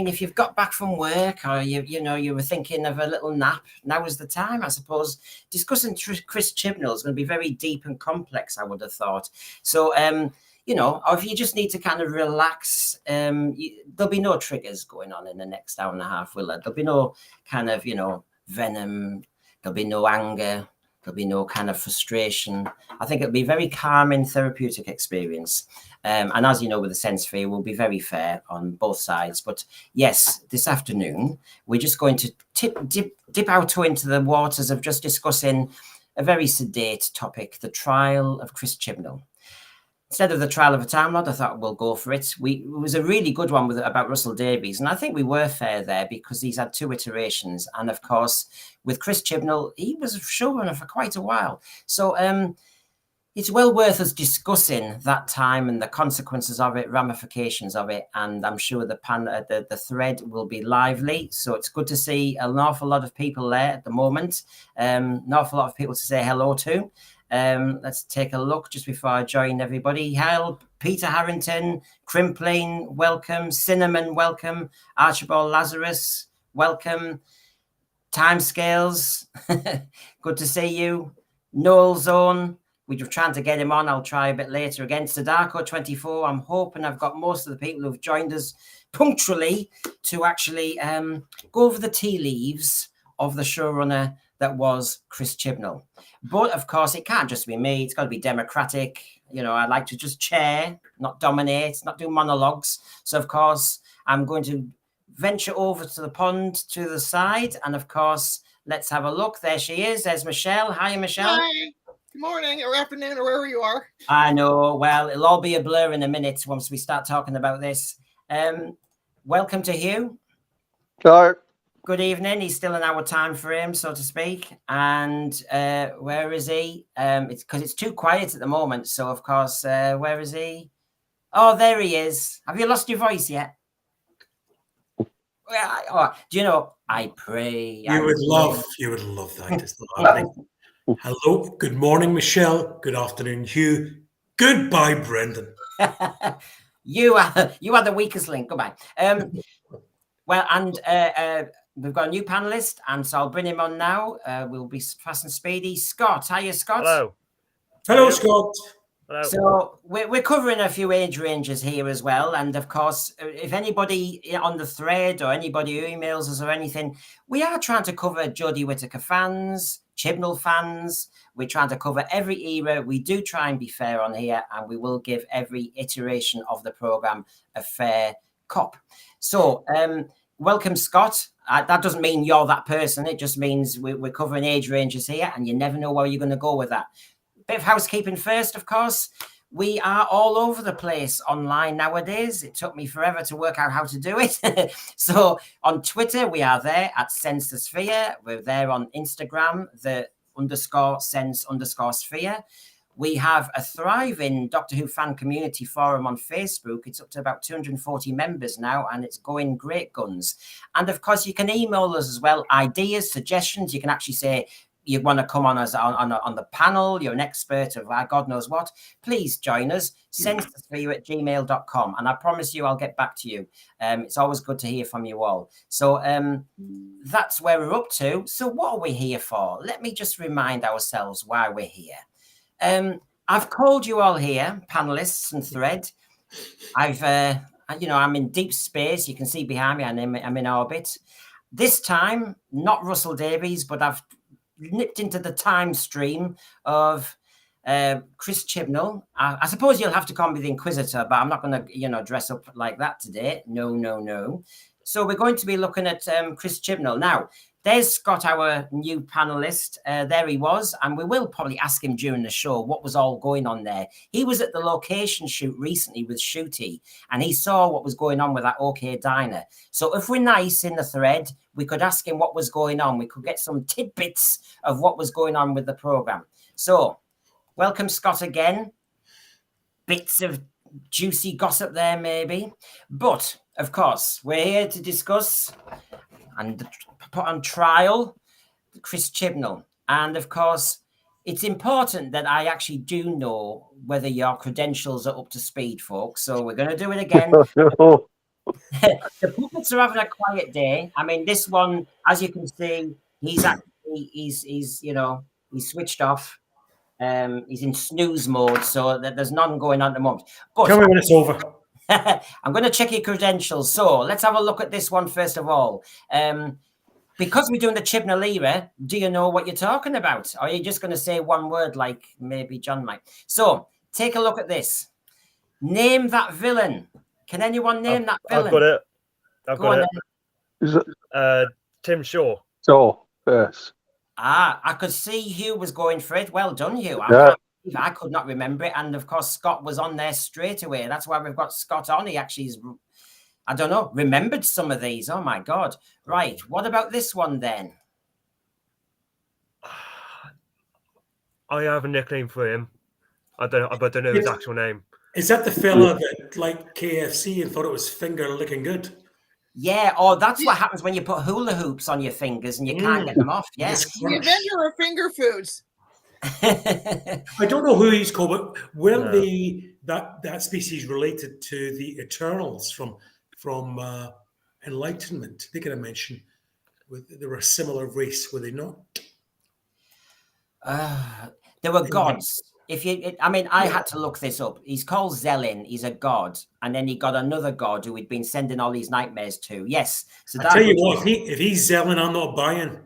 If you've got back from work or you were thinking of a little nap, now is the time, I suppose. Discussing Chris Chibnall is going to be very deep and complex, I would have thought. So, or if you just need to kind of relax, there'll be no triggers going on in the next hour and a half, will there? There'll be no kind of, venom. There'll be no anger. There'll be no kind of frustration. I think it'll be a very calming, therapeutic experience. And as you know, with the sense sphere, we'll be very fair on both sides. But yes, this afternoon, we're just going to dip our toe into the waters of just discussing a very sedate topic, the trial of Chris Chibnall. Instead of the trial of a Time Lord, I thought we'll go for it. It was a really good one about Russell Davies. And I think we were fair there because he's had 2 iterations. And of course, with Chris Chibnall, he was a showrunner for quite a while. So it's well worth us discussing that time and the consequences of it, ramifications of it. And I'm sure the thread will be lively. So it's good to see an awful lot of people there at the moment. An awful lot of people to say hello to. Let's take a look just before I join everybody. Hail, Peter Harrington, Crimpling, welcome. Cinnamon, welcome. Archibald Lazarus, welcome. Timescales, good to see you. Noel Zone, we were trying to get him on. I'll try a bit later again. Sadako 24, I'm hoping I've got most of the people who've joined us punctually to actually go over the tea leaves of the showrunner that was Chris Chibnall. But of course, it can't just be me. It's got to be democratic. I like to just chair, not dominate, not do monologues. So of course, I'm going to venture over to the pond to the side. And of course, let's have a look. There she is. There's Michelle. Hi, Michelle. Hi. Good morning or afternoon or wherever you are. I know. Well, it'll all be a blur in a minute once we start talking about this. Welcome to Hugh. Hello. Good evening. He's still in our time frame, so to speak. And where is he? It's because it's too quiet at the moment. So, of course, where is he? Oh, there he is. Have you lost your voice yet? Well, do you know, I pray. You would love that. It's not happening. Hello. Good morning, Michelle. Good afternoon, Hugh. Goodbye, Brendan. You are the weakest link. Goodbye. We've got a new panelist, and so I'll bring him on now. We'll be fast and speedy. Scott, hiya, Scott. Hello. Hello, Scott. Hello. So we're covering a few age ranges here as well. And of course, if anybody on the thread or anybody who emails us or anything, we are trying to cover Jodie Whittaker fans, Chibnall fans. We're trying to cover every era. We do try and be fair on here, and we will give every iteration of the program a fair cop. So welcome, Scott. That doesn't mean you're that person. It just means we're covering age ranges here, and you never know where you're going to go with that. Bit of housekeeping first, of course. We are all over the place online nowadays. It took me forever to work out how to do it. So on Twitter, we are there at Sense the Sphere. We're there on Instagram, the _sense_sphere. We have a thriving Doctor Who fan community forum on Facebook. It's up to about 240 members now, and it's going great guns. And of course, you can email us as well, ideas, suggestions. You can actually say you want to come on as on the panel. You're an expert of God knows what. Please join us. sensethesphere@gmail.com, and I promise you, I'll get back to you. It's always good to hear from you all. So that's where we're up to. So what are we here for? Let me just remind ourselves why we're here. I've called you all here, panelists and thread. I've you know, I'm in deep space. You can see behind me, and I'm in orbit. This time, not Russell Davies, but I've nipped into the time stream of Chris Chibnall. I suppose you'll have to call me the Inquisitor, but I'm not going to, you know, dress up like that today. No. So we're going to be looking at Chris Chibnall. Now, there's Scott, our new panelist. There he was, and we will probably ask him during the show what was all going on there. He was at the location shoot recently with Shooty, and he saw what was going on with that OK Diner. So if we're nice in the thread, we could ask him what was going on. We could get some tidbits of what was going on with the program. So welcome, Scott, again. Bits of juicy gossip there, maybe. But, of course, we're here to discuss and put on trial Chris Chibnall. And, of course, it's important that I actually do know whether your credentials are up to speed, folks. So we're going to do it again. The puppets are having a quiet day. I mean, this one, as you can see, he's you know, he's switched off. He's in snooze mode, so there's none going on at the moment. But tell me when it's over. I'm going to check your credentials. So let's have a look at this one first of all. Because we're doing the Chibnall era, do you know what you're talking about? Or are you just going to say one word like maybe John might? So take a look at this. Name that villain. Can anyone name that villain? I've got it. I've got it. Is it Tim Shaw? So, yes. I could see Hugh was going for it. Well done, Hugh. I could not remember it. And of course, Scott was on there straight away. That's why we've got Scott on. He actually is, I don't know, remembered some of these. Oh my God. Right. What about this one then? I have a nickname for him. I don't know his actual name. Is that the fella that liked KFC and thought it was finger licking good? Yeah, that's what happens when you put hula hoops on your fingers and you can't get them off. Yes. The inventor of finger foods. I don't know who he's called, but will that species related to the Eternals from Enlightenment? They get a mention. They were a similar race, were they not? They were gods. I had to look this up. He's called Zelin. He's a god, and then he got another god who he'd been sending all these nightmares to. Yes. So I tell you what, if he's Zelin, I'm not buying.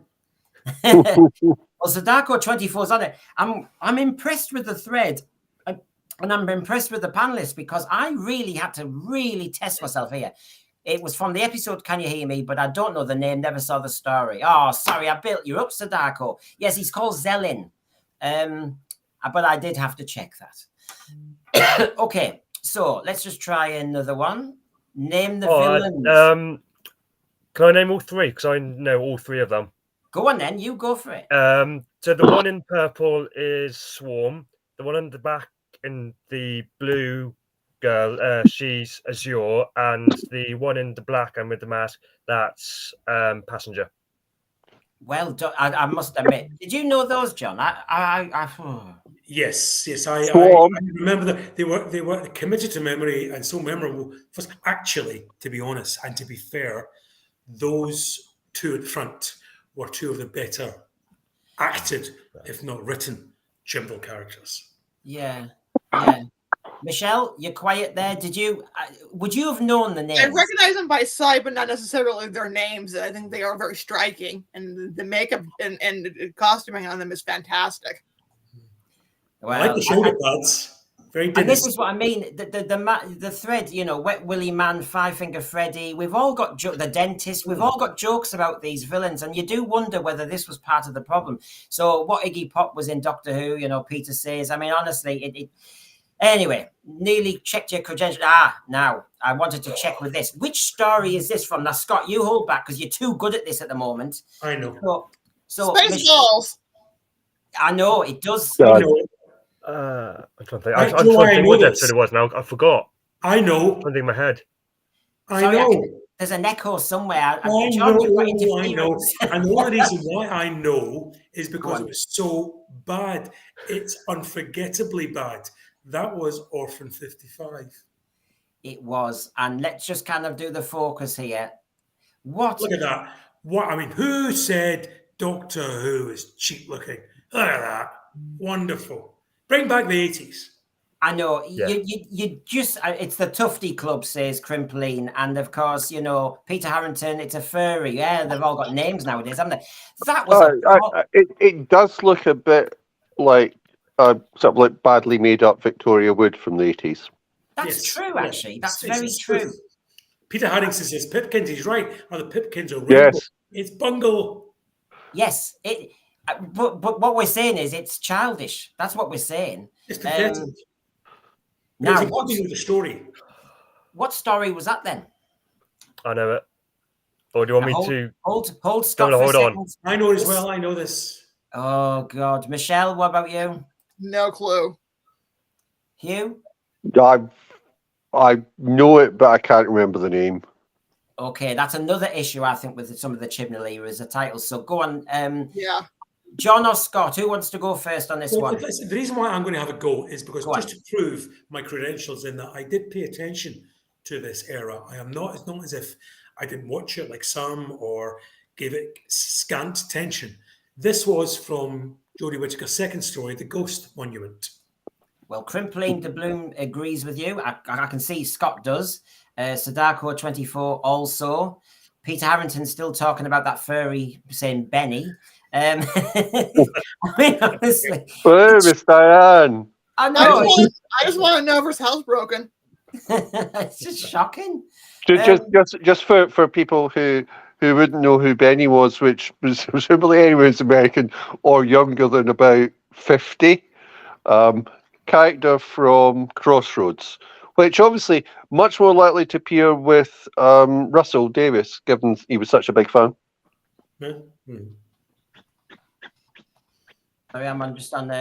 Well, Sadako 24 is on it. I'm impressed with the thread, and I'm impressed with the panelists because I really had to test myself here. It was from the episode Can You Hear Me? But I don't know the name, never saw the story. Oh, sorry, I built you up, Sadako. Yes, he's called Zelin. But I did have to check that. Okay, so let's just try another one. Name the villains. Can I name all three? Because I know all three of them. Go on then, you go for it. So the one in purple is Swarm. The one in the back in the blue girl, she's Azure. And the one in the black and with the mask, that's Passenger. Well done. I must admit. Did you know those, John? Yes. I remember that they were committed to memory and so memorable. Actually, to be honest and to be fair, those two at the front were two of the better acted, if not written, Chibnall characters. Yeah. Michelle, you're quiet there. Would you have known the names? I recognize them by sight, but not necessarily their names. I think they are very striking, and the makeup and the costuming on them is fantastic. Well, I like the shoulder pads. Very and this is what I mean. The thread, you know, Wet Willy Man, Five Finger Freddy. We've all got the dentist. We've all got jokes about these villains, and you do wonder whether this was part of the problem. So, what Iggy Pop was in Doctor Who, you know, Peter says. I mean, honestly, Anyway, nearly checked your credentials. Now I wanted to check with this. Which story is this from? Now, Scott, you hold back because you're too good at this at the moment. I know. So Spaceballs. I know it does. I'm trying to think. I'm trying to think what episode it was now. I forgot. I know. Something in my head. I know. There's an echo somewhere. I know. And the only reason why I know is because it was so bad. It's unforgettably bad. That was Orphan 55. It was. And let's just kind of do the focus here. What? Look at that. Who said Doctor Who is cheap looking? Look at that. Wonderful. Bring back the 80s. I know. Yeah. You just, it's the Tufty Club, says Crimpline. And of course, you know, Peter Harrington, it's a furry. Yeah, they've all got names nowadays, haven't they? That was it does look a bit like sort of like badly made up Victoria Wood from the 80s. That's true, actually. That's very true. Peter Harrington says Pipkins. He's right. Oh, the Pipkins are rainbow. Yes. It's bungle. Yes. But what we're saying is it's childish. That's what we're saying. It's pathetic. Now, with the story. What story was that then? I know it. Or do you want me to hold Scott? Hold on. I know it as well. I know this. Oh God, Michelle, what about you? No clue. Hugh? I know it, but I can't remember the name. Okay, that's another issue I think with some of the Chibnall era is the titles. So go on. Yeah. John or Scott, who wants to go first on this one? The reason why I'm going to have a go is because Go just to prove my credentials in that I did pay attention to this era. It's not as if I didn't watch it like some or gave it scant attention. This was from Jodie Whittaker's second story, The Ghost Monument. Well, Crimpling de Bloom agrees with you. I can see Scott does. Sadako 24 also. Peter Harrington still talking about that furry saying Benny. I mean, honestly. Oh, Miss Diane. I know. I just want to know if his house broken. It's just shocking. Just for people who wouldn't know who Benny was, which was presumably anyone who's American or younger than about 50, character from Crossroads, which obviously much more likely to appear with Russell Davies, given he was such a big fan. Mm-hmm. Sorry, I'm just on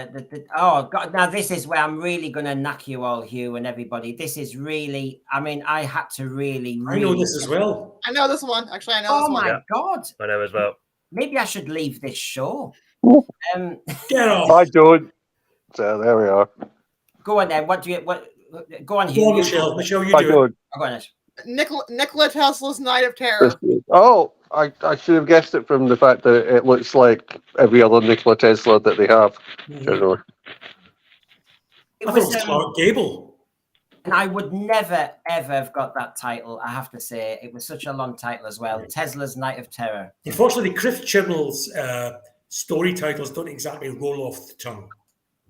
oh God! Now this is where I'm really going to knock you all, Hugh and everybody. This is really. I mean, I had to really. I know this as well. I know this one. Actually, I know this one. Oh my God! I know as well. Maybe I should leave this show. Get off! I don't. So there we are. Go on then. What do you? What? Go on, Hugh. Go on, Michelle. Michelle, you I do don't. it. Go on it. Nikola Tesla's Night of Terror. Oh, I should have guessed it from the fact that it looks like every other Nikola Tesla that they have. Generally. I thought it was Clark Gable. And I would never, ever have got that title, I have to say. It was such a long title as well. Tesla's Night of Terror. Unfortunately, Chris Chibnall's story titles don't exactly roll off the tongue.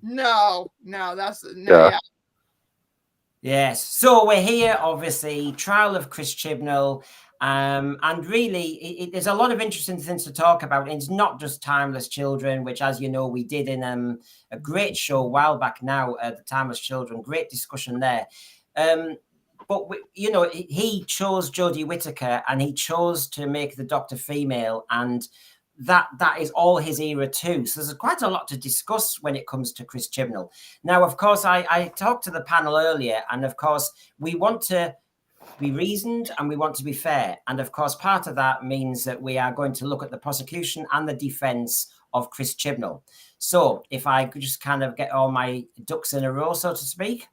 No, that's no. Yeah. Yes. So we're here, obviously, trial of Chris Chibnall. And really, there's a lot of interesting things to talk about. It's not just Timeless Children, which, as you know, we did in a great show a while back now, the Timeless Children. Great discussion there. But, he chose Jodie Whittaker and he chose to make the Doctor female. And that is all his era too. So there's quite a lot to discuss when it comes to Chris Chibnall. Now, of course, I talked to the panel earlier, and of course, we want to be reasoned and we want to be fair. And of course, part of that means that we are going to look at the prosecution and the defense of Chris Chibnall. So if I could just kind of get all my ducks in a row, so to speak,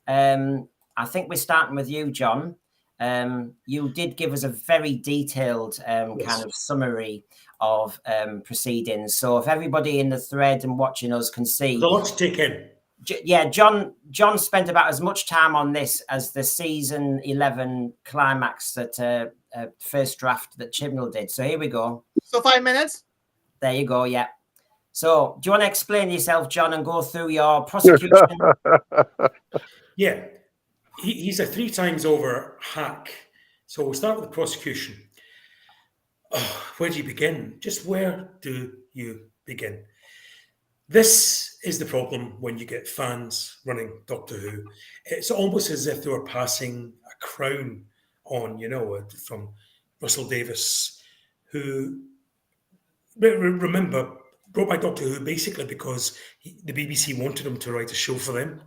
I think we're starting with you, John. You did give us a very detailed kind of summary of proceedings. So if everybody in the thread and watching us can see, there's a lot to take in. Yeah, John spent about as much time on this as the season 11 climax that first draft that Chibnall did. So here we go. So 5 minutes. There you go. Yeah. So do you want to explain yourself, John, and go through your prosecution? Yeah. He's a 3 times over hack. So we'll start with the prosecution. Where do you begin? Just where do you begin? This is the problem when you get fans running Doctor Who. It's almost as if they were passing a crown on, from Russell Davies, who, remember, brought back Doctor Who basically because the BBC wanted him to write a show for them.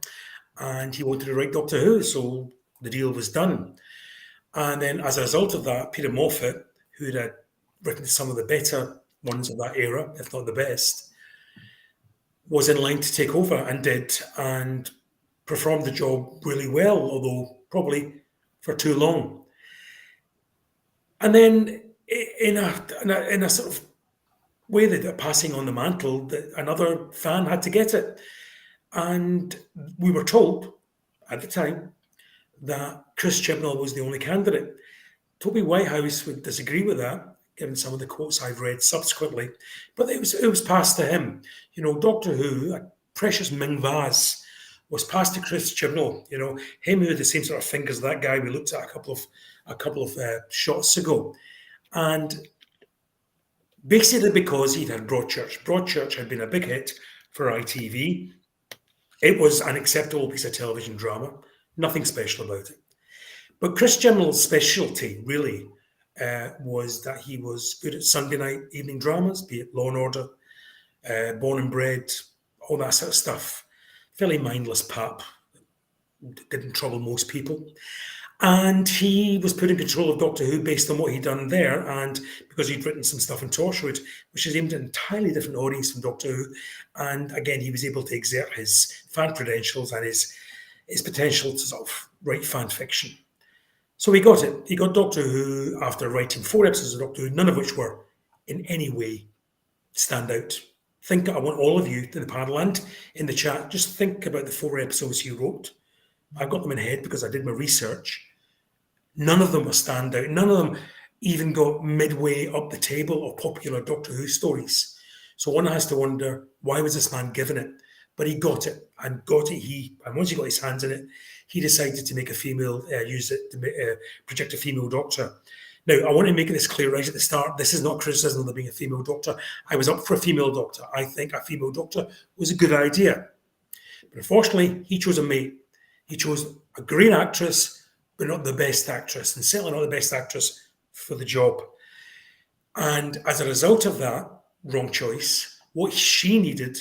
And he wanted to write Doctor Who, so the deal was done. And then as a result of that, Peter Moffat, who had written some of the better ones of that era, if not the best, was in line to take over and did, and performed the job really well, although probably for too long. And then in a sort of way that passing on the mantle, that another fan had to get it. And we were told at the time that Chris Chibnall was the only candidate. Toby Whitehouse would disagree with that, given some of the quotes I've read subsequently, but it was passed to him. You know, Doctor Who, a precious Ming Vaz, was passed to Chris Chibnall. You know, him who had the same sort of fingers as that guy we looked at a couple of shots ago, and basically because he'd had Broadchurch. Broadchurch had been a big hit for ITV. It was an acceptable piece of television drama, nothing special about it. But Chris Chibnall's specialty really was that he was good at Sunday night evening dramas, be it Law and Order, Born and Bred, all that sort of stuff. Fairly mindless pap, didn't trouble most people. And he was put in control of Doctor Who based on what he'd done there, and because he'd written some stuff in Torchwood, which is aimed at an entirely different audience from Doctor Who. And again, he was able to exert his fan credentials and his potential to sort of write fan fiction. So he got it. He got Doctor Who after writing 4 episodes of Doctor Who, none of which were in any way stand out. I want all of you in the panel and in the chat, just think about the 4 episodes he wrote. I've got them in head because I did my research. None of them were stand out. None of them even got midway up the table of popular Doctor Who stories. So one has to wonder, why was this man given it? But he got it, and once he got his hands in it, he decided to make a female, use it to project a female doctor. Now, I want to make this clear right at the start. This is not criticism of there being a female doctor. I was up for a female doctor. I think a female doctor was a good idea. But unfortunately, he chose a mate. He chose a great actress, but not the best actress, and certainly not the best actress for the job. And as a result of that wrong choice, what she needed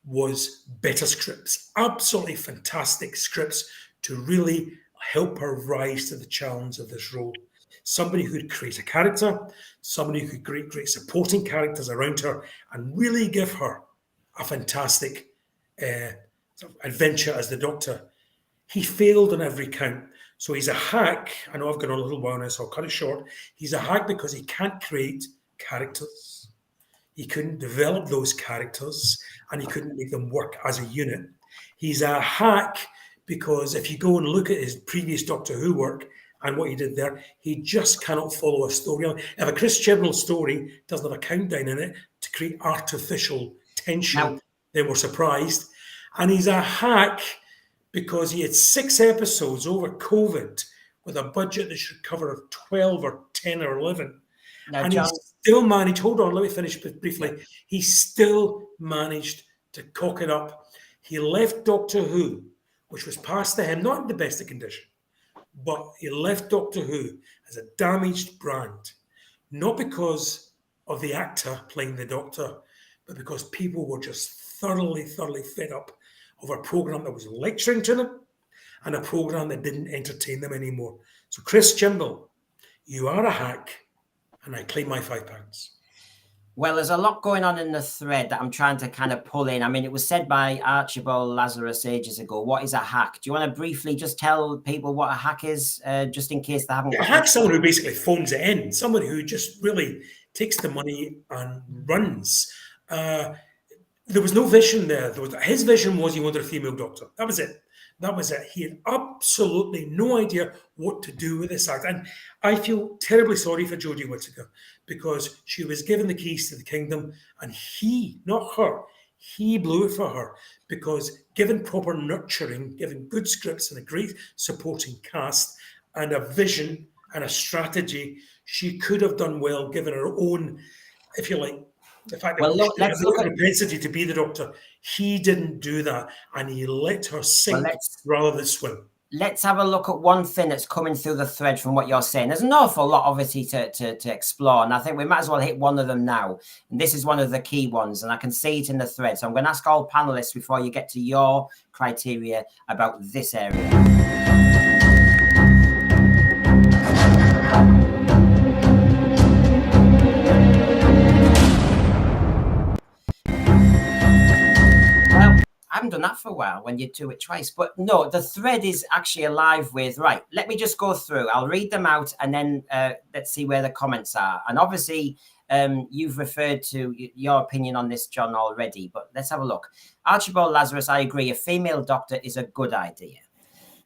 was better scripts, absolutely fantastic scripts to really help her rise to the challenge of this role. Somebody who'd create a character, somebody who could create great supporting characters around her and really give her a fantastic adventure as the Doctor. He failed on every count. So he's a hack. I know I've gone on a little while now, so I'll cut it short. He's a hack because he can't create characters. He couldn't develop those characters and he couldn't make them work as a unit. He's a hack because if you go and look at his previous Doctor Who work and what he did there, he just cannot follow a story. If a Chris Chibnall story doesn't have a countdown in it to create artificial tension, then we're surprised. And he's a hack because he had 6 episodes over COVID with a budget that should cover 12 or 10 or 11. Now, and John, he still managed, hold on, let me finish briefly. He still managed to cock it up. He left Doctor Who, which was passed to him, not in the best of condition, but he left Doctor Who as a damaged brand, not because of the actor playing the Doctor, but because people were just thoroughly fed up of a programme that was lecturing to them and a programme that didn't entertain them anymore. So Chris Chibnall, you are a hack, and I claim my £5. Well, there's a lot going on in the thread that I'm trying to kind of pull in. I mean, it was said by Archibald Lazarus ages ago, what is a hack? Do you want to briefly just tell people what a hack is, just in case they haven't got a hack's someone who basically phones it in, someone who just really takes the money and runs. There was no vision there. His vision was he wanted a female Doctor. That was it. He had absolutely no idea what to do with this act. And I feel terribly sorry for Jodie Whittaker because she was given the keys to the kingdom and he, not her, he blew it for her because given proper nurturing, given good scripts and a great supporting cast and a vision and a strategy, she could have done well given her own, if you like, the fact that let's look at propensity to be the Doctor. He didn't do that, and he let her sink rather than swim. Let's have a look at one thing that's coming through the thread from what you're saying. There's an awful lot, obviously, to explore, and I think we might as well hit one of them now. And this is one of the key ones, and I can see it in the thread. So I'm going to ask all panelists before you get to your criteria about this area. I haven't done that for a while when you do it twice, but no, the thread is actually alive with, right, let me just go through. I'll read them out and then let's see where the comments are. And obviously, you've referred to your opinion on this, John, already, but let's have a look. Archibald Lazarus, I agree. A female Doctor is a good idea.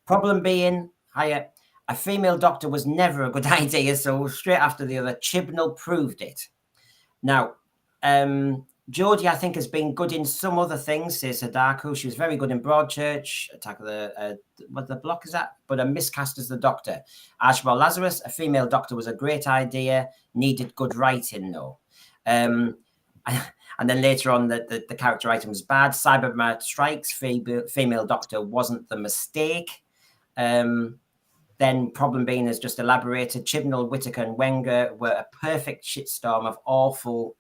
Problem being, a female doctor was never a good idea. So straight after the other, Chibnall proved it. Now, Geordie, I think, has been good in some other things, says Sadako. She was very good in Broadchurch, Attack of the, what the block is that? But a miscast as the Doctor. Archibald Lazarus, a female doctor, was a great idea, needed good writing, though. And then later on, the character writing was bad. Cyberman Strikes, female doctor wasn't the mistake. Then problem being, as just elaborated, Chibnall, Whittaker, and Wenger were a perfect shitstorm of awful.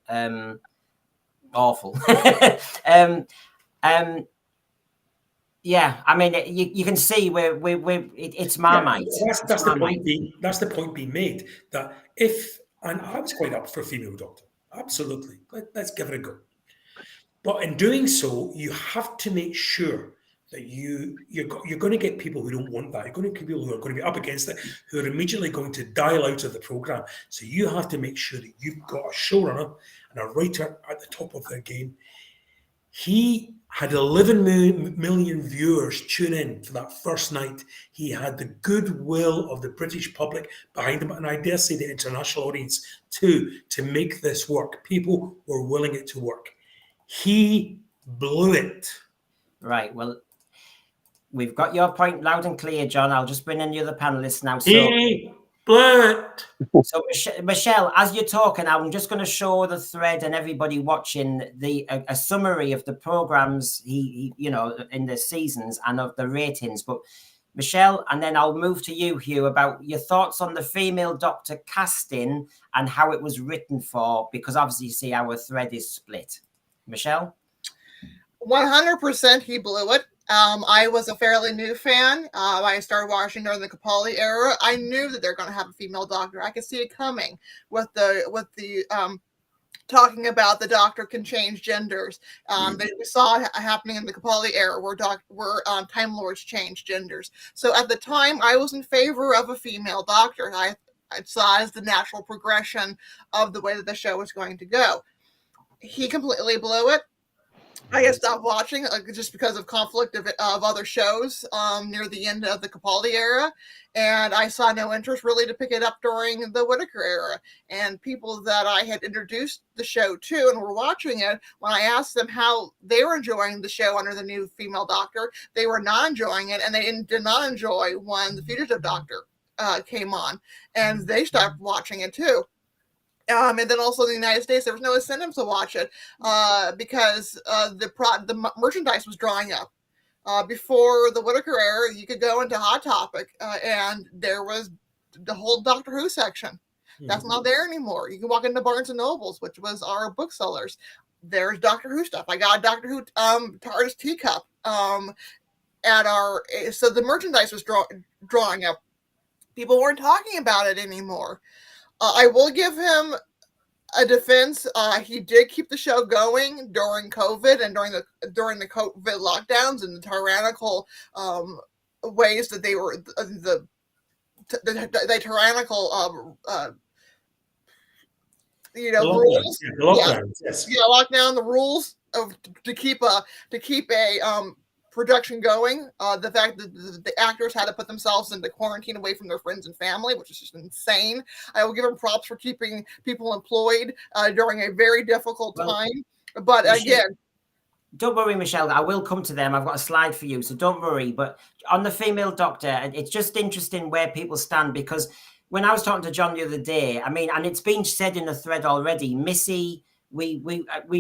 Yeah, I mean, you can see where it's Marmite. That's the point being made, that if, and I was quite up for a female doctor, absolutely, let's give it a go. But in doing so, you have to make sure that you're going to get people who don't want that. You're going to get people who are going to be up against it, who are immediately going to dial out of the program. So you have to make sure that you've got a showrunner and a writer at the top of their game. He had 11 million viewers tune in for that first night. He had the goodwill of the British public behind him, and I dare say the international audience too, to make this work. People were willing it to work. He blew it. Right, well, we've got your point loud and clear, John. I'll just bring in the other panelists now. So, he blew it. So Michelle, as you're talking, I'm just going to show the thread and everybody watching a summary of the programs he in the seasons and of the ratings. But Michelle, and then I'll move to you, Hugh, about your thoughts on the female doctor casting and how it was written for, because obviously you see our thread is split. Michelle? 100% he blew it. I was a fairly new fan. I started watching during the Capaldi era. I knew that they're going to have a female doctor. I could see it coming with the talking about the doctor can change genders. We saw it happening in the Capaldi era where Time Lords changed genders. So at the time, I was in favor of a female doctor. I saw it as the natural progression of the way that the show was going to go. He completely blew it. I had stopped watching just because of conflict of other shows near the end of the Capaldi era, and I saw no interest really to pick it up during the Whittaker era. And people that I had introduced the show to and were watching it, when I asked them how they were enjoying the show under the new female doctor, they were not enjoying it, and they did not enjoy when the Fugitive Doctor came on, and they stopped watching it too. And then also in the United States, there was no incentive to watch it because the merchandise was drying up. Before the Whittaker era, you could go into Hot Topic and there was the whole Doctor Who section. That's not there anymore. You can walk into Barnes & Nobles, which was our booksellers. There's Doctor Who stuff. I got a Doctor Who TARDIS teacup so the merchandise was drawing up. People weren't talking about it anymore. I will give him a defense. He did keep the show going during COVID and during the COVID lockdowns and the tyrannical ways that they were the tyrannical rules. Lockdowns, yes. Yeah, lock down the rules to keep a production going. The fact that the actors had to put themselves into quarantine away from their friends and family, which is just insane. I will give them props for keeping people employed during a very difficult time. But again, don't worry, Michelle. I will come to them. I've got a slide for you, so don't worry. But on the female doctor, it's just interesting where people stand, because when I was talking to John the other day, I mean, and it's been said in the thread already, Missy, we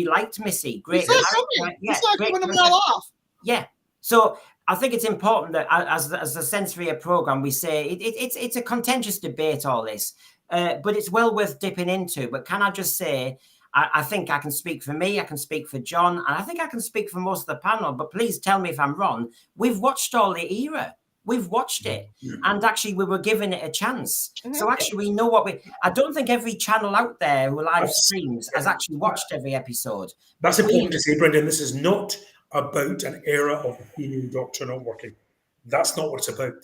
liked Missy. Great. Great. Them all off. Yeah. So I think it's important that as a Sensory program, we say it's a contentious debate, all this, but it's well worth dipping into. But can I just say, I think I can speak for me, I can speak for John, and I think I can speak for most of the panel, but please tell me if I'm wrong. We've watched all the era. We've watched it, and actually we were giving it a chance. So actually we know I don't think every channel out there who live streams has actually watched every episode. That's important to say, Brendan. This is not about an era of the female doctor not working. That's not what it's about.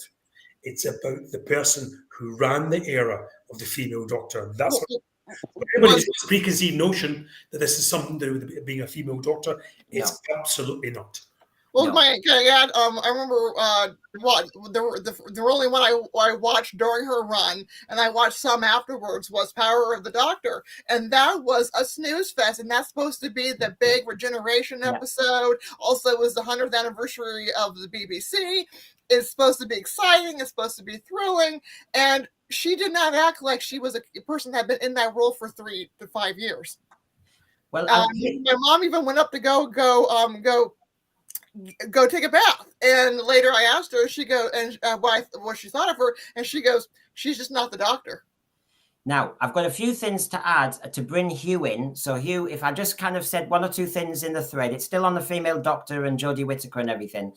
It's about the person who ran the era of the female doctor. That's what everybody's preconceived notion that this is something to do with being a female doctor. It's absolutely not. Well, No. my dad, I remember the only one I watched during her run, and I watched some afterwards, was Power of the Doctor, and that was a snooze fest, and that's supposed to be the big regeneration episode. Also, it was the 100th anniversary of the BBC. It's supposed to be exciting. It's supposed to be thrilling, and she did not act like she was a person that had been in that role for 3 to 5 years. Well, my mom even went up to go take a bath, and later I asked her, she goes, and what she thought of her, and she goes, she's just not the Doctor. Now, I've got a few things to add to bring Hugh in. So, Hugh, if I just kind of said one or two things in the thread, it's still on the female Doctor and Jodie Whittaker and everything.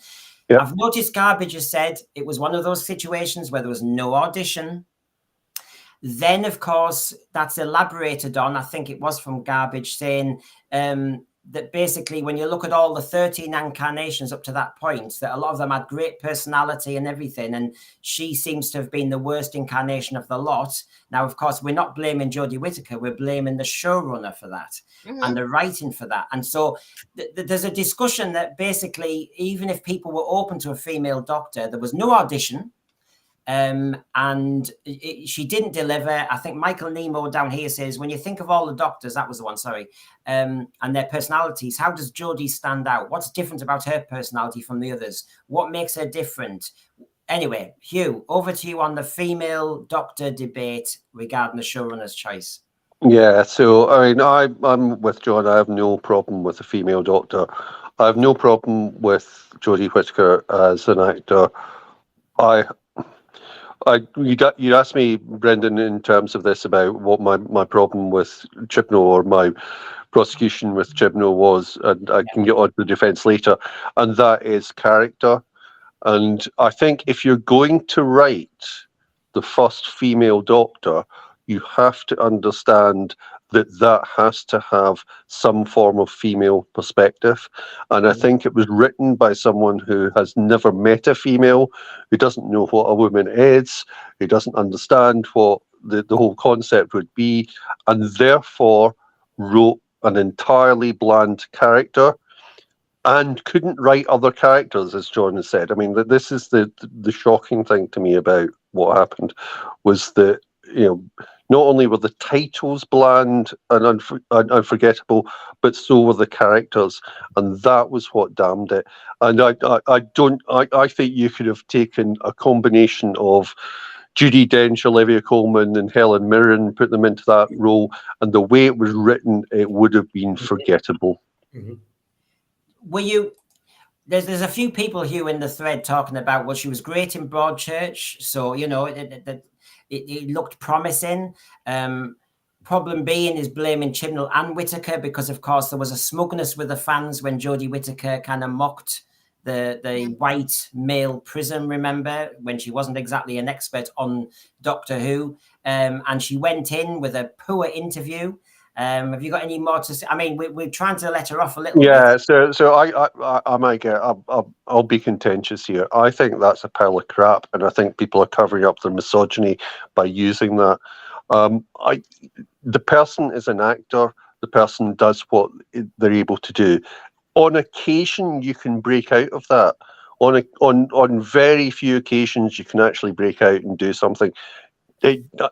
Yep. I've noticed Garbage has said it was one of those situations where there was no audition. Then, of course, that's elaborated on, I think it was from Garbage, saying that basically when you look at all the 13 incarnations up to that point, that a lot of them had great personality and everything, and she seems to have been the worst incarnation of the lot. Now, of course, we're not blaming Jodie Whittaker, we're blaming the showrunner for that and the writing for that. And so there's a discussion that basically, even if people were open to a female Doctor, there was no audition. And she didn't deliver. I think Michael Nemo down here says, when you think of all the Doctors, that was the one, sorry, and their personalities, how does Jodie stand out? What's different about her personality from the others? What makes her different? Anyway, Hugh, over to you on the female Doctor debate regarding the showrunner's choice. Yeah, so I mean, I'm with John. I have no problem with a female Doctor. I have no problem with Jodie Whittaker as an actor. You asked me, Brendan, in terms of this about what my problem with Chibnall or my prosecution with Chibnall was, and I can get on to the defence later, and that is character. And I think if you're going to write the first female Doctor, you have to understand that has to have some form of female perspective. And I think it was written by someone who has never met a female, who doesn't know what a woman is, who doesn't understand what the whole concept would be, and therefore wrote an entirely bland character and couldn't write other characters, as John has said. I mean, this is the shocking thing to me about what happened, was that, not only were the titles bland and unforgettable, but so were the characters, and that was what damned it. And I think you could have taken a combination of Judi Dench, Olivia Colman, and Helen Mirren, put them into that role, and the way it was written, it would have been forgettable. Were you? There's a few people here in the thread talking about, well, she was great in Broadchurch, so it looked promising. Problem being is blaming Chibnall and Whittaker, because of course there was a smugness with the fans when Jodie Whittaker kind of mocked the white male prism, remember, when she wasn't exactly an expert on Doctor Who, and she went in with a poor interview. Have you got any more to say? I mean, we're trying to let her off a little bit. Yeah, so I might get, I'll be contentious here. I think that's a pile of crap, and I think people are covering up their misogyny by using that. The person is an actor. The person does what they're able to do. On occasion, you can break out of that. On very few occasions, you can actually break out and do something.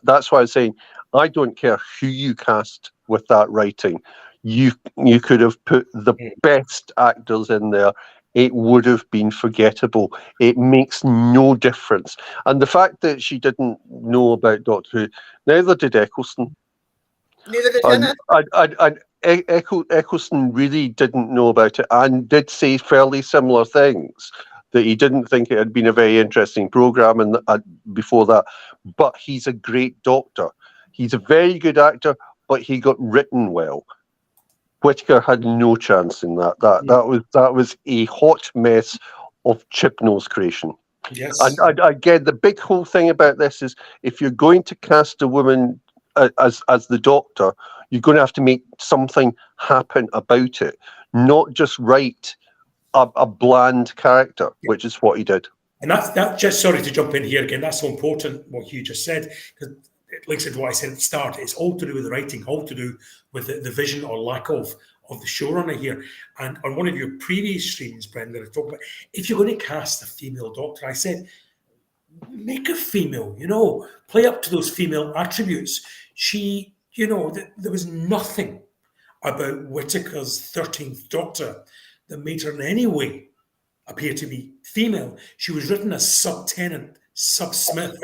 That's why I'm saying I don't care who you cast with that writing. You could have put the best actors in there. It would have been forgettable. It makes no difference. And the fact that she didn't know about Doctor Who, neither did Eccleston. Neither did Tennant. And Eccleston really didn't know about it and did say fairly similar things, that he didn't think it had been a very interesting programme and before that. But he's a great Doctor. He's a very good actor, but he got written well. Whittaker had no chance in that. That was a hot mess of Chibnall's creation. Yes. And again, the big whole thing about this is, if you're going to cast a woman as the Doctor, you're going to have to make something happen about it, not just write a bland character, which is what he did. And that just, sorry to jump in here again, that's so important what Hugh just said, because it links into what I said at the start. It's all to do with the writing, all to do with the vision or lack of of the showrunner here. And on one of your previous streams, Brenda, I talked about, if you're going to cast a female doctor, I said, make her female, play up to those female attributes. She, there was nothing about Whittaker's 13th Doctor that made her in any way appear to be female. She was written as Subtenant, Sub-Smith,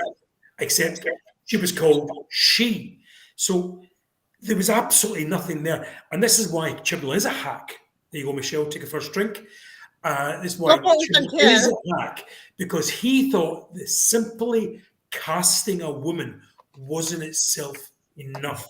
except she was called she. So there was absolutely nothing there. And this is why Chibnall is a hack. There you go, Michelle, take a first drink. This is why Chibnall is a hack, because he thought that simply casting a woman wasn't itself enough.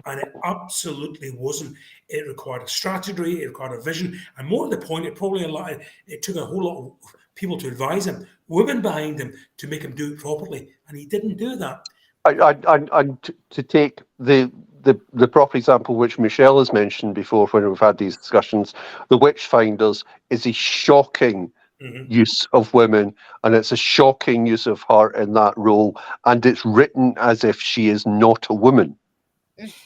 And it absolutely wasn't. It required a strategy, it required a vision, and more to the point, it took a whole lot of people to advise him, women behind him, to make him do it properly, and he didn't do that. And to take the proper example which Michelle has mentioned before when we've had these discussions, The Witchfinders is a shocking use of women, and it's a shocking use of her in that role, and it's written as if she is not a woman.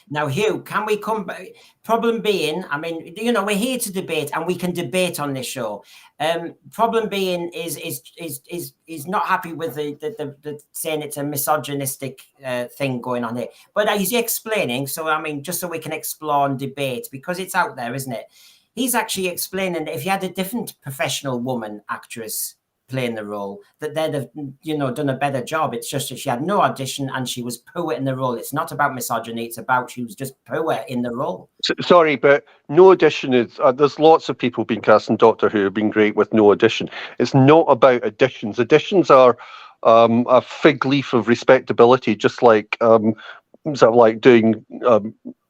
Now, Hugh, can we come back? Problem being, I mean, we're here to debate, and we can debate on this show. Problem being is not happy with the saying it's a misogynistic thing going on here. But he's explaining, so I mean, just so we can explore and debate, because it's out there, isn't it? He's actually explaining that if you had a different professional woman actress playing the role, that they'd have done a better job. It's just that she had no audition and she was poor in the role. It's not about misogyny, it's about she was just poor in the role. Sorry, but no audition is there's lots of people being cast in Doctor Who have been great with no audition. It's not about auditions. Auditions are a fig leaf of respectability, just like sort of like doing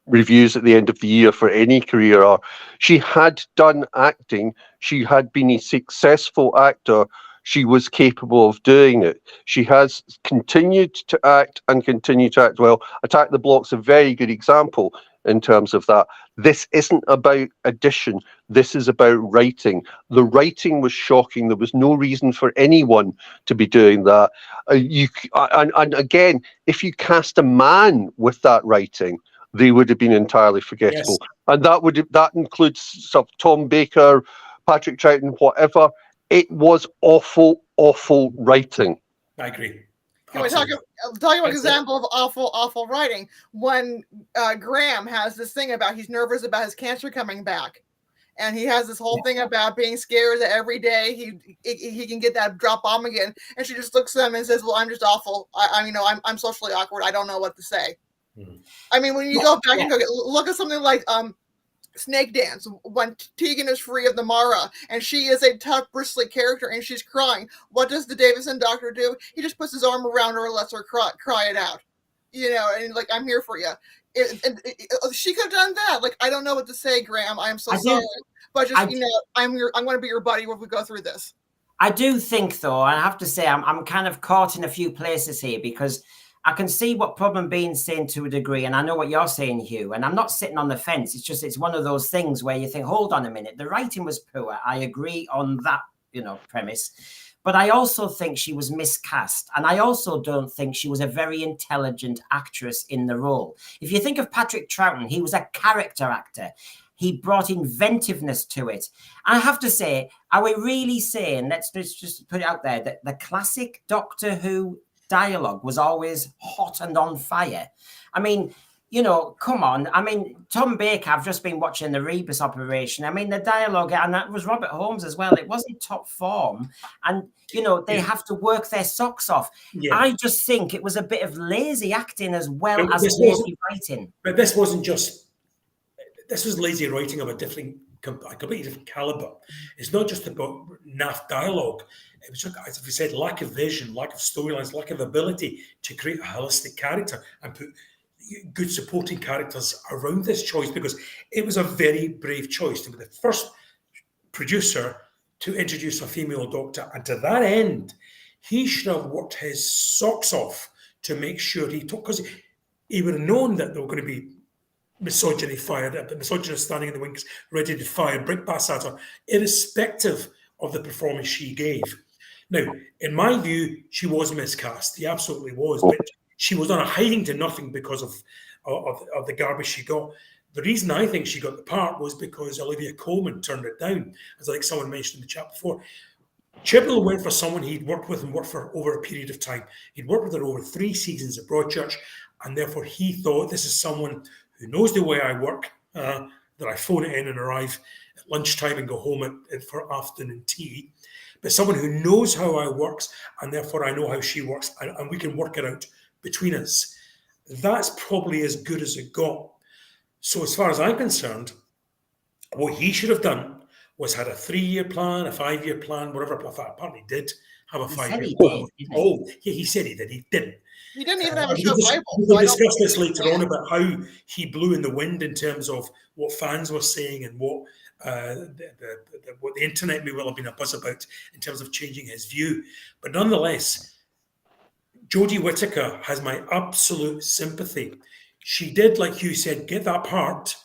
reviews at the end of the year for any career are. She had done acting, she had been a successful actor, she was capable of doing it. She has continued to act and continue to act well. Attack the Block's a very good example in terms of that. This isn't about audition, this is about writing. The writing was shocking. There was no reason for anyone to be doing that. And again, if you cast a man with that writing, they would have been entirely forgettable. Yes. And that includes sort of Tom Baker, Patrick Troughton, whatever. It was awful, awful writing. I agree. Can we talk about an example of awful writing? When Graham has this thing about he's nervous about his cancer coming back. And he has this whole thing about being scared that every day he can get that drop bomb again. And she just looks at him and says, well, I'm just awful. I'm socially awkward. I don't know what to say. I mean, when you go back and look at something like Snake Dance, when Tegan is free of the Mara, and she is a tough, bristly character, and she's crying, what does the Davison Doctor do? He just puts his arm around her and lets her cry it out. And like, I'm here for you. She could have done that. Like, I don't know what to say, Graham. I'm so sorry. But just, I'm going to be your buddy when we go through this. I do think, though, I have to say, I'm kind of caught in a few places here, because I can see what Problem Being's saying to a degree, and I know what you're saying, Hugh, and I'm not sitting on the fence. It's just, it's one of those things where you think, hold on a minute, the writing was poor. I agree on that, premise. But I also think she was miscast, and I also don't think she was a very intelligent actress in the role. If you think of Patrick Troughton, he was a character actor. He brought inventiveness to it. I have to say, are we really saying, let's just put it out there, that the classic Doctor Who dialogue was always hot and on fire? I mean, come on. I mean, Tom Baker, I've just been watching the Rebus operation. I mean, the dialogue, and that was Robert Holmes as well, it wasn't top form. And, they have to work their socks off. Yeah. I just think it was a bit of lazy acting as well as lazy writing. But this wasn't just, this was lazy writing of a completely different caliber. It's not just about naff dialogue. It was just, as we said, lack of vision, lack of storylines, lack of ability to create a holistic character and put good supporting characters around this choice, because it was a very brave choice to be the first producer to introduce a female doctor. And to that end, he should have worked his socks off to make sure he took, because he would have known that there were going to be misogyny fired at, the misogynist standing in the wings, ready to fire brickbats at her, irrespective of the performance she gave. Now, in my view, she was miscast. He absolutely was. But she was on a hiding to nothing because of of the garbage she got. The reason I think she got the part was because Olivia Colman turned it down, as like someone mentioned in the chat before. Chibnall went for someone he'd worked with and worked for over a period of time. He'd worked with her over 3 seasons at Broadchurch, and therefore he thought this is someone who knows the way I work, that I phone it in and arrive at lunchtime and go home for afternoon tea, but someone who knows how I works, and therefore I know how she works, and we can work it out between us. That's probably as good as it got. So as far as I'm concerned, what he should have done was had a 3-year plan, a 5-year plan, whatever. Apparently did have a 5-year plan. Oh, yeah, he said he did. He didn't. He didn't even have a show Bible. We'll discuss this later on about how he blew in the wind in terms of what fans were saying and what what the internet may well have been a buzz about in terms of changing his view. But nonetheless, Jodie Whittaker has my absolute sympathy. She did, like you said, get that part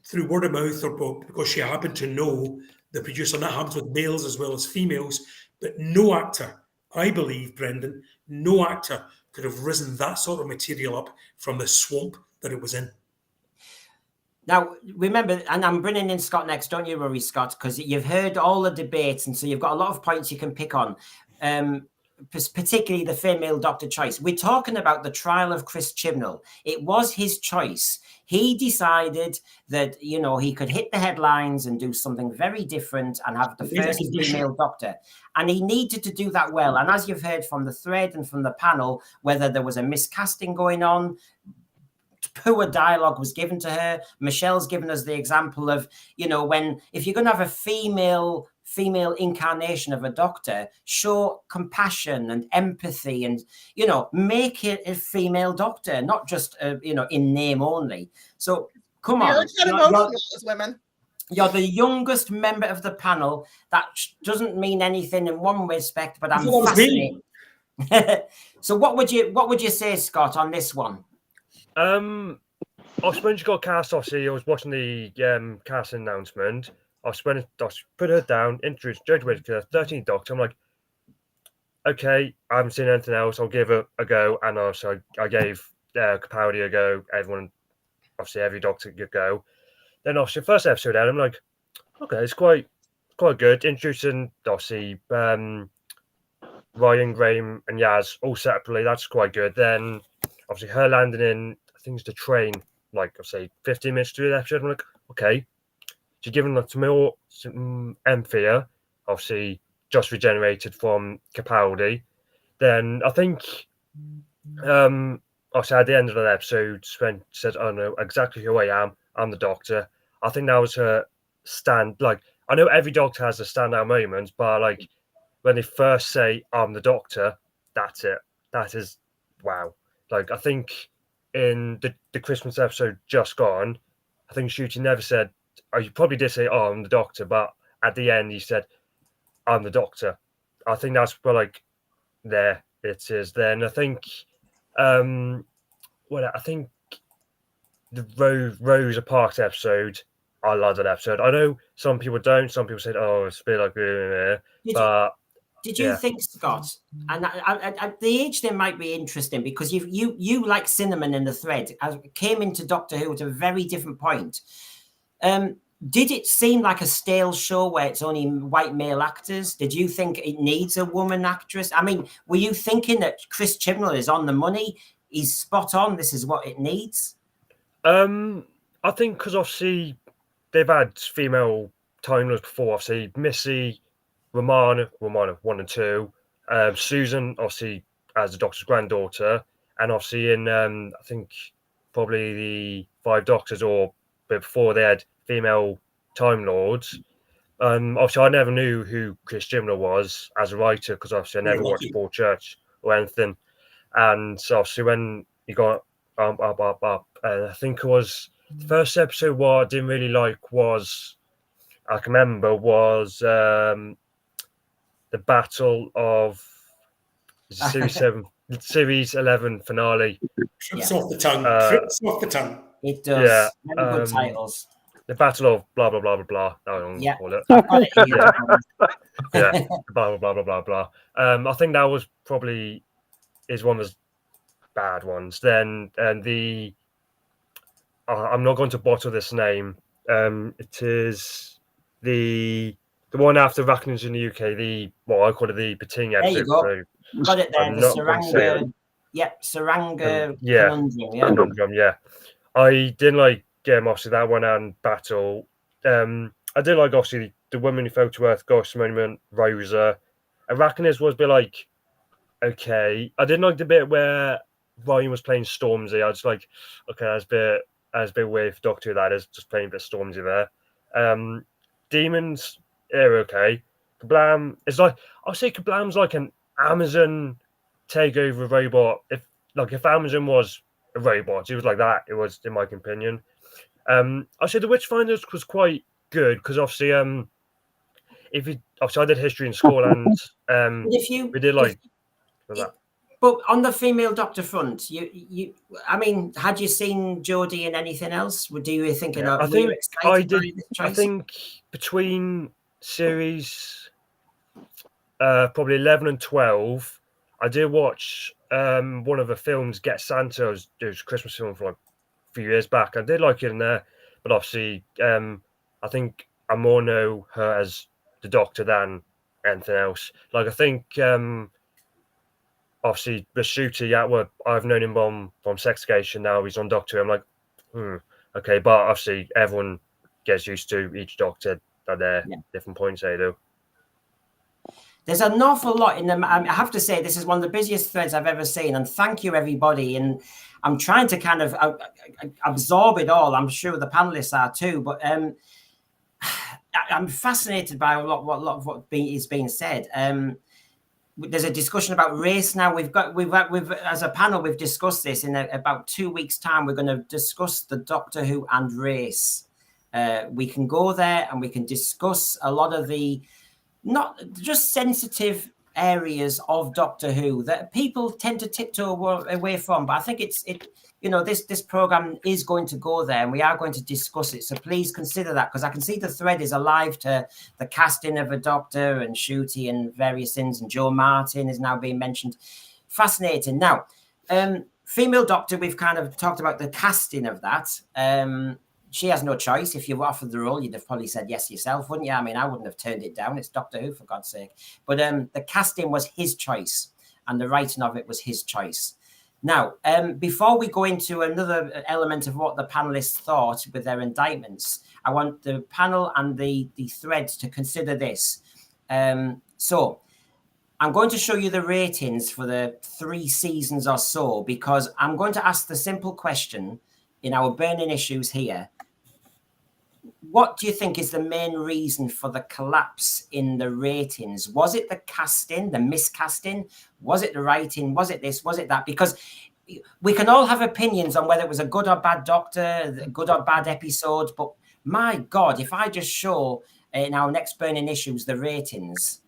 through word of mouth or because she happened to know the producer, and that happens with males as well as females. But no actor, I believe, Brendan, no actor could have risen that sort of material up from the swamp that it was in. Now, remember, and I'm bringing in Scott next, don't you worry, Scott, because you've heard all the debates, and so you've got a lot of points you can pick on, particularly the female doctor choice. We're talking about the trial of Chris Chibnall. It was his choice. He decided that, you know, he could hit the headlines and do something very different and have the first female doctor. And he needed to do that well. And as you've heard from the thread and from the panel, whether there was a miscasting going on, poor dialogue was given to her. Michelle's given us the example of, you know, if you're going to have a female incarnation of a doctor, show compassion and empathy and, you know, make it a female doctor, not just, you know, in name only. So come on. You're the youngest member of the panel. That doesn't mean anything in one respect, but I'm fascinated. So what would you say, Scott, on this one? When she got cast, obviously, I was watching the casting announcement. I put her down, introduced Jodie Whittaker, 13th Doctor. I'm like, okay, I haven't seen anything else. I'll give it a go. And also, I gave Capaldi a go. Everyone, obviously, every Doctor could go. Then, obviously, first episode out, I'm like, okay, it's quite good. Introducing, obviously, Ryan, Graham, and Yaz all separately. That's quite good. Then, obviously, her landing in, I think it's the train, like, I'll say, 15 minutes to the episode. I'm like, okay. She's given us some Emphia, obviously just regenerated from Capaldi. Then I think, obviously at the end of the episode, Sven said, "I know exactly who I am. I'm the Doctor." I think that was her stand. Like, I know every Doctor has a standout moment, but like when they first say, "I'm the Doctor," that's it. That is wow. Like, I think in the Christmas episode just gone, I think Ncuti never said. Oh, you probably did say, "Oh, I'm the Doctor," but at the end, he said, "I'm the Doctor." I think that's where, like, there it is. Then I think, I think the Rosa Parks episode, I love that episode. I know some people don't. Some people said, "Oh, it's a bit like," Did you think, Scott? And at the age there might be interesting because you like Cinnamon in the thread came into Doctor Who at a very different point. Did it seem like a stale show where it's only white male actors? Did you think it needs a woman actress? I mean, were you thinking that Chris Chibnall is on the money? He's spot on. This is what it needs. I think because obviously they've had female Time Lords before. Obviously, Missy, Romana 1 and 2, Susan, obviously as the Doctor's granddaughter, and obviously in I think probably the 5 Doctors or before they had female Time Lords. Obviously, I never knew who Chris Chibnall was as a writer because obviously I never watched Broadchurch or anything. And so obviously when he got up, I think it was the first episode. What I didn't really like was I can remember was the Battle of Series 7, Series 11 finale. Trips off the tongue. Trips off the tongue. It does. Yeah. Very good titles. The Battle of blah blah blah blah blah. I don't yeah. call it. I've got it here. Yeah. Blah blah blah blah blah blah. I think that was probably one of the bad ones. Then and the I'm not going to bottle this name. It is the one after Arachnids in the UK. What I call it the Pating There you episode. go. So Got it there. I'm The not going to say it. Saranga. Yep, Saranga Yeah. conundrum. Yeah. Conundrum. Yeah. I didn't like obviously that one and Battle. I did like obviously the woman who fell to earth, Ghost Monument, Rosa. Arachnids was a bit like okay. I didn't like the bit where Ryan was playing Stormzy. I was like, okay, that's a bit weird for Doctor Who, that is just playing a bit Stormzy there. Demons, they're okay. Kablam is like, I'll say Kablam's like an Amazon takeover robot. If Amazon was a robot, it was like that. It was, in my opinion. I'll say the Witchfinders was quite good because obviously, I did history in school and we did like that. But on the female Doctor front, I mean, had you seen Jodie in anything else? Do you think? Yeah, I think I did. I think between series probably 11 and 12, I did watch one of the films, Get Santa. It was a Christmas film from like a few years back. I did like it in there, but obviously, I think I more know her as the Doctor than anything else. Like I think. Obviously, the shooter, I've known him from Sex Education. Now he's on Doctor. I'm like, okay, but obviously everyone gets used to each Doctor at their different points. They do. There's an awful lot in them. I have to say, this is one of the busiest threads I've ever seen, and thank you, everybody. And I'm trying to kind of absorb it all. I'm sure the panelists are too, but I'm fascinated by a lot of what is being said. There's a discussion about race now. We've as a panel, we've discussed this in about 2 weeks' time. We're going to discuss the Doctor Who and race. We can go there and we can discuss a lot of the not just sensitive areas of Doctor Who that people tend to tiptoe away from. But I think this program is going to go there and we are going to discuss it. So please consider that, because I can see the thread is alive to the casting of a Doctor and Shooty and various things. And Joe Martin is now being mentioned. Fascinating. Now, female Doctor, we've kind of talked about the casting of that. She has no choice. If you were offered the role, you'd have probably said yes yourself, wouldn't you? I mean, I wouldn't have turned it down. It's Doctor Who, for God's sake. But the casting was his choice and the writing of it was his choice. Now, before we go into another element of what the panelists thought with their indictments, I want the panel and the thread to consider this. So I'm going to show you the ratings for the 3 seasons or so, because I'm going to ask the simple question in our burning issues here. What do you think is the main reason for the collapse in the ratings? Was it the casting, the miscasting? Was it the writing? Was it this? Was it that? Because we can all have opinions on whether it was a good or bad Doctor, a good or bad episode. But my God, if I just show in our next burning issues the ratings.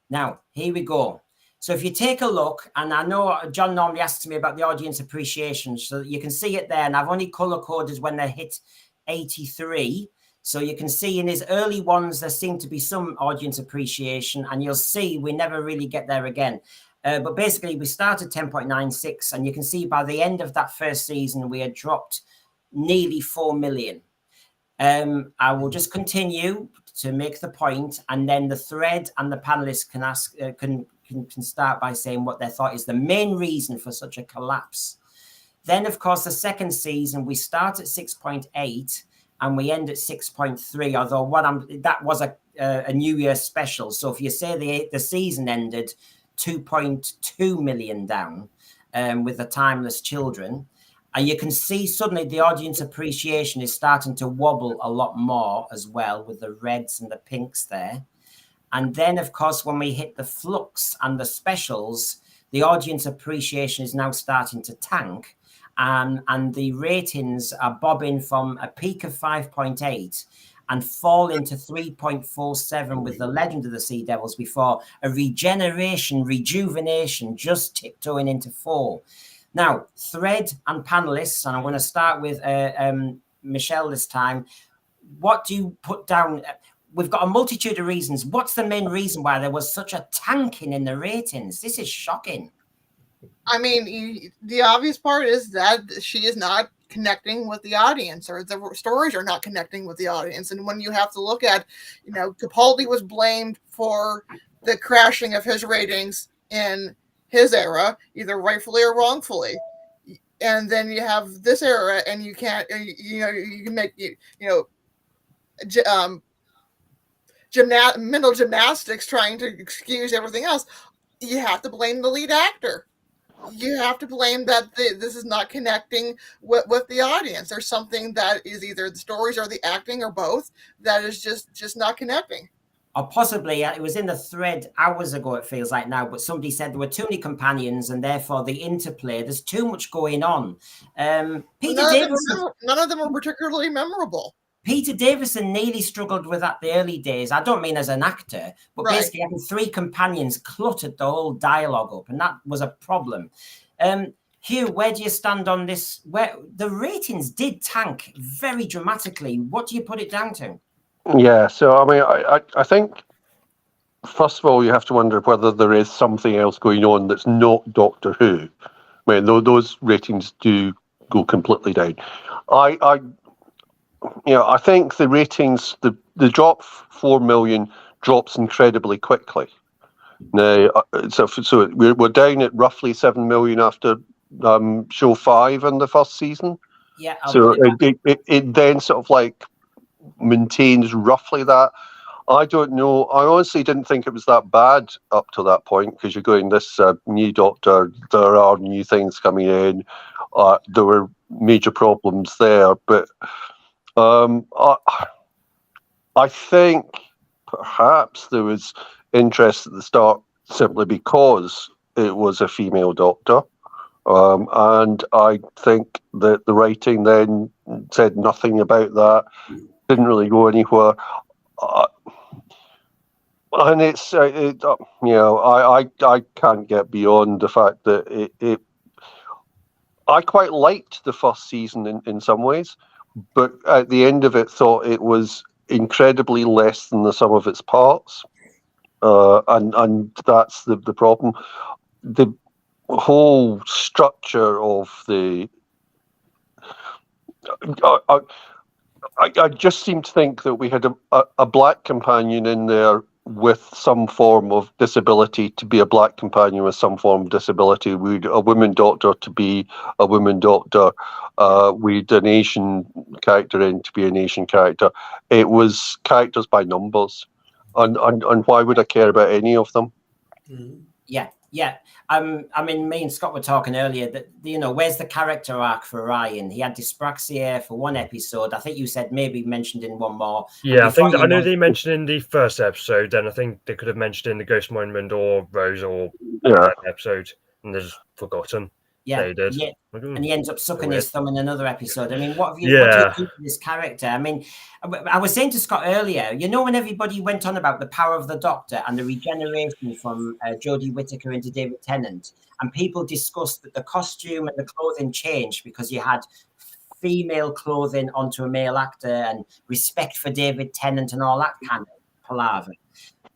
Now, here we go. So if you take a look, and I know John normally asks me about the audience appreciation, so you can see it there, and I've only color-coded when they hit 83. So you can see in his early ones, there seemed to be some audience appreciation, and you'll see we never really get there again. But basically, we started 10.96, and you can see by the end of that first season, we had dropped nearly 4 million. I will just continue to make the point, and then the thread and the panelists can ask, can start by saying what they thought is the main reason for such a collapse. Then, of course, the second season, we start at 6.8 and we end at 6.3, although that was a New Year special. So if you say the season ended 2.2 million down with the Timeless Children, and you can see suddenly the audience appreciation is starting to wobble a lot more as well, with the reds and the pinks there. And then, of course, when we hit the flux and the specials, the audience appreciation is now starting to tank. And the ratings are bobbing from a peak of 5.8 and fall into 3.47 with the Legend of the Sea Devils before a rejuvenation, just tiptoeing into 4. Now, thread and panelists, and I'm going to start with Michelle this time. What do you put down? we've got a multitude of reasons. What's the main reason why there was such a tanking in the ratings? This is shocking. I mean, the obvious part is that she is not connecting with the audience, or the stories are not connecting with the audience. And when you have to look at, Capaldi was blamed for the crashing of his ratings in his era, either rightfully or wrongfully. And then you have this era, and you can't, you can make, mental gymnastics trying to excuse everything else. You have to blame the lead actor. You have to blame that this is not connecting with the audience. There's something that is either the stories or the acting or both that is just not connecting. Or possibly, it was in the thread hours ago, it feels like now, but somebody said there were too many companions and therefore the interplay, there's too much going on. None of them were particularly memorable. Peter Davison nearly struggled with that the early days. I don't mean as an actor, but basically having 3 companions cluttered the whole dialogue up, and that was a problem. Hugh, where do you stand on this? Where the ratings did tank very dramatically. What do you put it down to? Yeah, so I mean, I think first of all you have to wonder whether there is something else going on that's not Doctor Who. I mean, those ratings do go completely down. I think the ratings, the drop 4 million drops incredibly quickly. Now, so we're down at roughly 7 million after show 5 in the first season. Yeah. So it then sort of like maintains roughly that. I don't know. I honestly didn't think it was that bad up to that point, because you're going, this new Doctor, there are new things coming in. There were major problems there, but I think perhaps there was interest at the start simply because it was a female Doctor. And I think that the writing then said nothing about that, didn't really go anywhere. And it's, I can't get beyond the fact that I quite liked the first season in some ways, but at the end of it thought it was incredibly less than the sum of its parts. And that's the problem. The whole structure of the... I just seem to think that we had a black companion in there with some form of disability to be a black companion with some form of disability. We'd a woman Doctor to be a woman Doctor. We'd an Asian character in to be an Asian character. It was characters by numbers. And why would I care about any of them? Yeah. I mean, me and Scott were talking earlier that, where's the character arc for Ryan? He had dyspraxia for one episode. I think you said maybe mentioned in one more. Yeah, I know they mentioned in the first episode, then I think they could have mentioned in the Ghost Monument or Rose or episode, and they've just forgotten. Yeah, they did. Yeah. And he ends up sucking his thumb in another episode. I mean, what do you do with this character? I mean, I was saying to Scott earlier, when everybody went on about the power of the Doctor and the regeneration from Jodie Whittaker into David Tennant, and people discussed that the costume and the clothing changed because you had female clothing onto a male actor and respect for David Tennant and all that kind of palaver.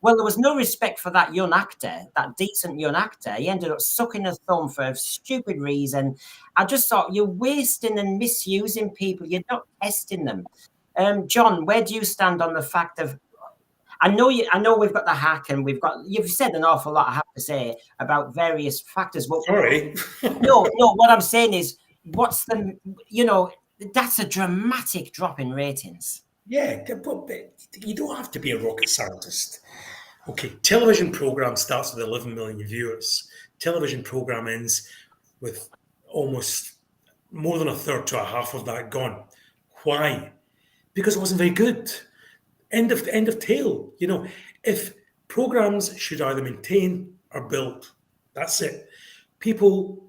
Well, there was no respect for that young actor, that decent young actor. He ended up sucking a thumb for a stupid reason. I just thought, you're wasting and misusing people. You're not testing them. John, where do you stand on the fact of... I know we've got the hack, and you've said an awful lot, I have to say, about various factors. But sorry. No, what I'm saying is, that's a dramatic drop in ratings. Yeah, but you don't have to be a rocket scientist. Okay, television program starts with 11 million viewers. Television program ends with almost more than a third to a half of that gone. Why? Because it wasn't very good. End of tale. If programs should either maintain or build, that's it. People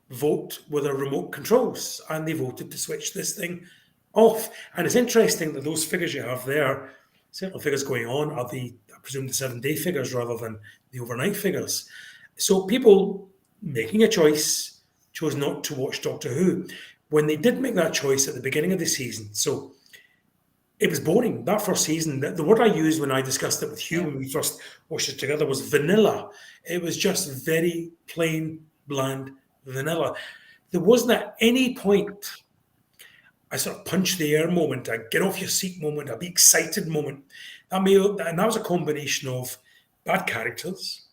vote with their remote controls, and they voted to switch this thing off. And it's interesting that those figures you have there, certainly figures going on, are I presume the 7-day figures rather than the overnight figures. So people making a choice chose not to watch Doctor Who when they did make that choice at the beginning of the season. So it was boring. That first season, the word I used when I discussed it with Hugh when we first watched it together was vanilla. It was just very plain, bland vanilla. There wasn't at any point a sort of punch the air moment, a get off your seat moment, a be excited moment. And that was a combination of bad characters,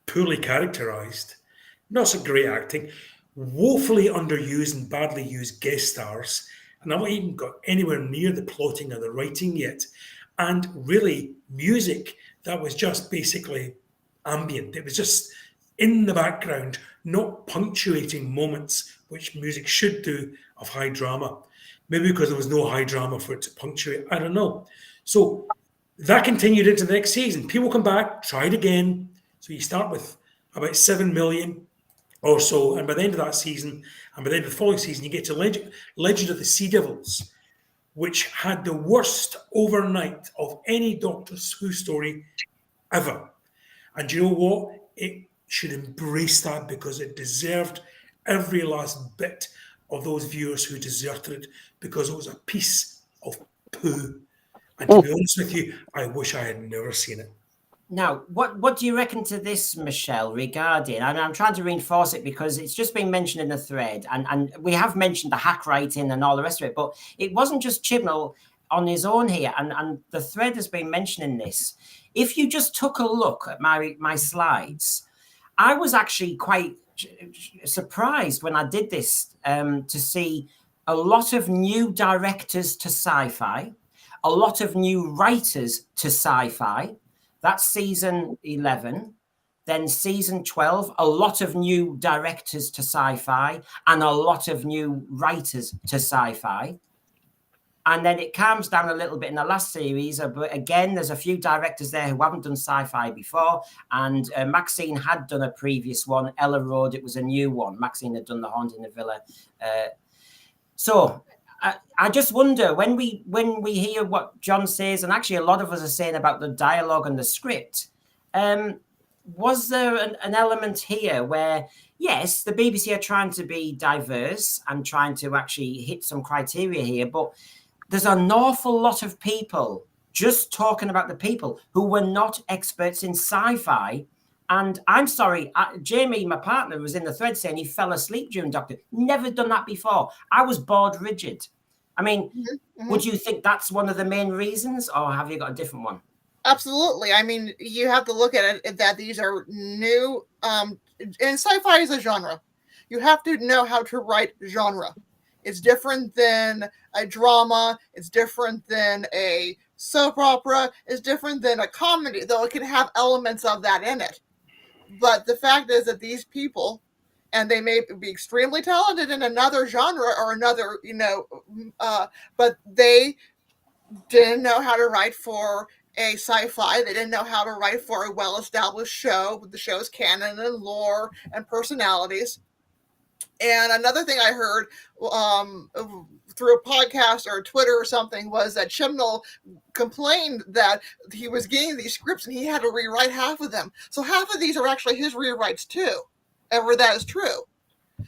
poorly characterized, not so great acting, woefully underused and badly used guest stars, and I've not even got anywhere near the plotting or the writing yet, and really music that was just basically ambient. It was just in the background, not punctuating moments, which music should do of high drama. Maybe because there was no high drama for it to punctuate. I don't know. So that continued into the next season. People come back, try it again. So you start with about 7 million or so, and by the end of that season, and by the end of the following season, you get to Legend of the Sea Devils, which had the worst overnight of any Doctor Who story ever. And you know what? It should embrace that because it deserved every last bit of those viewers who deserted it because it was a piece of poo. And to be honest with you, I wish I had never seen it. Now, what do you reckon to this, Michelle, regarding, and I'm trying to reinforce it because it's just been mentioned in the thread, and we have mentioned the hack writing and all the rest of it, but it wasn't just Chibnall on his own here, and the thread has been mentioning this. If you just took a look at my slides, I was actually quite surprised when I did this to see a lot of new directors to sci-fi, a lot of new writers to sci-fi. That's season 11. Then season 12, a lot of new directors to sci-fi and a lot of new writers to sci-fi. And then it calms down a little bit in the last series. But again, there's a few directors there who haven't done sci-fi before. And Maxine had done a previous one. Ella Road, it was a new one. Maxine had done The Haunting of Villa. So I just wonder, when we hear what John says, and actually a lot of us are saying about the dialogue and the script, was there an element here where, yes, the BBC are trying to be diverse and trying to actually hit some criteria here, but there's an awful lot of people just talking about the people who were not experts in sci-fi. And I'm sorry, Jamie, my partner, was in the thread saying he fell asleep during Doctor. Never done that before. I was bored rigid. I mean, would you think that's one of the main reasons, or have you got a different one? Absolutely. I mean, you have to look at it that these are new, and sci-fi is a genre. You have to know how to write genre. It's different than a drama. It's different than a soap opera. It's different than a comedy, though it can have elements of that in it. But the fact is that these people, and they may be extremely talented in another genre or another, but they didn't know how to write for a sci-fi. They didn't know how to write for a well-established show with the show's canon and lore and personalities. And another thing I heard through a podcast or Twitter or something was that Chibnall complained that he was getting these scripts and he had to rewrite half of them. So half of these are actually his rewrites too, ever that is true.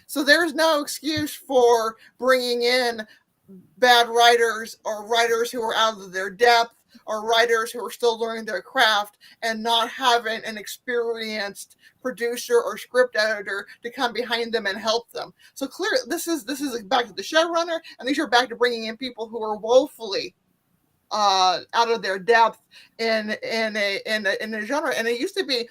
So there's no excuse for bringing in bad writers or writers who are out of their depth or writers who are still learning their craft and not having an experienced producer or script editor to come behind them and help them. So clearly, this is back to the showrunner, and these are back to bringing in people who are woefully out of their depth in a genre. And it used to be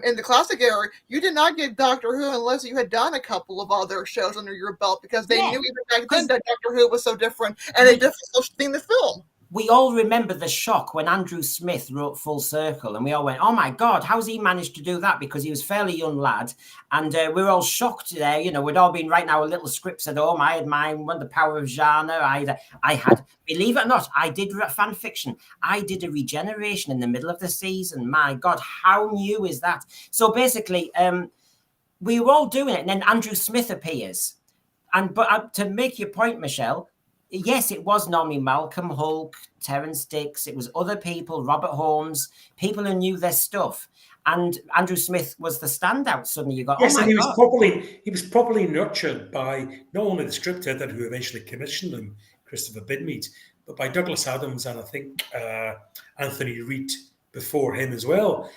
in the classic era, you did not get Doctor Who unless you had done a couple of other shows under your belt because they knew even back then that Doctor Who was so different and a difficult thing to film. We all remember the shock when Andrew Smith wrote Full Circle, and we all went, oh my God, how's he managed to do that? Because he was a fairly young lad, and we're all shocked there. You know, we'd all been writing our little scripts at home. I had mine, The Power of Genre. I had, believe it or not, I did fan fiction. I did a regeneration in the middle of the season. My God, how new is that? So basically, we were all doing it, and then Andrew Smith appears. But to make your point, Michelle, yes, it was normally Malcolm Hulke, Terence Dix. It was other people, Robert Holmes, people who knew their stuff. And Andrew Smith was the standout. Suddenly you got, yes, oh my and God. He was properly nurtured by not only the script editor who eventually commissioned him, Christopher Bidmead, but by Douglas Adams and I think Anthony Reid before him as well.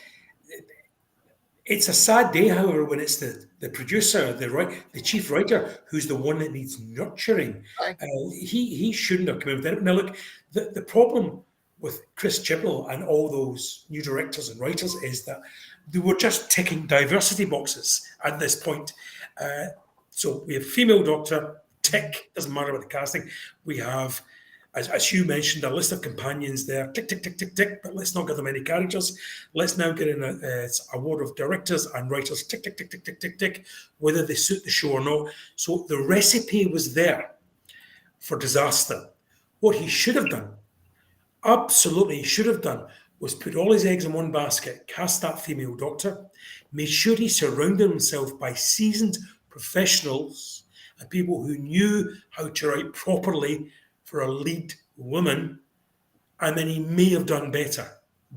It's a sad day, however, when it's the producer, the chief writer, who's the one that needs nurturing. Right. He shouldn't have come in with it. Now, look, the problem with Chris Chibnall and all those new directors and writers is that they were just ticking diversity boxes at this point. So we have female doctor, tick, doesn't matter about the casting. We have, as Hugh mentioned, a list of companions there, tick, tick, tick, tick, tick, but let's not give them any characters. Let's now get in a ward of directors and writers, tick, tick, tick, tick, tick, tick, tick, whether they suit the show or not. So the recipe was there for disaster. What he should have done, absolutely he should have done, was put all his eggs in one basket, cast that female doctor, made sure he surrounded himself by seasoned professionals and people who knew how to write properly for a lead woman, and then he may have done better,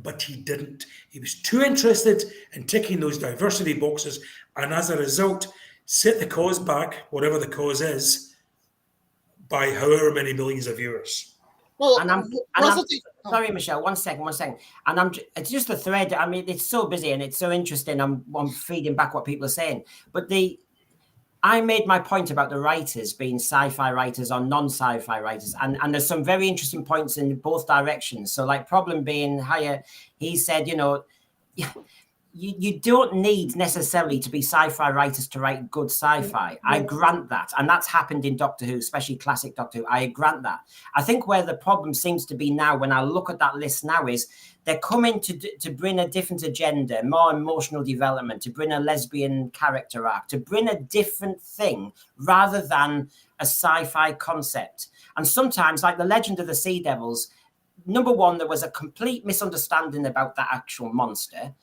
but he didn't. He was too interested in ticking those diversity boxes, and as a result, set the cause back, whatever the cause is, by however many millions of viewers. Well, sorry, Michelle, one second. And it's just a thread. I mean, it's so busy and it's so interesting. I'm feeding back what people are saying. But I made my point about the writers being sci-fi writers or non-sci-fi writers. And there's some very interesting points in both directions. So like problem being he said, you don't need necessarily to be sci-fi writers to write good sci-fi. I grant that. And that's happened in Doctor Who, especially classic Doctor Who. I grant that. I think where the problem seems to be now, when I look at that list now, is they're coming to bring a different agenda, more emotional development, to bring a lesbian character arc, to bring a different thing rather than a sci-fi concept. And sometimes, like the Legend of the Sea Devils, number one, there was a complete misunderstanding about that actual monster.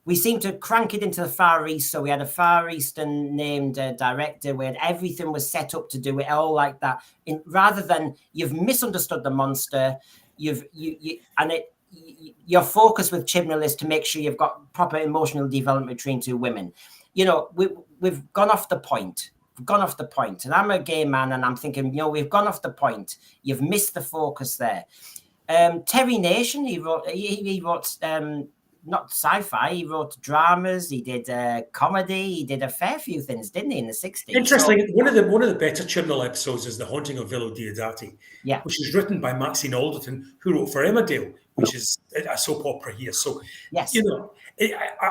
We seemed to crank it into the Far East, so we had a Far Eastern named director where everything was set up to do it all like that. Rather than you've misunderstood the monster, your focus with Chibnall is to make sure you've got proper emotional development between two women. We've gone off the point. And I'm a gay man, and I'm thinking, we've gone off the point. You've missed the focus there. Terry Nation, he wrote not sci-fi, he wrote dramas, he did comedy, he did a fair few things, didn't he, in the 60s? Interesting. So, one of the better Chibnall episodes is The Haunting of Villa Diodati, which is written by Maxine Alderton, who wrote for Emmerdale, which is a soap opera here. So, yes.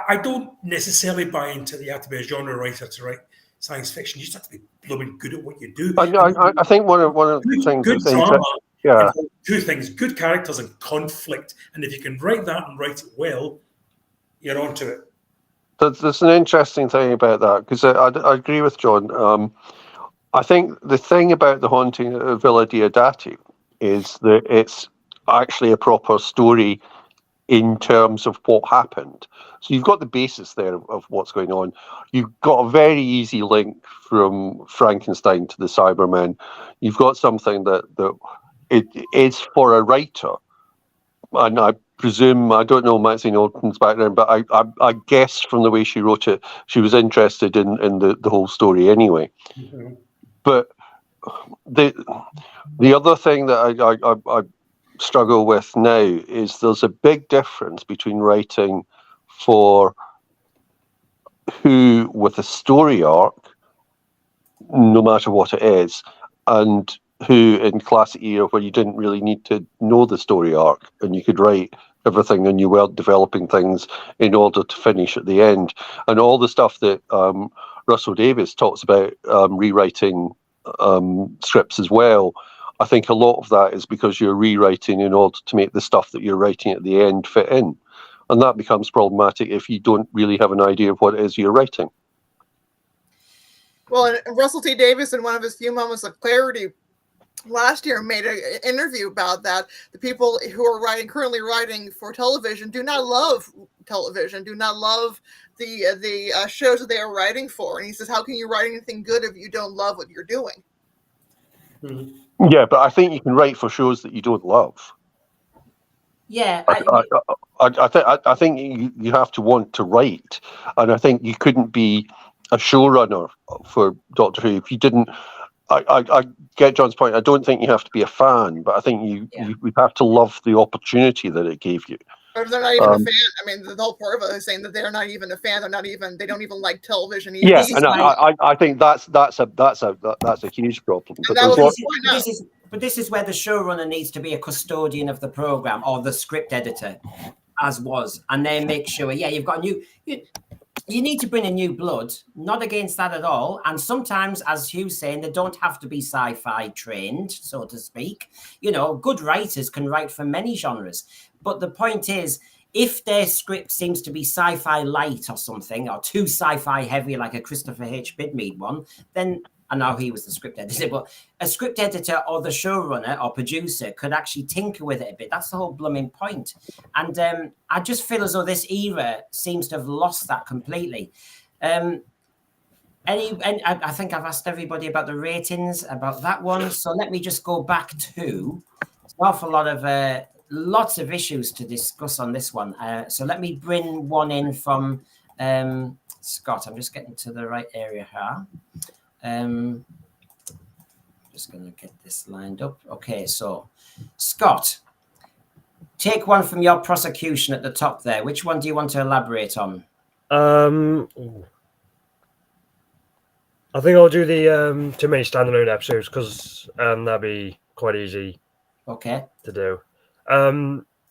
I don't necessarily buy into you have to be a genre writer to write science fiction. You just have to be blooming good at what you do. I think one of the things good that's drama. Yeah. Two things: good characters and conflict. And if you can write that and write it well, you're onto it. There's an interesting thing about that, because I agree with John. I think the thing about The Haunting of Villa Diodati is that it's actually a proper story in terms of what happened. So you've got the basis there of what's going on. You've got a very easy link from Frankenstein to the Cybermen. You've got something that it is for a writer, and I presume, I don't know Maxine Alderton's background, but I guess from the way she wrote it, she was interested in the whole story anyway. Mm-hmm. But the other thing that I struggle with now is there's a big difference between writing for Who with a story arc, no matter what it is, and Who in classic era where you didn't really need to know the story arc and you could write everything and you weren't developing things in order to finish at the end. And all the stuff that Russell Davies talks about rewriting scripts as well, I think a lot of that is because you're rewriting in order to make the stuff that you're writing at the end fit in. And that becomes problematic if you don't really have an idea of what it is you're writing. Well, and Russell T. Davies, in one of his few moments of clarity last year, made an interview about that. The people who are currently writing for television do not love television, do not love the shows that they are writing for. And he says, how can you write anything good if you don't love what you're doing? Mm-hmm. Yeah, but I think you can write for shows that you don't love. Yeah, I think you have to want to write, and I think you couldn't be a showrunner for Doctor Who if you didn't I get John's point. I don't think you have to be a fan, but I think you have to love the opportunity that it gave you. Or they're not even a fan. I mean, the whole part of it is saying that they're not even a fan. They don't even like television. Either. Yeah, and I think that's a huge problem. But this is where the showrunner needs to be a custodian of the program, or the script editor, as was, and they make sure. Yeah, you've got a new. You need to bring in new blood. Not against that at all. And sometimes, as Hugh's saying, they don't have to be sci-fi trained, so to speak. You know, good writers can write for many genres. But the point is, if their script seems to be sci-fi light or something, or too sci-fi heavy, like a Christopher H. Bidmead one, then I know he was the script editor, but a script editor or the showrunner or producer could actually tinker with it a bit. That's the whole blooming point. And I just feel as though this era seems to have lost that completely. I think I've asked everybody about the ratings about that one. So let me just go back to an awful lot of lots of issues to discuss on this one. So let me bring one in from Scott. I'm just getting to the right area here. Just going to get this lined up. Okay, so Scott, take one from your prosecution at the top there. Which one do you want to elaborate on? I think I'll do the too many standalone episodes, because that'd be quite easy. Okay. To do.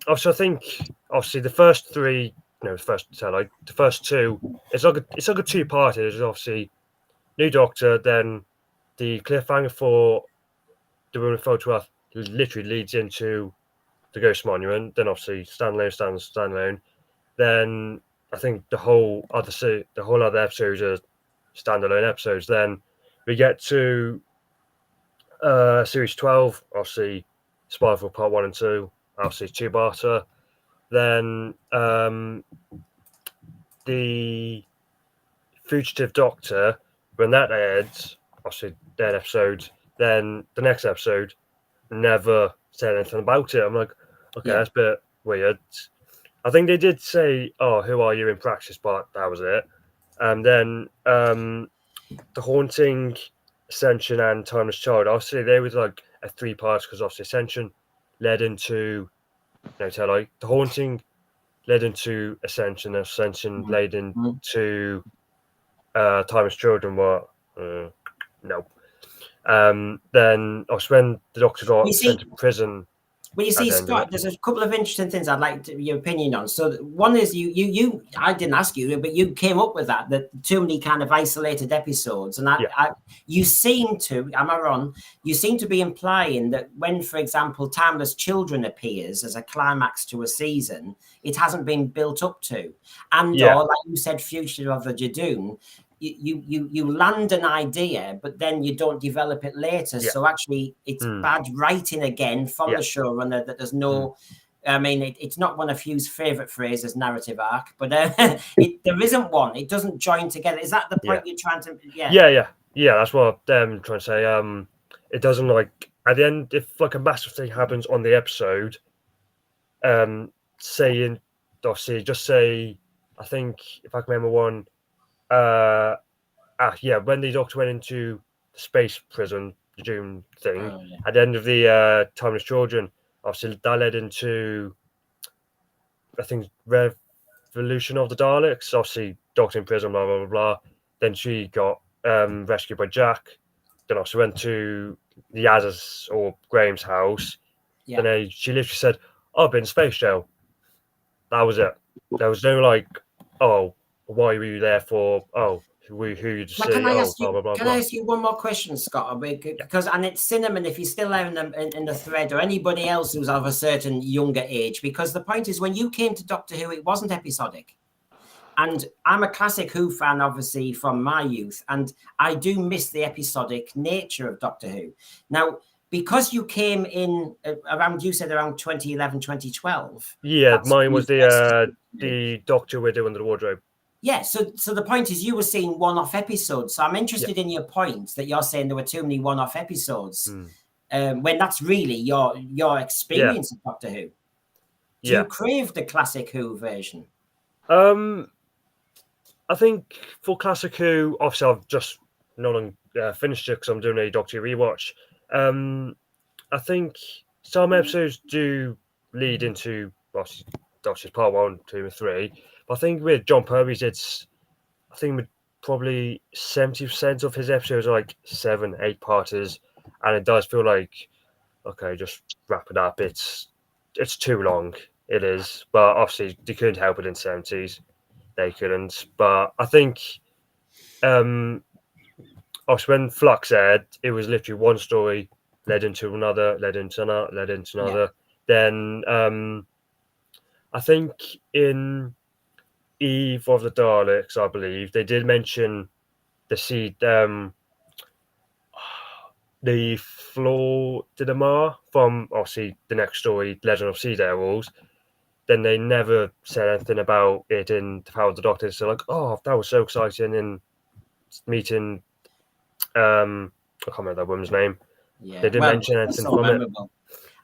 Also, I think obviously the first three, the first two, it's like a two-parter. There's obviously New Doctor, then the cliffhanger for the Woman Photograph literally leads into the Ghost Monument. Then obviously standalone. Then I think the whole other episodes are standalone episodes. Then we get to series 12, obviously Spyfall Part 1 and 2, obviously two-parter. Then the Fugitive Doctor, when that ends, obviously that episode, then the next episode never said anything about it. I'm like, okay, that's a bit weird. I think they did say, "Oh, who are you in practice?" But that was it. And then The Haunting, Ascension, and Timeless Child. Obviously, they were like a three-part, because obviously Ascension led into The Haunting led into Ascension. Ascension led into Timeless Children. What? No. Then when the Doctor got sent to prison. Well, you see, Scott, there's a couple of interesting things I'd like your opinion on. So one is you I didn't ask you, but you came up with that too many kind of isolated episodes. And you seem to, am I wrong? You seem to be implying that when, for example, Timeless Children appears as a climax to a season, it hasn't been built up to. And or, like you said, Fugitive of the Jadoon, you land an idea, but then you don't develop it later. So actually, it's bad writing again from the showrunner that there's no. I mean, it's not one of Hugh's favorite phrases, narrative arc, but there isn't one. It doesn't join together. Is that the point you're trying to? Yeah. That's what I'm trying to say. It doesn't, like, at the end, if like a massive thing happens on the episode, saying obviously just say, I think if I can remember one. When the Doctor went into the space prison, the Doom thing, at the end of the Timeless Children, obviously that led into, I think, Revolution of the Daleks. Obviously, Doctor in prison, blah blah blah blah. Then she got rescued by Jack. Then also went to the Yaz's or Graham's house. Yeah. Then she literally said, "Oh, I've been in space jail." That was it. There was no like, "Oh, why were you there for?" "Oh, who you to see?" Can I ask you one more question, Scott? Because and it's Cinnamon, if you're still there in the thread, or anybody else who's of a certain younger age, because the point is, when you came to Doctor Who, it wasn't episodic. And I'm a classic Who fan, obviously, from my youth, and I do miss the episodic nature of Doctor Who. Now, because you came in around 2011, 2012. Yeah, mine was the Doctor Widow under the Wardrobe. Yeah, so the point is you were seeing one-off episodes. So I'm interested in your point that you're saying there were too many one-off episodes, when that's really your experience of Doctor Who. Do you crave the classic Who version? I think for classic Who, obviously I've just not finished it because I'm doing a Doctor Who rewatch. I think some episodes do lead into Doctor's Part 1, 2, and 3. But I think with John Purvis, I think with probably 70% of his episodes are like 7, 8-parters, and it does feel like, okay, just wrap it up. It's too long. It is, but obviously they couldn't help it in the 70s. They couldn't. But I think, obviously when Flux aired, it was literally one story led into another, led into another, led into another. Yeah. Then I think in Eve of the Daleks, I believe, they did mention the seed, the Floor de the Mar from obviously the next story, Legend of Sea Devils. Then they never said anything about it in The Power of the Doctor. So like, oh, that was so exciting in meeting. I can't remember that woman's name. Yeah, they didn't mention anything so from memorable.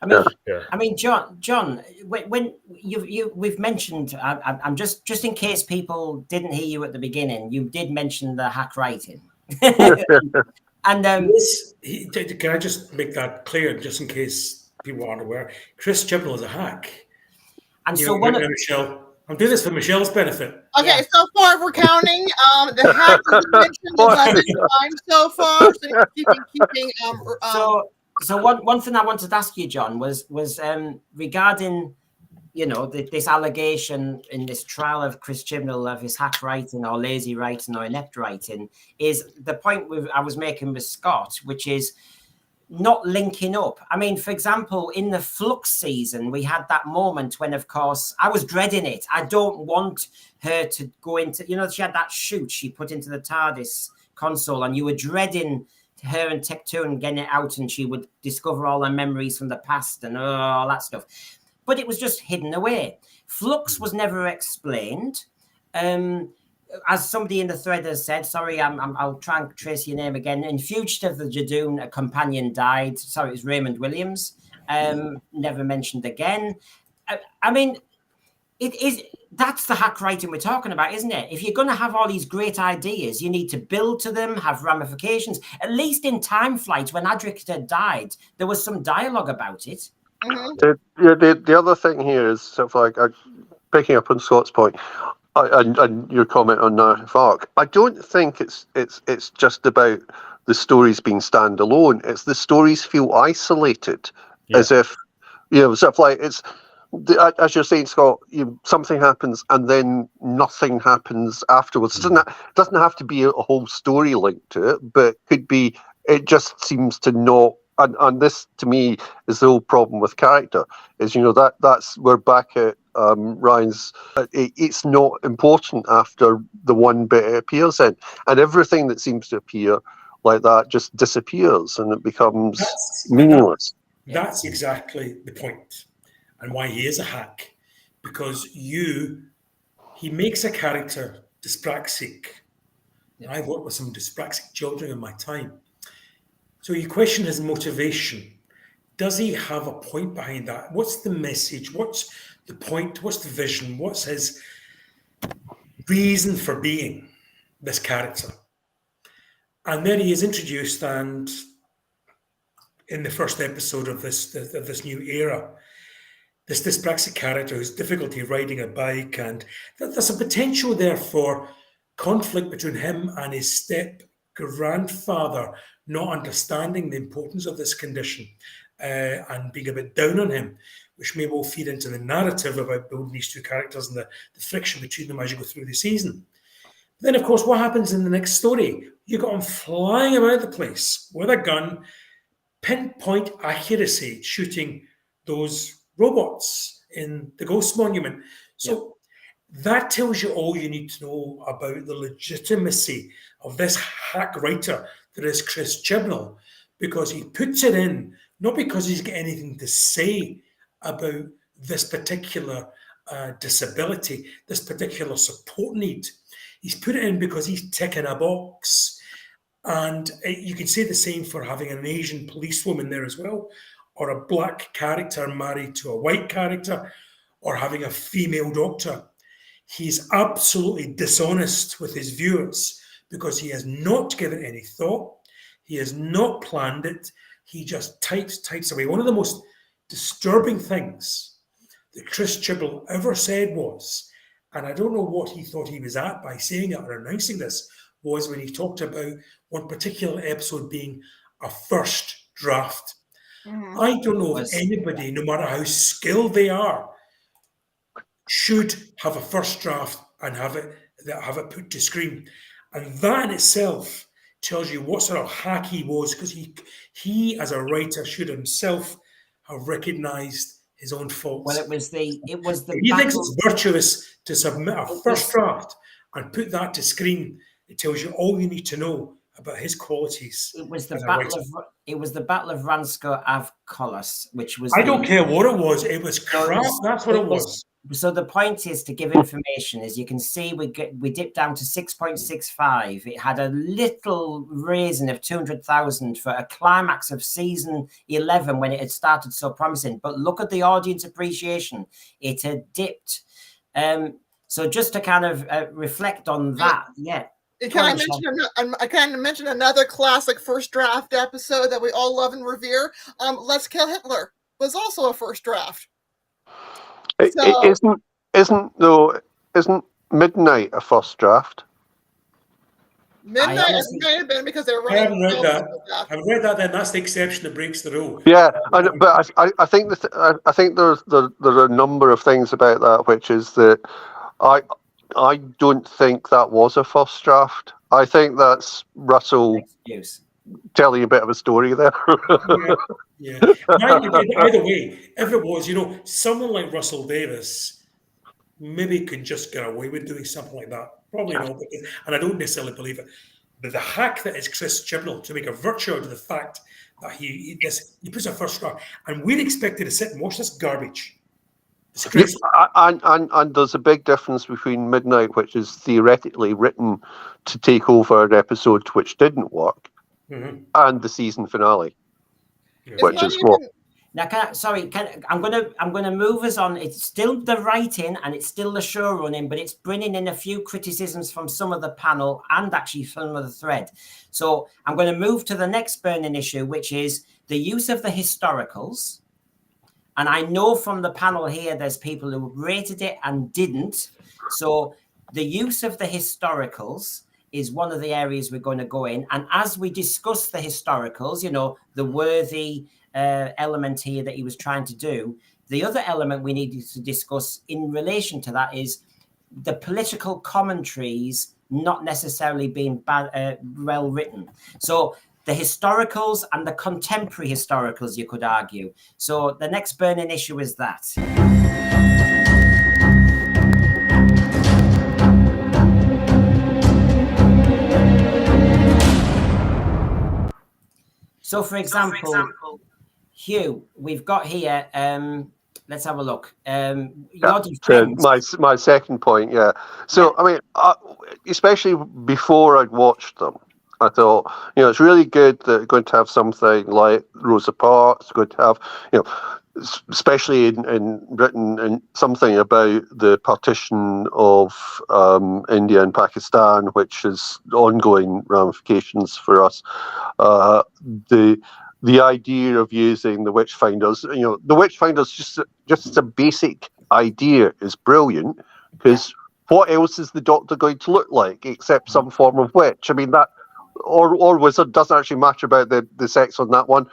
It. I mean, John, when we've mentioned, I'm just in case people didn't hear you at the beginning, you did mention the hack writing. And can I just make that clear, just in case people aren't aware? Chris Chibnall is a hack. And so Michelle, I'm doing this for Michelle's benefit. Okay, so far we're counting. The hack was mentioned about 8 times so far. So keeping. So one thing I wanted to ask you, John, was regarding, this allegation in this trial of Chris Chibnall of his hack writing or lazy writing or inept writing, is the point I was making with Scott, which is not linking up. I mean, for example, in the Flux season, we had that moment when, of course, I was dreading it. I don't want her to go into, she had that chute she put into the TARDIS console, and you were dreading her and Tectoon getting it out, and she would discover all her memories from the past and all that stuff. But it was just hidden away. Flux was never explained. As somebody in the thread has said, sorry, I'll try and trace your name again. In Fugitive of Jadoon, a companion died. Sorry, it was Raymond Williams. Never mentioned again. I mean, that's the hack writing we're talking about, isn't it? If you're going to have all these great ideas, you need to build to them, have ramifications. At least in Time Flight, when Adric had died, there was some dialogue about it. Mm-hmm. The other thing here is sort of like picking up on Scott's point. And your comment on narrative arc, I don't think it's just about the stories being standalone. It's the stories feel isolated, as if sort of like it's as you're saying, Scott. Something happens and then nothing happens afterwards. It doesn't have to be a whole story linked to it, but it could be. It just seems to not. And this, to me, is the whole problem with character. Is that's we're back at Ryan's. It's not important after the one bit it appears in, and everything that seems to appear like that just disappears, and it becomes meaningless. That's exactly the point, and why he is a hack, because he makes a character dyspraxic. I've worked with some dyspraxic children in my time. So you question his motivation. Does he have a point behind that? What's the message? What's the point? What's the vision? What's his reason for being this character? And then he is introduced, and in the first episode of this new era, this dyspraxic character who's difficulty riding a bike, and there's a potential there for conflict between him and his step-grandfather, not understanding the importance of this condition and being a bit down on him, which may well feed into the narrative about building these two characters and the friction between them as you go through the season. But then, of course, what happens in the next story? You got him flying about the place with a gun, pinpoint accuracy, shooting those robots in the Ghost Monument. So that tells you all you need to know about the legitimacy of this hack writer that is Chris Chibnall, because he puts it in, not because he's got anything to say about this particular disability, this particular support need. He's put it in because he's ticking a box. And you can say the same for having an Asian policewoman there as well, or a black character married to a white character, or having a female doctor. He's absolutely dishonest with his viewers because he has not given any thought. He has not planned it. He just types away. One of the most disturbing things that Chris Chibnall ever said was, and I don't know what he thought he was at by saying it or announcing this, was when he talked about one particular episode being a first draft. Mhm. I don't know if anybody, no matter how skilled they are, should have a first draft and have it put to screen. And that in itself tells you what sort of hack he was, because he as a writer should himself have recognised his own faults. Well, it was the If he thinks it's virtuous to submit a first draft and put that to screen, it tells you all you need to know about his qualities. It was the Battle of Ransko av Kolos, which was. I don't care what it was. It was crap. That's what it was. So the point is to give information. As you can see, we dipped down to 6.65. It had a little raising of 200,000 for a climax of season 11 when it had started so promising. But look at the audience appreciation. It had dipped. So just to kind of reflect on that, yeah. Can I mention another classic first draft episode that we all love and revere? Let's Kill Hitler was also a first draft. So, isn't Midnight a first draft? Midnight may have been because they were. I haven't read that. I've read that. Then that's the exception that breaks the rule. Yeah, but I think there's a number of things about that, which is that I don't think that was a first draft. I think that's Russell telling a bit of a story there. Yeah. Either way, if it was, someone like Russell Davis maybe could just get away with doing something like that. Probably not, and I don't necessarily believe it. But the hack that is Chris Chibnall to make a virtue out of the fact that he puts a first draft, and we're expected to sit and watch this garbage. Yes, and there's a big difference between Midnight, which is theoretically written to take over an episode which didn't work, and the season finale, which is what. Now, I'm gonna move us on. It's still the writing and it's still the show running, but it's bringing in a few criticisms from some of the panel and actually some of the thread. So I'm going to move to the next burning issue, which is the use of the historicals. And I know from the panel here, there's people who rated it and didn't. So the use of the historicals is one of the areas we're going to go in. And as we discuss the historicals, the worthy element here that he was trying to do, the other element we needed to discuss in relation to that is the political commentaries not necessarily being well written. So the historicals and the contemporary historicals, you could argue. So the next burning issue is that. So for example, Hugh, we've got here, let's have a look. My second point, yeah. So, I mean, especially before I'd watched them, I thought, it's really good that they're going to have something like Rosa Parks. It's good to have, especially in Britain, and something about the partition of India and Pakistan, which has ongoing ramifications for us. The idea of using the Witchfinders, the Witchfinders, just a basic idea is brilliant, because what else is the Doctor going to look like except some form of witch? I mean, that or wizard doesn't actually matter about the sex on that one.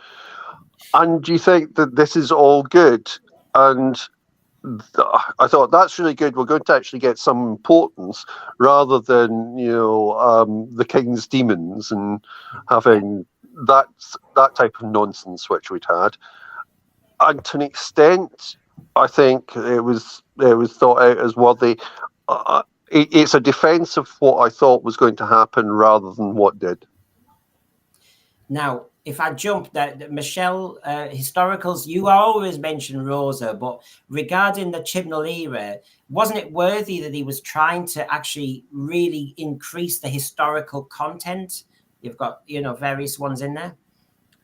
And do you think that this is all good? And I thought that's really good. We're going to actually get some importance rather than the King's demons and having that type of nonsense which we'd had. And to an extent, I think it was thought out as worthy. It's a defence of what I thought was going to happen rather than what did. Now, if I jump that, Michelle, historicals, you always mention Rosa, but regarding the Chibnall era, wasn't it worthy that he was trying to actually really increase the historical content? You've got, various ones in there.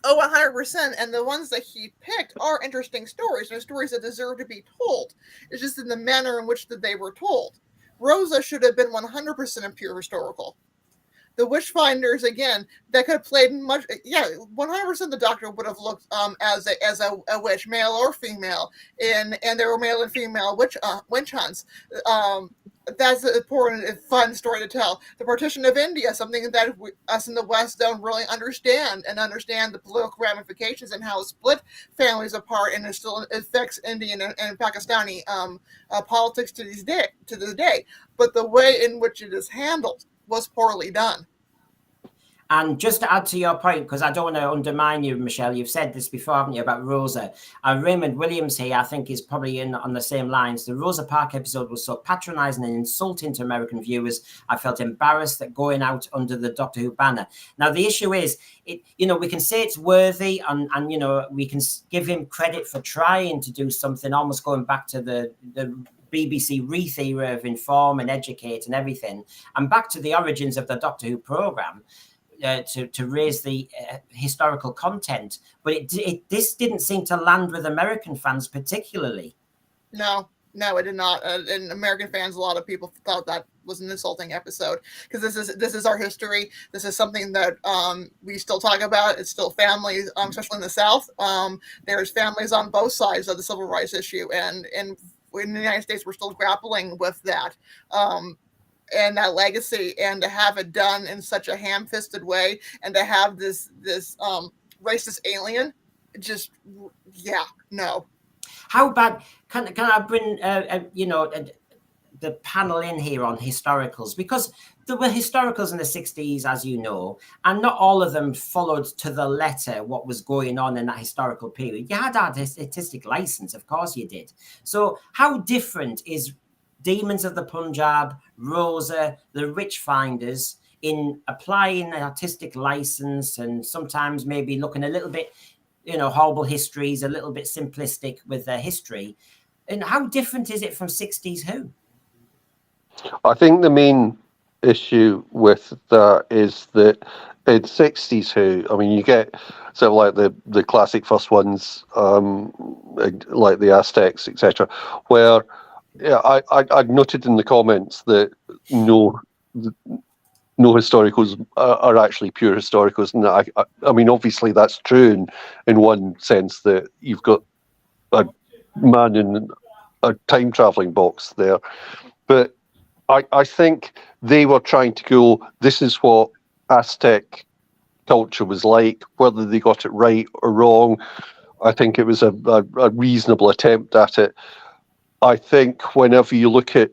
Oh, 100%. And the ones that he picked are interesting stories. They're stories that deserve to be told. It's just in the manner in which that they were told. Rosa should have been 100% pure historical. the Witchfinders, again, that could have played much. Yeah, 100% the Doctor would have looked as a witch, male or female, and there were male and female witch hunts. That's an important and fun story to tell. The partition of India, something that us in the West don't really understand the political ramifications and how it split families apart, and it still affects Indian and Pakistani politics to this day. But the way in which it is handled was poorly done. And just to add to your point, because I don't want to undermine you, Michelle, you've said this before, haven't you, about Rosa? Raymond Williams here, I think, is probably on the same lines. The Rosa Parks episode was so patronizing and insulting to American viewers. I felt embarrassed at going out under the Doctor Who banner. Now, the issue is, we can say it's worthy, and we can give him credit for trying to do something, almost going back to the BBC Reith era of inform and educate and everything, and back to the origins of the Doctor Who programme. To raise the historical content, but this didn't seem to land with American fans particularly. No, it did not. And American fans, a lot of people thought that was an insulting episode, because this is our history. This is something that we still talk about. It's still families, especially in the South. There's families on both sides of the civil rights issue, and in the United States, we're still grappling with that. And that legacy, and to have it done in such a ham-fisted way, and to have this racist alien, no. How bad can I bring the panel in here on historicals? Because there were historicals in the 60s, as you know, and not all of them followed to the letter what was going on in that historical period. You had artistic license, of course you did. So how different is Demons of the Punjab, Rosa, the Witchfinders, in applying an artistic license, and sometimes maybe looking a little bit, horrible histories, a little bit simplistic with their history? And how different is it from 60s Who? I think the main issue with that is that in 60s Who, I mean, you get sort of like the classic first ones, like the Aztecs, etc., where I noted in the comments that no historicals are actually pure historicals, and I mean, obviously that's true in one sense, that you've got a man in a time traveling box there, but I think they were trying to go, this is what Aztec culture was like. Whether they got it right or wrong, I think it was a reasonable attempt at it. I think whenever you look at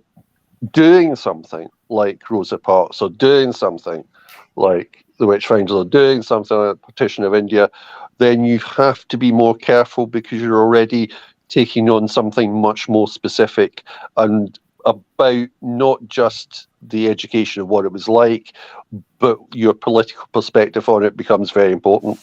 doing something like Rosa Parks, or doing something like the Witchfinders, or doing something like the Partition of India, then you have to be more careful, because you're already taking on something much more specific and about not just the education of what it was like, but your political perspective on it becomes very important.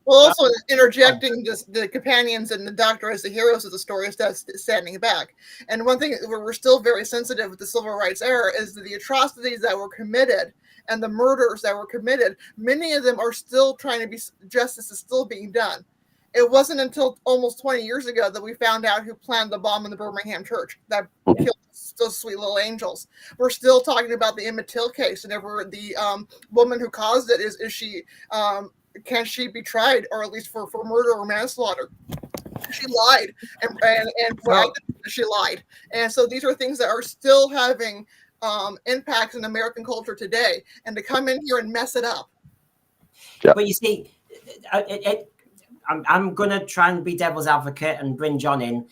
Well, also interjecting the companions and the Doctor as the heroes of the story instead of standing back. And one thing where we're still very sensitive with the civil rights era is the atrocities that were committed and the murders that were committed. Many of them are still trying to be, justice is still being done. It wasn't until almost 20 years ago that we found out who planned the bomb in the Birmingham church that killed those sweet little angels. We're still talking about the Emmett Till case, and the woman who caused it, is she... can she be tried, or at least for murder or manslaughter? She lied, and she lied. And so these are things that are still having impacts in American culture today. And to come in here and mess it up. Yeah. But you see, I'm going to try and be devil's advocate and bring John in.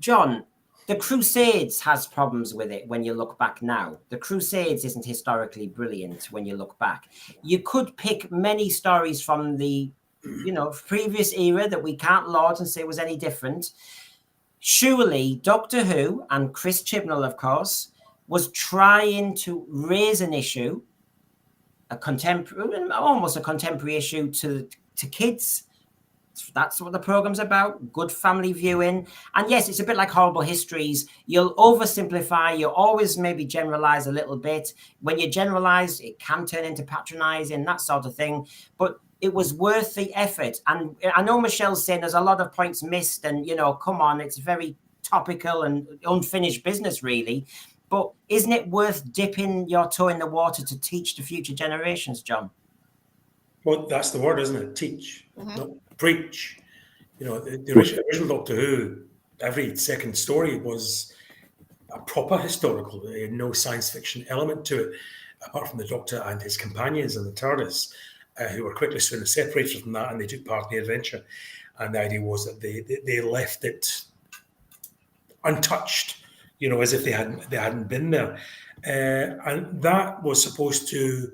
John, the Crusades has problems with it when you look back now. The Crusades isn't historically brilliant when you look back. You could pick many stories from the, previous era that we can't laud and say was any different. Surely Doctor Who, and Chris Chibnall, of course, was trying to raise an issue, almost a contemporary issue to kids. That's what the program's about, good family viewing. And yes, it's a bit like horrible histories. You'll oversimplify, you always maybe generalize a little bit. When you generalize, it can turn into patronizing, that sort of thing. But it was worth the effort. And I know Michelle's saying there's a lot of points missed, and, come on, it's very topical and unfinished business, really. But isn't it worth dipping your toe in the water to teach the future generations, John? Well, that's the word, isn't it? Teach, not preach. You know, the original Doctor Who, every second story was a proper historical. There had no science fiction element to it, apart from the Doctor and his companions in the TARDIS, who were quickly soon separated from that, and they took part in the adventure. And the idea was that they left it untouched, you know, as if they hadn't been there, and that was supposed to,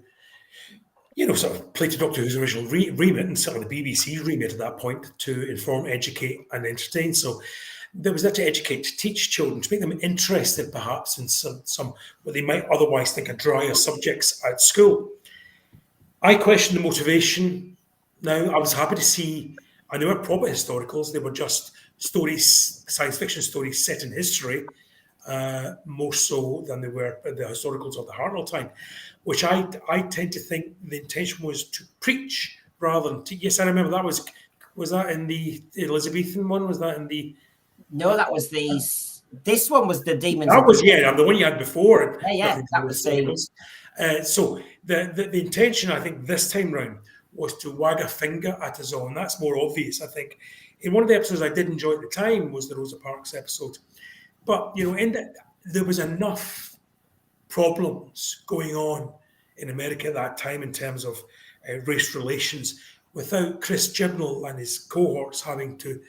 you know, sort of play to Doctor Who's original remit, and certainly the BBC's remit at that point, to inform, educate, and entertain. So there was that to educate, to teach children, to make them interested perhaps in some what they might otherwise think are drier subjects at school. I question the motivation now. I was happy to see, I know were proper historicals, they were just stories, science fiction stories set in history, more so than they were the historicals of the Hartnell time, which I tend to think the intention was to preach rather than to, yes, I remember that was that in the Elizabethan one? Was that in the... No, that was this one was the Demons. That was, yeah, the one you had before. Yeah, that was the... So the intention, I think, this time round was to wag a finger at us all, and that's more obvious, I think. In one of the episodes I did enjoy at the time was the Rosa Parks episode. But, you know, there was enough problems going on in America at that time in terms of race relations without Chris Chibnall and his cohorts having to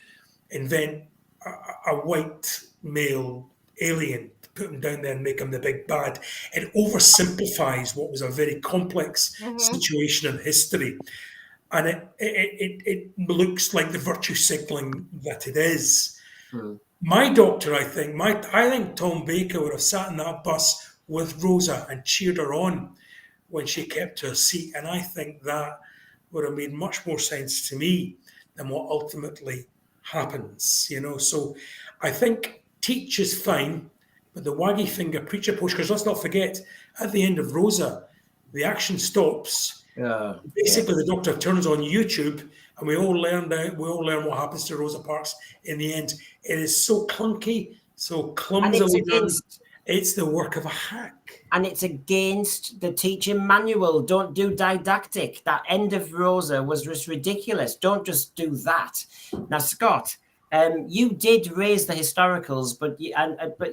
invent a white male alien, put him down there and make him the big bad. It oversimplifies what was a very complex situation in history. And it looks like the virtue signaling that it is. My Doctor, I think Tom Baker would have sat in that bus with Rosa and cheered her on when she kept her seat. And I think that would have made much more sense to me than what ultimately happens, you know. So I think teach is fine, but the waggy finger preacher push, because let's not forget, at the end of Rosa, the action stops. Basically, the Doctor turns on YouTube, and we all learn what happens to Rosa Parks in the end. It is so clunky, so clumsily done. It's the work of a hack. And it's against the teaching manual. Don't do didactic. That end of Rosa was just ridiculous. Don't just do that. Now, Scott, you did raise the historicals, but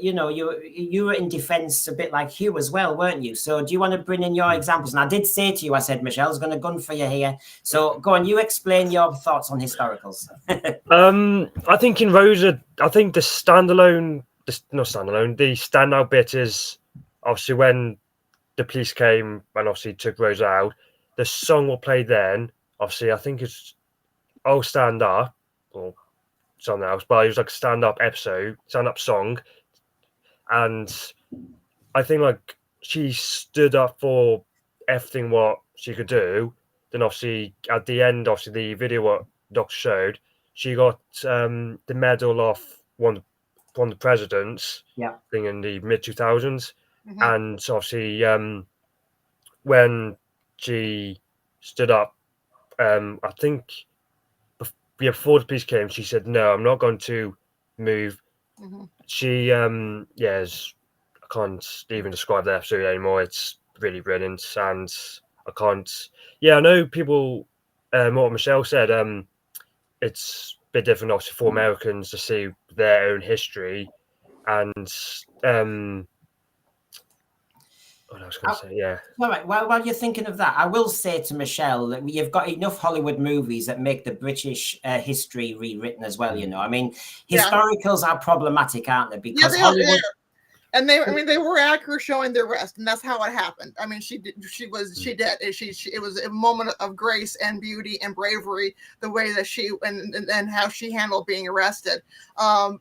you know, you were in defence a bit like Hugh as well, weren't you? So do you want to bring in your examples? And I did say to you, I said, Michelle's going to gun for you here. So go on, you explain your thoughts on historicals. I think in Rosa, I think the standout bit is obviously when the police came and obviously took Rosa out. The song will play then. Obviously, I think it's "Oh Stand Up" or something else, but it was like a stand-up song, and I think like she stood up for everything what she could do. Then obviously at the end, obviously the video what Doctor showed, she got the medal off one of the presidents, thing in the mid 2000s, and obviously when she stood up, I think. Before the police came, she said, "No, I'm not going to move." She, I can't even describe the episode anymore. It's really brilliant, and I can't. Yeah, I know people. What Michelle said, it's a bit different, obviously, for Americans to see their own history, and what I was going to say, yeah. All right. Well, while you're thinking of that, I will say to Michelle that you've got enough Hollywood movies that make the British history rewritten as well. You know, I mean, historicals are problematic, aren't they? Because Hollywood. And they were accurate showing their rest, and that's how it happened. I mean, she did. It was a moment of grace and beauty and bravery, the way that she and how she handled being arrested.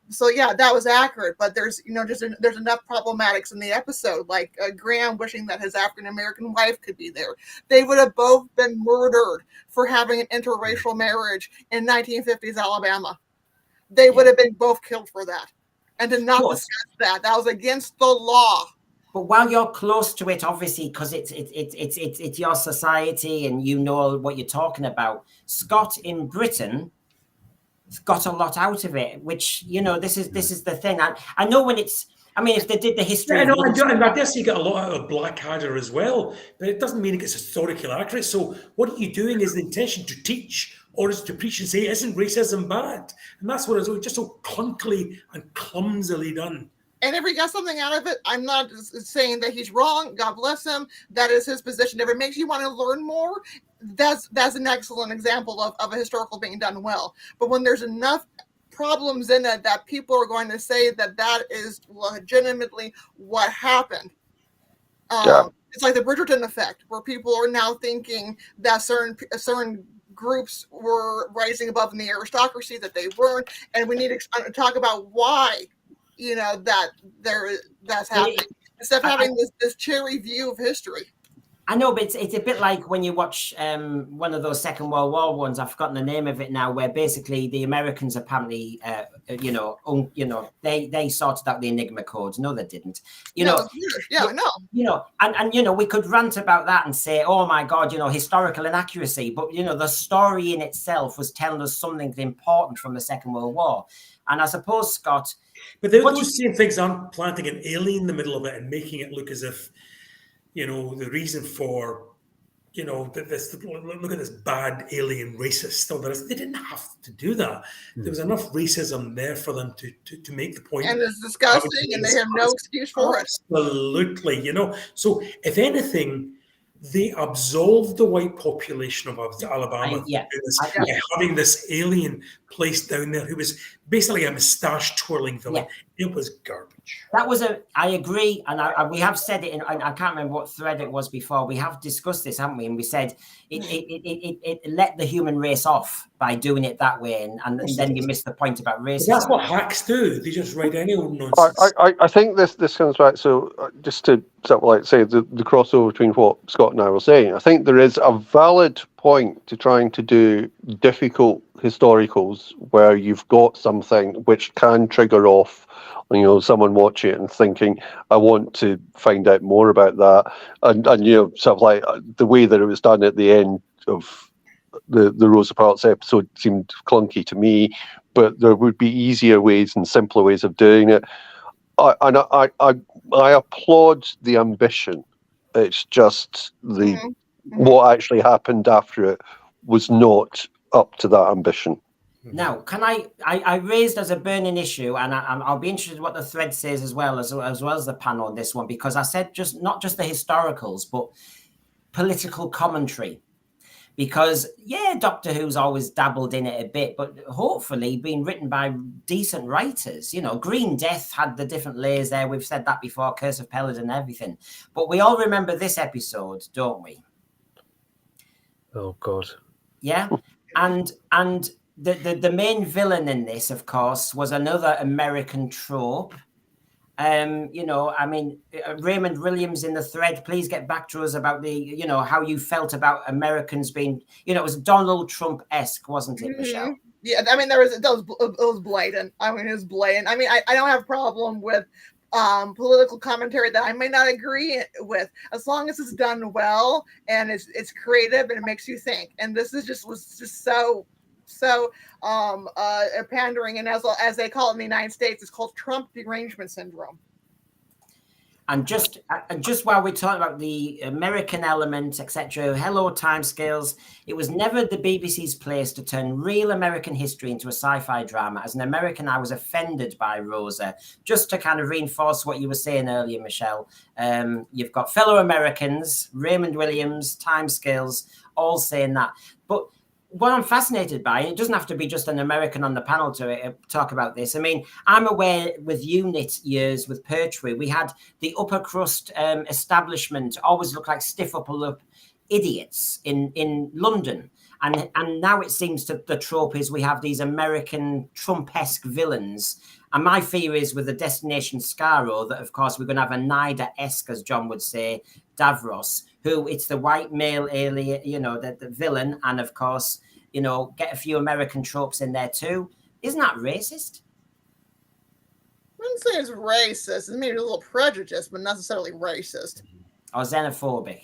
So yeah, that was accurate. But there's there's enough problematics in the episode, like Graham wishing that his African American wife could be there. They would have both been murdered for having an interracial marriage in 1950s Alabama. They would have been both killed for that. And to not discuss that was against the law. But while you're close to it, obviously, because it's your society and you know what you're talking about, Scott in Britain got a lot out of it. Which, you know, this is the thing. I know when it's I mean, if they did the history, yeah, no, and I guess you get a lot out of Blackadder as well, but it doesn't mean it gets historically accurate. So what are you doing? Is the intention to teach, or is it to preach and say, isn't racism bad? And that's what it's just so clunkily and clumsily done. And if he got something out of it, I'm not saying that he's wrong. God bless him. That is his position. If it makes you want to learn more, that's an excellent example of a historical being done well. But when there's enough problems in it that people are going to say that is legitimately what happened. It's like the Bridgerton effect, where people are now thinking that certain groups were rising above in the aristocracy that they weren't, and we need to talk about why. That's happening. Instead of having this cherry view of history. I know, but it's a bit like when you watch one of those Second World War ones. I've forgotten the name of it now, where basically the Americans apparently, they sorted out the Enigma codes. No, they didn't. I know. And we could rant about that and say, oh my God, historical inaccuracy. But the story in itself was telling us something important from the Second World War. And I suppose, Scott. But those same things aren't planting an alien in the middle of it and making it look as if, the reason for, look at this bad alien racist. They didn't have to do that. There was enough racism there for them to make the point. And it's disgusting, and they have no excuse for it. Absolutely, So if anything, they absolved the white population of Alabama by having this alien placed down there who was basically a moustache twirling villain. Yeah. It was garbage. I agree, and we have said it I can't remember what thread it was before. We have discussed this, haven't we? And we said it let the human race off by doing it that way, and then you missed the point about racism. That's what hacks do. They just write any old nonsense. I think this comes back. So just to sort of like say the crossover between what Scott and I were saying, I think there is a valid point to trying to do difficult historicals where you've got something which can trigger off someone watching it and thinking, I want to find out more about that, and sort of like the way that it was done at the end of the Rosa Parks episode seemed clunky to me, but there would be easier ways and simpler ways of doing it. I applaud the ambition. It's just what actually happened after it was not up to that ambition. Now, can I raised as a burning issue, and I'll be interested in what the thread says as well as the panel on this one, because I said not just the historicals, but political commentary. Because, Doctor Who's always dabbled in it a bit, but hopefully been written by decent writers. Green Death had the different layers there. We've said that before, Curse of Pelid and everything. But we all remember this episode, don't we? Oh, God. Yeah? And the main villain in this, of course, was another American trope. Raymond Williams in the thread, please get back to us about the, how you felt about Americans being, it was Donald Trump-esque, wasn't it, Michelle? Yeah, I mean, it was blatant. I mean, it was blatant. I mean, I don't have a problem with political commentary that I may not agree with, as long as it's done well and it's creative and it makes you think. And this was just so pandering, and as they call it in the United States, it's called Trump derangement syndrome. And just while we're talking about the American element, etc., hello timescales, it was never the BBC's place to turn real American history into a sci-fi drama. As an American, I was offended by Rosa. Just to kind of reinforce what you were saying earlier, Michelle, you've got fellow Americans, Raymond Williams, timescales, all saying that. But what I'm fascinated by, it doesn't have to be just an American on the panel to talk about this. I mean, I'm aware with UNIT years with Pertwee, we had the upper crust establishment always look like stiff upper lip idiots in London. And now it seems that the trope is we have these American Trump-esque villains. And my fear is with the Destination Skaro that, of course, we're going to have a Nyder-esque, as John would say, Davros, who it's the white male alien, the villain, and of course, get a few American tropes in there too. Isn't that racist? I wouldn't say it's racist. It's maybe a little prejudiced, but not necessarily racist. Or xenophobic?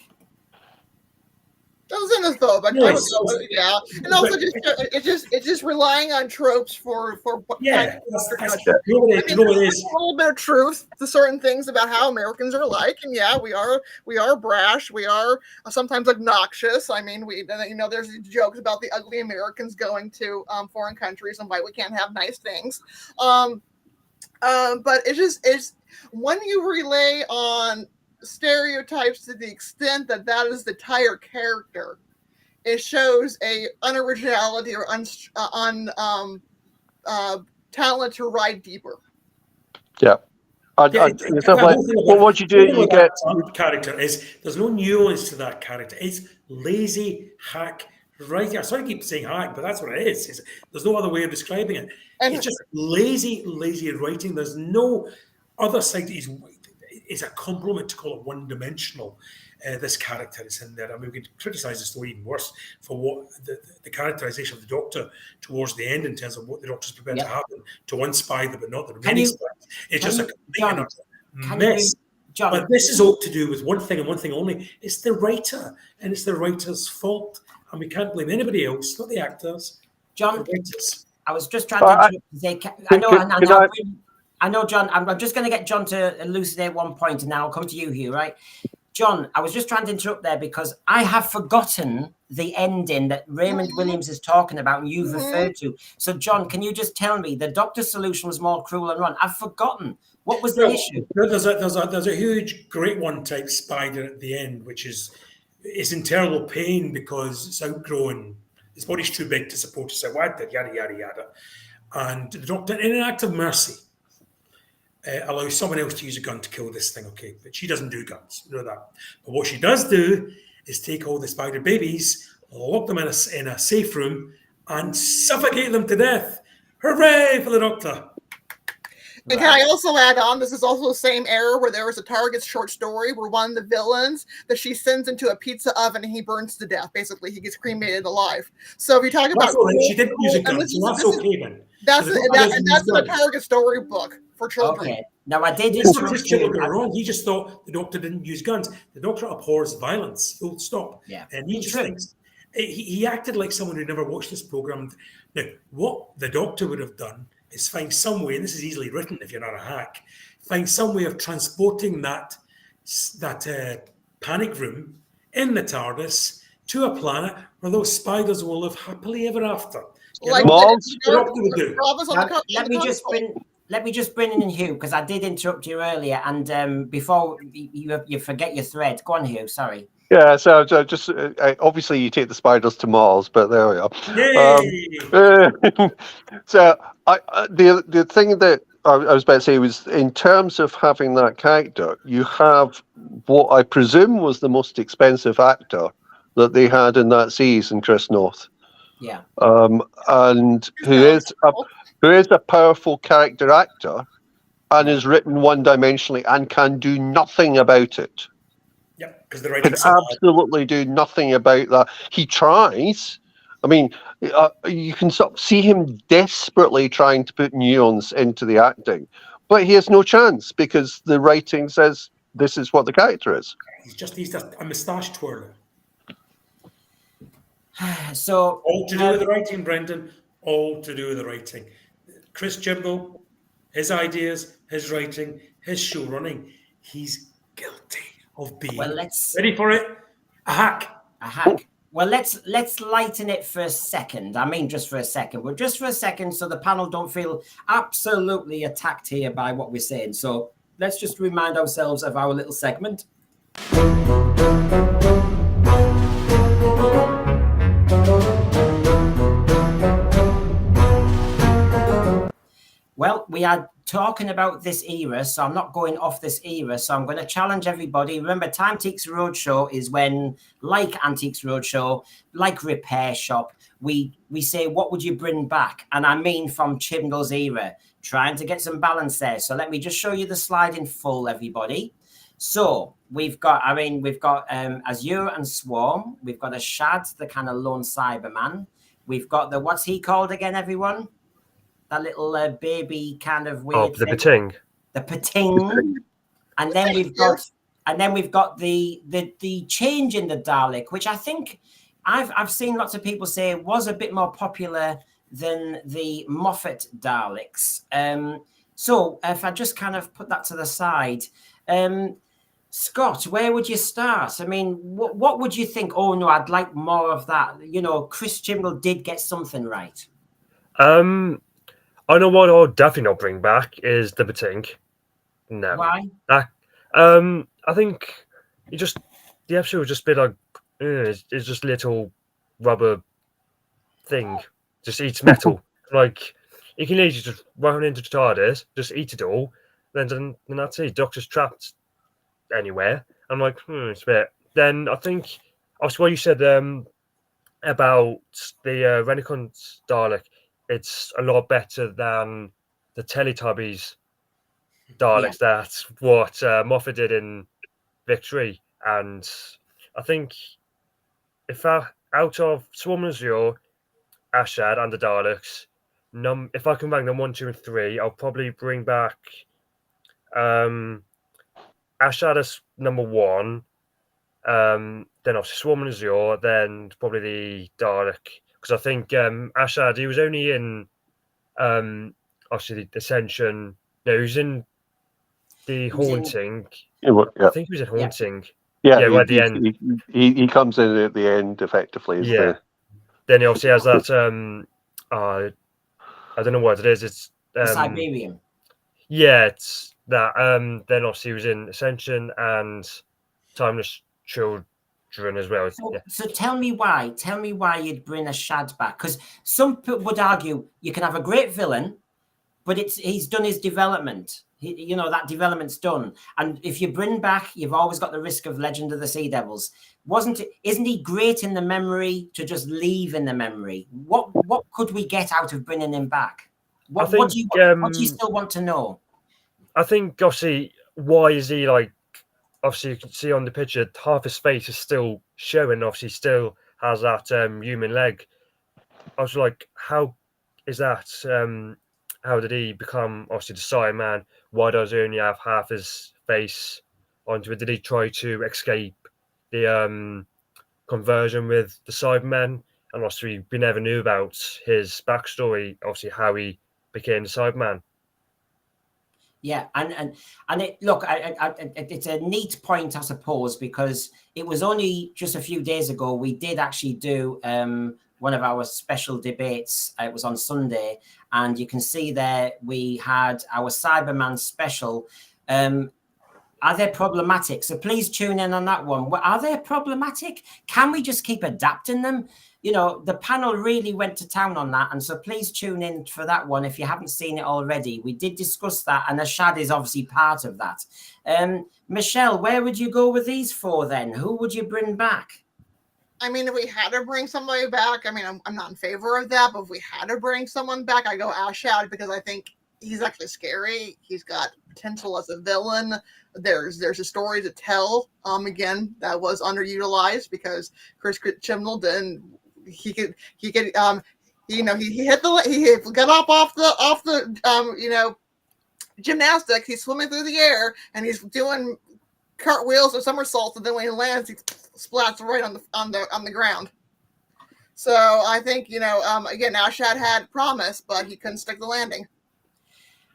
xenophobic. Yes. Yeah, and also it's just relying on tropes for Yeah, discussion. you know what it is? A little bit of truth to certain things about how Americans are like, and yeah, we are brash, we are sometimes obnoxious. I mean, there's jokes about the ugly Americans going to foreign countries and why we can't have nice things. But it's when you relay on stereotypes to the extent that is the entire character, it shows a unoriginality or talent to ride deeper. Yeah. What you do, you get character is there's no nuance to that character. It's lazy hack writing. I sorry to keep saying hack, but that's what it is. There's no other way of describing it. It's just lazy writing. There's no other side. It's a compliment to call it one-dimensional. This character is in there. I mean, we could criticise the story even worse for what the characterisation of the Doctor towards the end in terms of what the Doctor's prepared to happen to one spy, but not the remaining spies. It's just a mess. But this is all to do with one thing and one thing only. It's the writer, and it's the writer's fault. And we can't blame anybody else, not the actors. John, I was just trying to say, I know, John, I'm just going to get John to elucidate one point, and then I'll come to you, Hugh, right? John, I was just trying to interrupt there because I have forgotten the ending that Raymond Williams is talking about and you've referred to. So, John, can you just tell me the Doctor's solution was more cruel and wrong? I've forgotten. What was the issue? There's a huge Great One type spider at the end, which is in terrible pain because it's outgrown. Its body's too big to support itself. Yada, yada, yada. And the Doctor, in an act of mercy, allows someone else to use a gun to kill this thing, okay? But she doesn't do guns, you know that. But what she does do is take all the spider babies, lock them in a safe room, and suffocate them to death. Hooray for the Doctor! And can I also add on, this is also the same era where there was a Target short story where one of the villains that she sends into a pizza oven and he burns to death. Basically, he gets cremated alive. So if you talk about... She didn't use a gun, so that's okay then. That's in the Target story book for children. Okay. Now, I did... It's not just children got it wrong. He just thought the Doctor didn't use guns. The Doctor abhors violence, full stop. Yeah. And he just thinks... He acted like someone who never watched this programme. Now, what the Doctor would have done is find some way, and this is easily written if you're not a hack, find some way of transporting that panic room in the TARDIS to a planet where those spiders will live happily ever after. Let me just bring in Hugh, because I did interrupt you earlier, and before you forget your thread. Go on, Hugh, sorry. Yeah, so just obviously you take the spiders to Mars, but there we are. So the thing that I was about to say was, in terms of having that character, you have what I presume was the most expensive actor that they had in that season, Chris North. Yeah. And who is a powerful character actor and is written one-dimensionally and can do nothing about it. Yeah, because the writing can absolutely do nothing about that. He tries. I mean, you can sort of see him desperately trying to put nuance into the acting, but he has no chance because the writing says this is what the character is. He's just a moustache twirler. So all to do with the writing, Brendan. All to do with the writing. Chris Chibnall, his ideas, his writing, his show running. He's guilty of being ready for it. A hack. Well, let's lighten it for a second. I mean, just for a second. Well, just for a second, so the panel don't feel absolutely attacked here by what we're saying. So let's just remind ourselves of our little segment. Well, we are talking about this era, so I'm not going off this era. So I'm going to challenge everybody. Remember, Antiques Roadshow is when, like Antiques Roadshow, like Repair Shop, we say, what would you bring back? And I mean from Chibnall's era, trying to get some balance there. So let me just show you the slide in full, everybody. So we've got Azure and Swarm. We've got a Shad, the kind of lone Cyberman. We've got the, what's he called again, everyone? That little baby kind of weird the Pating. The Pating. And then we've got And then we've got the change in the Dalek, which I think I've seen lots of people say was a bit more popular than the Moffat Daleks. So if I just kind of put that to the side, Scott, where would you start? I mean, what would you think? Oh no, I'd like more of that. You know, Chris Chibnall did get something right. I know what I'll definitely not bring back is the Batink. No. Why? I think the episode was just a bit like it's just little rubber thing, just eats metal. Like you can easily just run into the TARDIS, just eat it all, then that's it. Doctor's trapped anywhere. I'm like, it's a bit. Then I think also what you said about the Renaissance Dalek, it's a lot better than the Teletubbies Daleks. Yeah. That's what Moffat did in Victory, and I think if out of Swarm and Azure, Ashad, and the Daleks, if I can rank them 1, 2, and 3, I'll probably bring back Ashad as number 1. Then obviously Swarm and Azure, then probably the Dalek, because I think Ashad, he was only in obviously the Ascension. No, he was in the Haunting. I think he was in Haunting. Yeah, right at the end. He comes in at the end effectively. Then he obviously has that. I don't know what it is. It's Siberian. Yeah, it's that. Then obviously he was in Ascension and Timeless Children as well. So tell me why you'd bring a Shad back, because some people would argue you can have a great villain, but he's done his development. That development's done, and if you bring back, you've always got the risk of Legend of the Sea Devils. Isn't he great in the memory to just leave in the memory? What could we get out of bringing him back? What do you still want to know? I think obviously, why is he like? Obviously, you can see on the picture, half his face is still showing. Obviously, still has that human leg. I was like, how is that? How did he become obviously the Cyberman? Why does he only have half his face onto it? Did he try to escape the conversion with the Cybermen? And obviously, we never knew about his backstory. Obviously, how he became the Cyberman. Yeah, and it's a neat point, I suppose, because it was only just a few days ago we did actually do one of our special debates. It was on Sunday, and you can see there we had our Cyberman special. Are they problematic? So please tune in on that one. Are they problematic? Can we just keep adapting them? The panel really went to town on that. And so please tune in for that one if you haven't seen it already. We did discuss that, and Ashad is obviously part of that. Michelle, where would you go with these 4 then? Who would you bring back? I mean, if we had to bring somebody back, I mean, I'm not in favor of that, but if we had to bring someone back, I go Ashad, because I think he's actually scary. He's got potential as a villain. There's a story to tell. Again, that was underutilized because Chris Chibnall didn't. He got off the gymnastics. He's swimming through the air and he's doing cartwheels or somersaults, and then when he lands, he splats right on the ground. So I think again, Ashad had promise, but he couldn't stick the landing.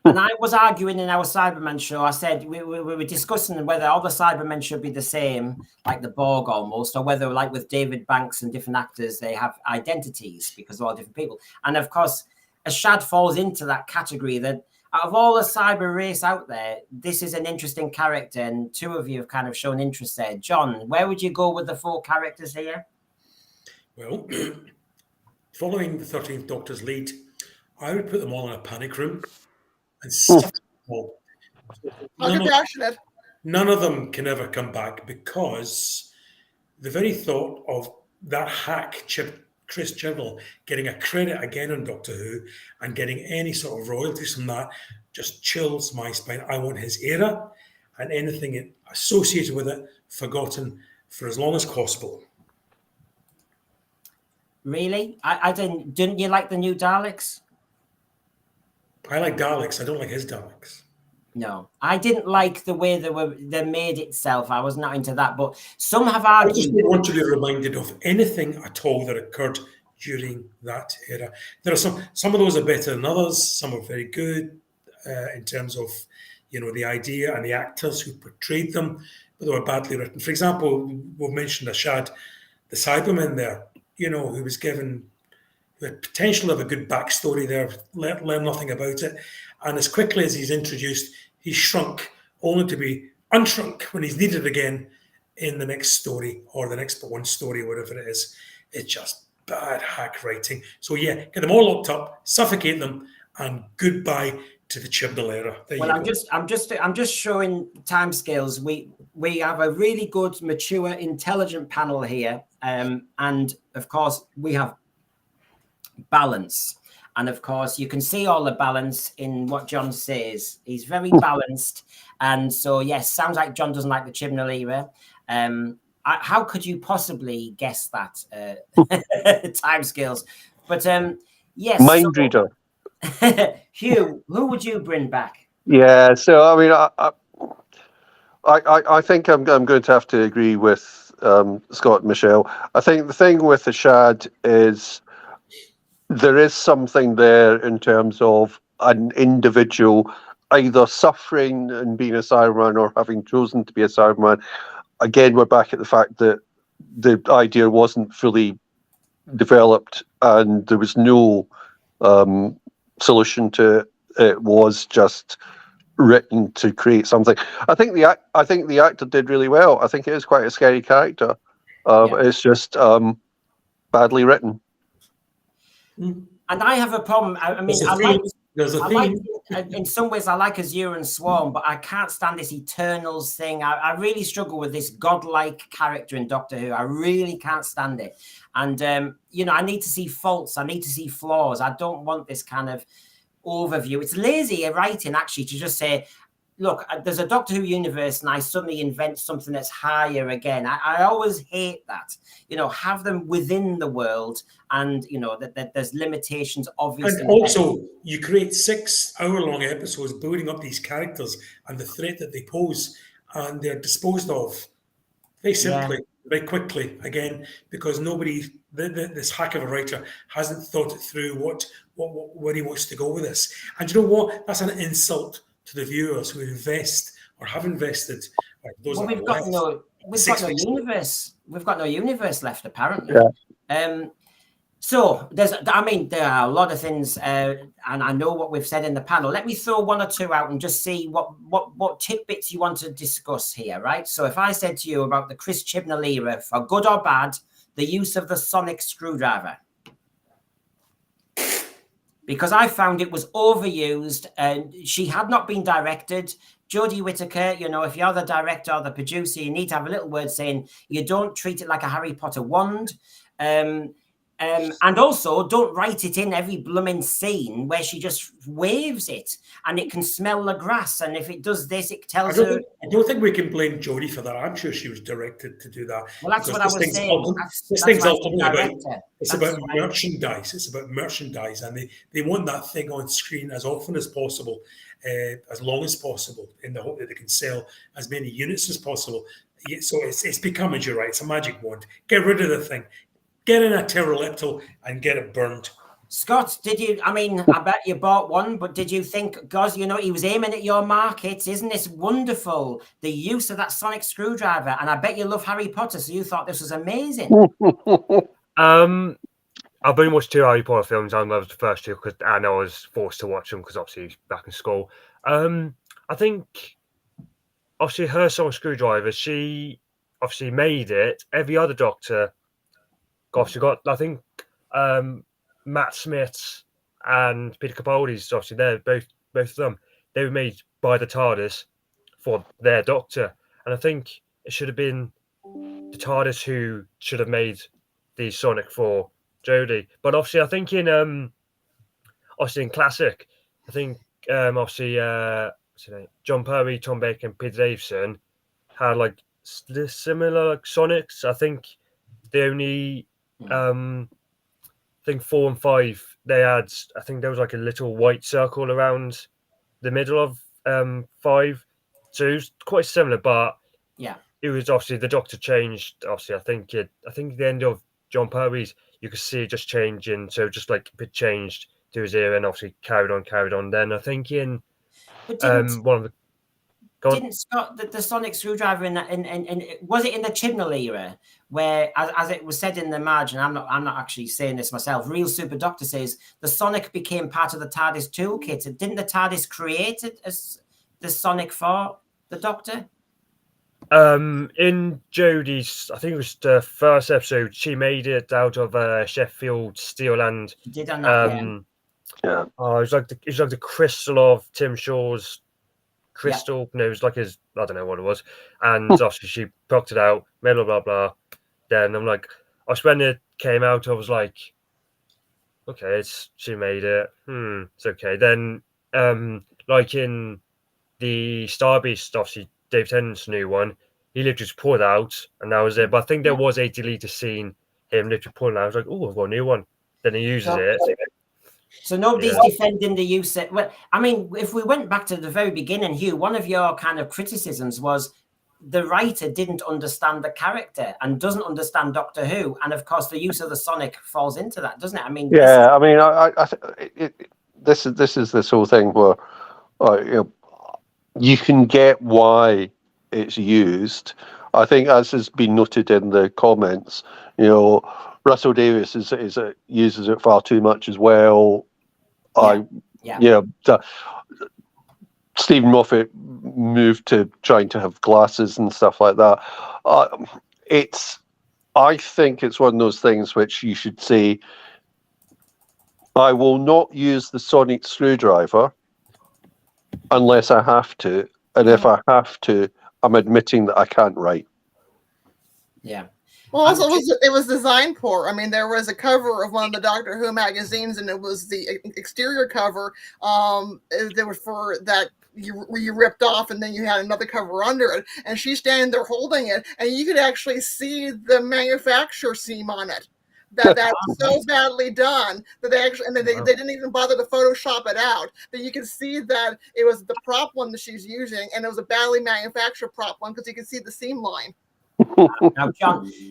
And I was arguing in our Cybermen show. I said we were discussing whether all the Cybermen should be the same, like the Borg almost, or whether, like with David Banks and different actors, they have identities because they're all different people. And of course, Ashad falls into that category. That out of all the cyber race out there, this is an interesting character, and 2 of you have kind of shown interest there. John, where would you go with the 4 characters here? Well, following the 13th Doctor's lead, I would put them all in a panic room and stuff them all. None of them can ever come back, because the very thought of that hack Chris Chibnall getting a credit again on Doctor Who and getting any sort of royalties from that just chills my spine. I want his era and anything associated with it forgotten for as long as possible. Really? I didn't you like the new Daleks? I like Daleks. I don't like his Daleks. No, I didn't like the way they made itself. I was not into that, but some have I just argued. don't want to be reminded of anything at all that occurred during that era. There are some of those are better than others. Some are very good in terms of, the idea and the actors who portrayed them, but they were badly written. For example, we've mentioned Ashad, the Cyberman there, who was given who had potential of a good backstory there, learn nothing about it. And as quickly as he's introduced, he's shrunk, only to be unshrunk when he's needed again in the next story or the next but one story, whatever it is. It's just bad hack writing. So yeah, get them all locked up, suffocate them, and goodbye to the Chibnall era. There Well, you go. I'm just showing timescales. We have a really good, mature, intelligent panel here, and of course we have balance. And of course, you can see all the balance in what John says. He's very balanced. And so, yes, sounds like John doesn't like the Chibnall era. How could you possibly guess that timescales? But yes. Mind reader. Hugh, who would you bring back? Yeah, so I mean, I think I'm going to have to agree with Scott and Michelle. I think the thing with the Shad is there is something there in terms of an individual either suffering and being a Cyberman or having chosen to be a Cyberman. Again, we're back at the fact that the idea wasn't fully developed and there was no solution to it. It was just written to create something. I think the actor did really well. I think it is quite a scary character. It's just badly written. And I have a problem. I mean, There's a theme. In some ways, I like Azure and Swarm, but I can't stand this Eternals thing. I really struggle with this godlike character in Doctor Who. I really can't stand it. And, I need to see faults. I need to see flaws. I don't want this kind of overview. It's lazy writing, actually, to just say, look, there's a Doctor Who universe and I suddenly invent something that's higher again. I always hate that. Have them within the world and, that there's limitations, obviously. And also, you create 6-hour-long episodes building up these characters and the threat that they pose, and they're disposed of very simply, very quickly, again, because nobody, this hack of a writer hasn't thought it through where he wants to go with this. And you know what? That's an insult to the viewers who invest or have invested. We've got no universe. We've got no universe left, apparently. Yeah. So there are a lot of things, and I know what we've said in the panel. Let me throw one or two out and just see what tidbits you want to discuss here, right? So if I said to you about the Chris Chibnall era, for good or bad, the use of the sonic screwdriver, because I found it was overused and she had not been directed. Jodie Whittaker, if you're the director or the producer, you need to have a little word saying you don't treat it like a Harry Potter wand. And also, don't write it in every blooming scene where she just waves it and it can smell the grass. And if it does this, it tells her. I don't think we can blame Jodie for that. I'm sure she was directed to do that. Well, that's what I was saying. This thing's ultimately about merchandise. It's about merchandise. And they want that thing on screen as often as possible, as long as possible, in the hope that they can sell as many units as possible. So it's become, as you're right, it's a magic wand. Get rid of the thing. Get in a pterodactyl and get it burned. Scott, I bet you bought one, but did you think, God, he was aiming at your market? Isn't this wonderful? The use of that sonic screwdriver. And I bet you love Harry Potter, so you thought this was amazing. I've been watched 2 Harry Potter films. I loved the first 2 because I know I was forced to watch them because obviously back in school. I think obviously her sonic screwdriver, she obviously made it. Every other Doctor, gosh, you got, I think, Matt Smith's and Peter Capaldi's, obviously, they're both of them. They were made by the TARDIS for their Doctor. And I think it should have been the TARDIS who should have made the Sonic for Jodie. But obviously, I think in Classic, I think, obviously, John Perry, Tom Baker, and Peter Davison had, like, similar, like, Sonics. I think they only... I think 4 and 5 they had. I think there was like a little white circle around the middle of 5, so it was quite similar, but yeah, it was obviously the Doctor changed. Obviously, I think at the end of John Pertwee's, you could see it just changing. So just like it changed to his era, and obviously carried on. Then I think in but didn't one of the didn't Scott the sonic screwdriver in that in was it in the Chibnall era where, as it was said in the margin, I'm not actually saying this myself, Real Super Doctor says the sonic became part of the TARDIS toolkit. Didn't the TARDIS create it as the sonic for the Doctor? In Jodie's, I think it was the first episode, she made it out of Sheffield steel, and She did on that, Yeah. oh, it was like the crystal of Tim Shaw's crystal. No, it was like his, I don't know what it was. And obviously she plucked it out, blah blah blah. Then I'm like, when it came out, I was like, okay, she made it. It's okay. Then like in the Starbeast, obviously Dave Tennant's new one, he literally just pulled it out and that was it. But I think there was a deleted scene, him literally pulling it out. I was like, oh, I've got a new one. Then he uses it. So nobody's defending the use of, well, I mean, if we went back to the very beginning, Hugh, one of your kind of criticisms was the writer didn't understand the character and doesn't understand Doctor Who, and of course the use of the sonic falls into that, doesn't it? I mean, yeah, I mean, this is this whole thing where you can get why it's used. I think, as has been noted in the comments, Russell Davies uses it far too much as well. Stephen Moffat moved to trying to have glasses and stuff like that. I think it's one of those things which you should say, I will not use the sonic screwdriver unless I have to, and if I have to, I'm admitting that I can't write. Yeah. Well, also it was designed poor. I mean, there was a cover of one of the Doctor Who magazines, and it was the exterior cover. There was for that you ripped off, and then you had another cover under it. And she's standing there holding it, and you could actually see the manufacturer seam on it. That's so badly done that they actually, and they didn't even bother to Photoshop it out. That you can see that it was the prop one that she's using, and it was a badly manufactured prop one because you can see the seam line.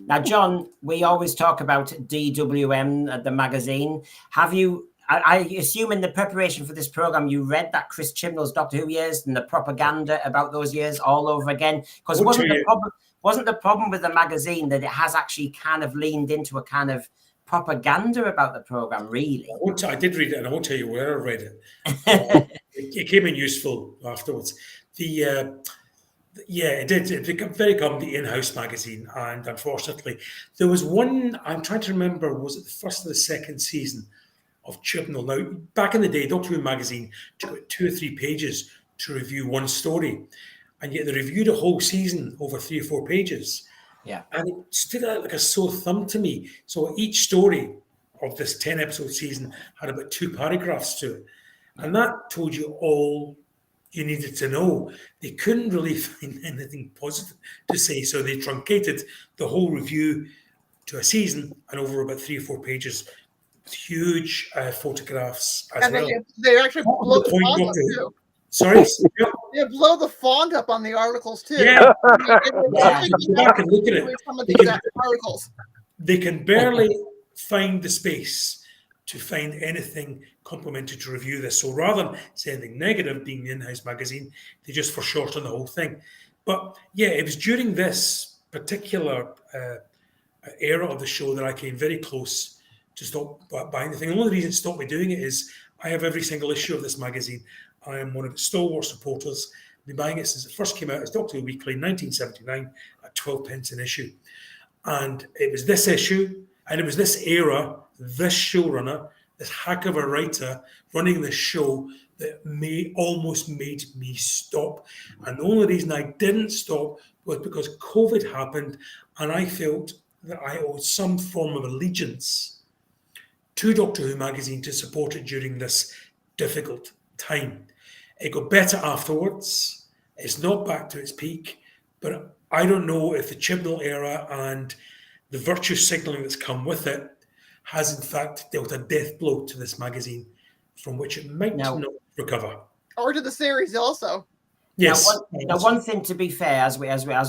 Now, John, we always talk about DWM, the magazine. Have you? I assume in the preparation for this program, you read that Chris Chibnall's Doctor Who years and the propaganda about those years all over again? Because wasn't the problem with the magazine that it has actually kind of leaned into a kind of propaganda about the program? Really, I did read it, and I won't tell you where I read it. It came in useful afterwards. It did. It became very common, the in-house magazine, and unfortunately, there was one. I'm trying to remember. Was it the first or the second season of Chibnall? Now, back in the day, Doctor Who magazine took 2 or 3 pages to review one story, and yet they reviewed a whole season over 3 or 4 pages. Yeah, and it stood out like a sore thumb to me. So each story of this 10-episode season had about 2 paragraphs to it, and that told you all you needed to know. They couldn't really find anything positive to say, so they truncated the whole review to a season and over about 3 or 4 pages with huge photographs as and well. They actually blow the font up too. Sorry? They blow the font up on the articles too. Yeah. Back and look at it. Some of these articles. They can barely find the space to find anything complimentary to review this. So rather than say anything negative being the in-house magazine, they just foreshorten the whole thing. But yeah, it was during this particular era of the show that I came very close to stop buying the thing. The only reason it stopped me doing it is I have every single issue of this magazine. I am one of its stalwart supporters. I've been buying it since it first came out as Doctor Who Weekly in 1979 at 12 pence an issue. And it was this issue, and it was this era, this showrunner, this hack of a writer running this show that almost made me stop. And the only reason I didn't stop was because COVID happened, and I felt that I owed some form of allegiance to Doctor Who magazine to support it during this difficult time. It got better afterwards. It's not back to its peak, but I don't know if the Chibnall era and the virtue signalling that's come with it has in fact dealt a death blow to this magazine from which it might not recover. Or to the series also. Yes. Now, one thing to be fair, as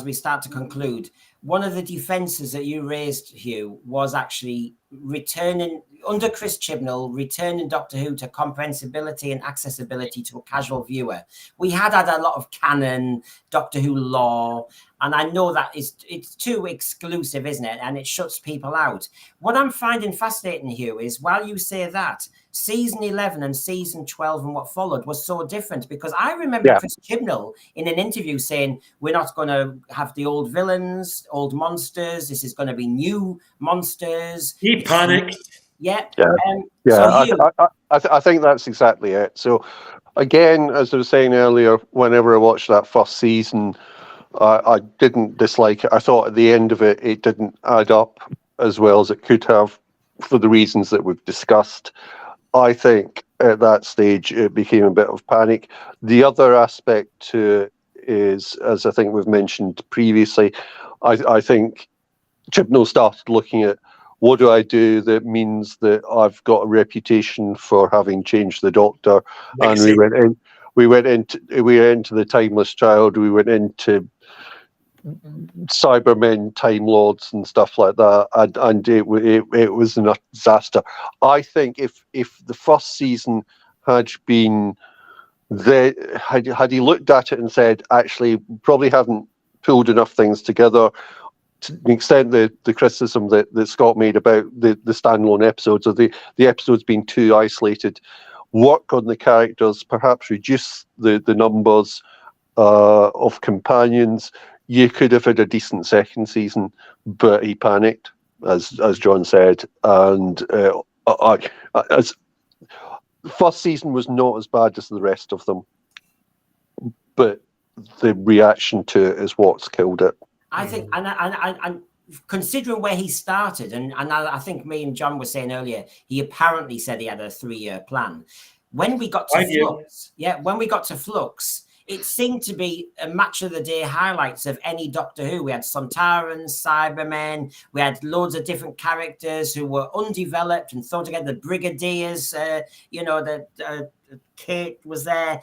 we start to conclude, one of the defences that you raised, Hugh, was actually returning under Chris Chibnall, returning Doctor Who to comprehensibility and accessibility to a casual viewer. We had a lot of canon Doctor Who lore, and I know that it's too exclusive, isn't it? And it shuts people out. What I'm finding fascinating, Hugh, is while you say that, season 11 and season 12 and what followed was so different, because I remember Chris Chibnall in an interview saying, we're not going to have the old villains, old monsters. This is going to be new monsters. He panicked. Yeah. I think that's exactly it. So again, as I was saying earlier, whenever I watched that first season, I didn't dislike it. I thought at the end of it, it didn't add up as well as it could have for the reasons that we've discussed. I think at that stage, it became a bit of panic. The other aspect to it is, as I think we've mentioned previously, I think Chibnall started looking at, what do I do that means that I've got a reputation for having changed the Doctor? And we went into the Timeless Child, we went into Cybermen, Time Lords, and stuff like that, and it was a disaster. I think if the first season had been there, had he looked at it and said, actually, probably haven't pulled enough things together, to the extent the criticism that Scott made about the standalone episodes, or the episodes being too isolated, work on the characters, perhaps reduce the numbers of companions, you could have had a decent second season. But he panicked, as John said, and as first season was not as bad as the rest of them, but the reaction to it is what's killed it. I think, and considering where he started, and I think me and John were saying earlier, he apparently said he had a 3-year plan. When we got to Flux, it seemed to be a match of the day highlights of any Doctor Who. We had Sontarans, Cybermen, we had loads of different characters who were undeveloped and thrown together. The Brigadiers, Kate was there.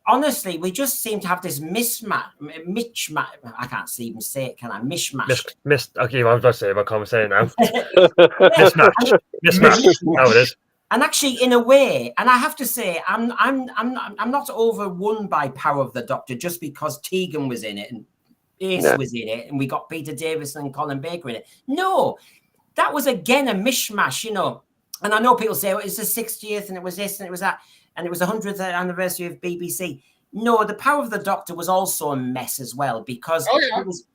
Honestly, we just seem to have this mismatch. I can't even say it, can I? Mishmash. Okay, I was about to say, I can't say it now. Mismatch. How it is. And actually, in a way, and I have to say, I'm not overwhelmed by Power of the Doctor just because Tegan was in it and Ace was in it, and we got Peter Davison and Colin Baker in it. No, that was again a mishmash, And I know people say, well, it's the 60th, and it was this, and it was that, and it was the 100th anniversary of BBC. No, the Power of the Doctor was also a mess as well, because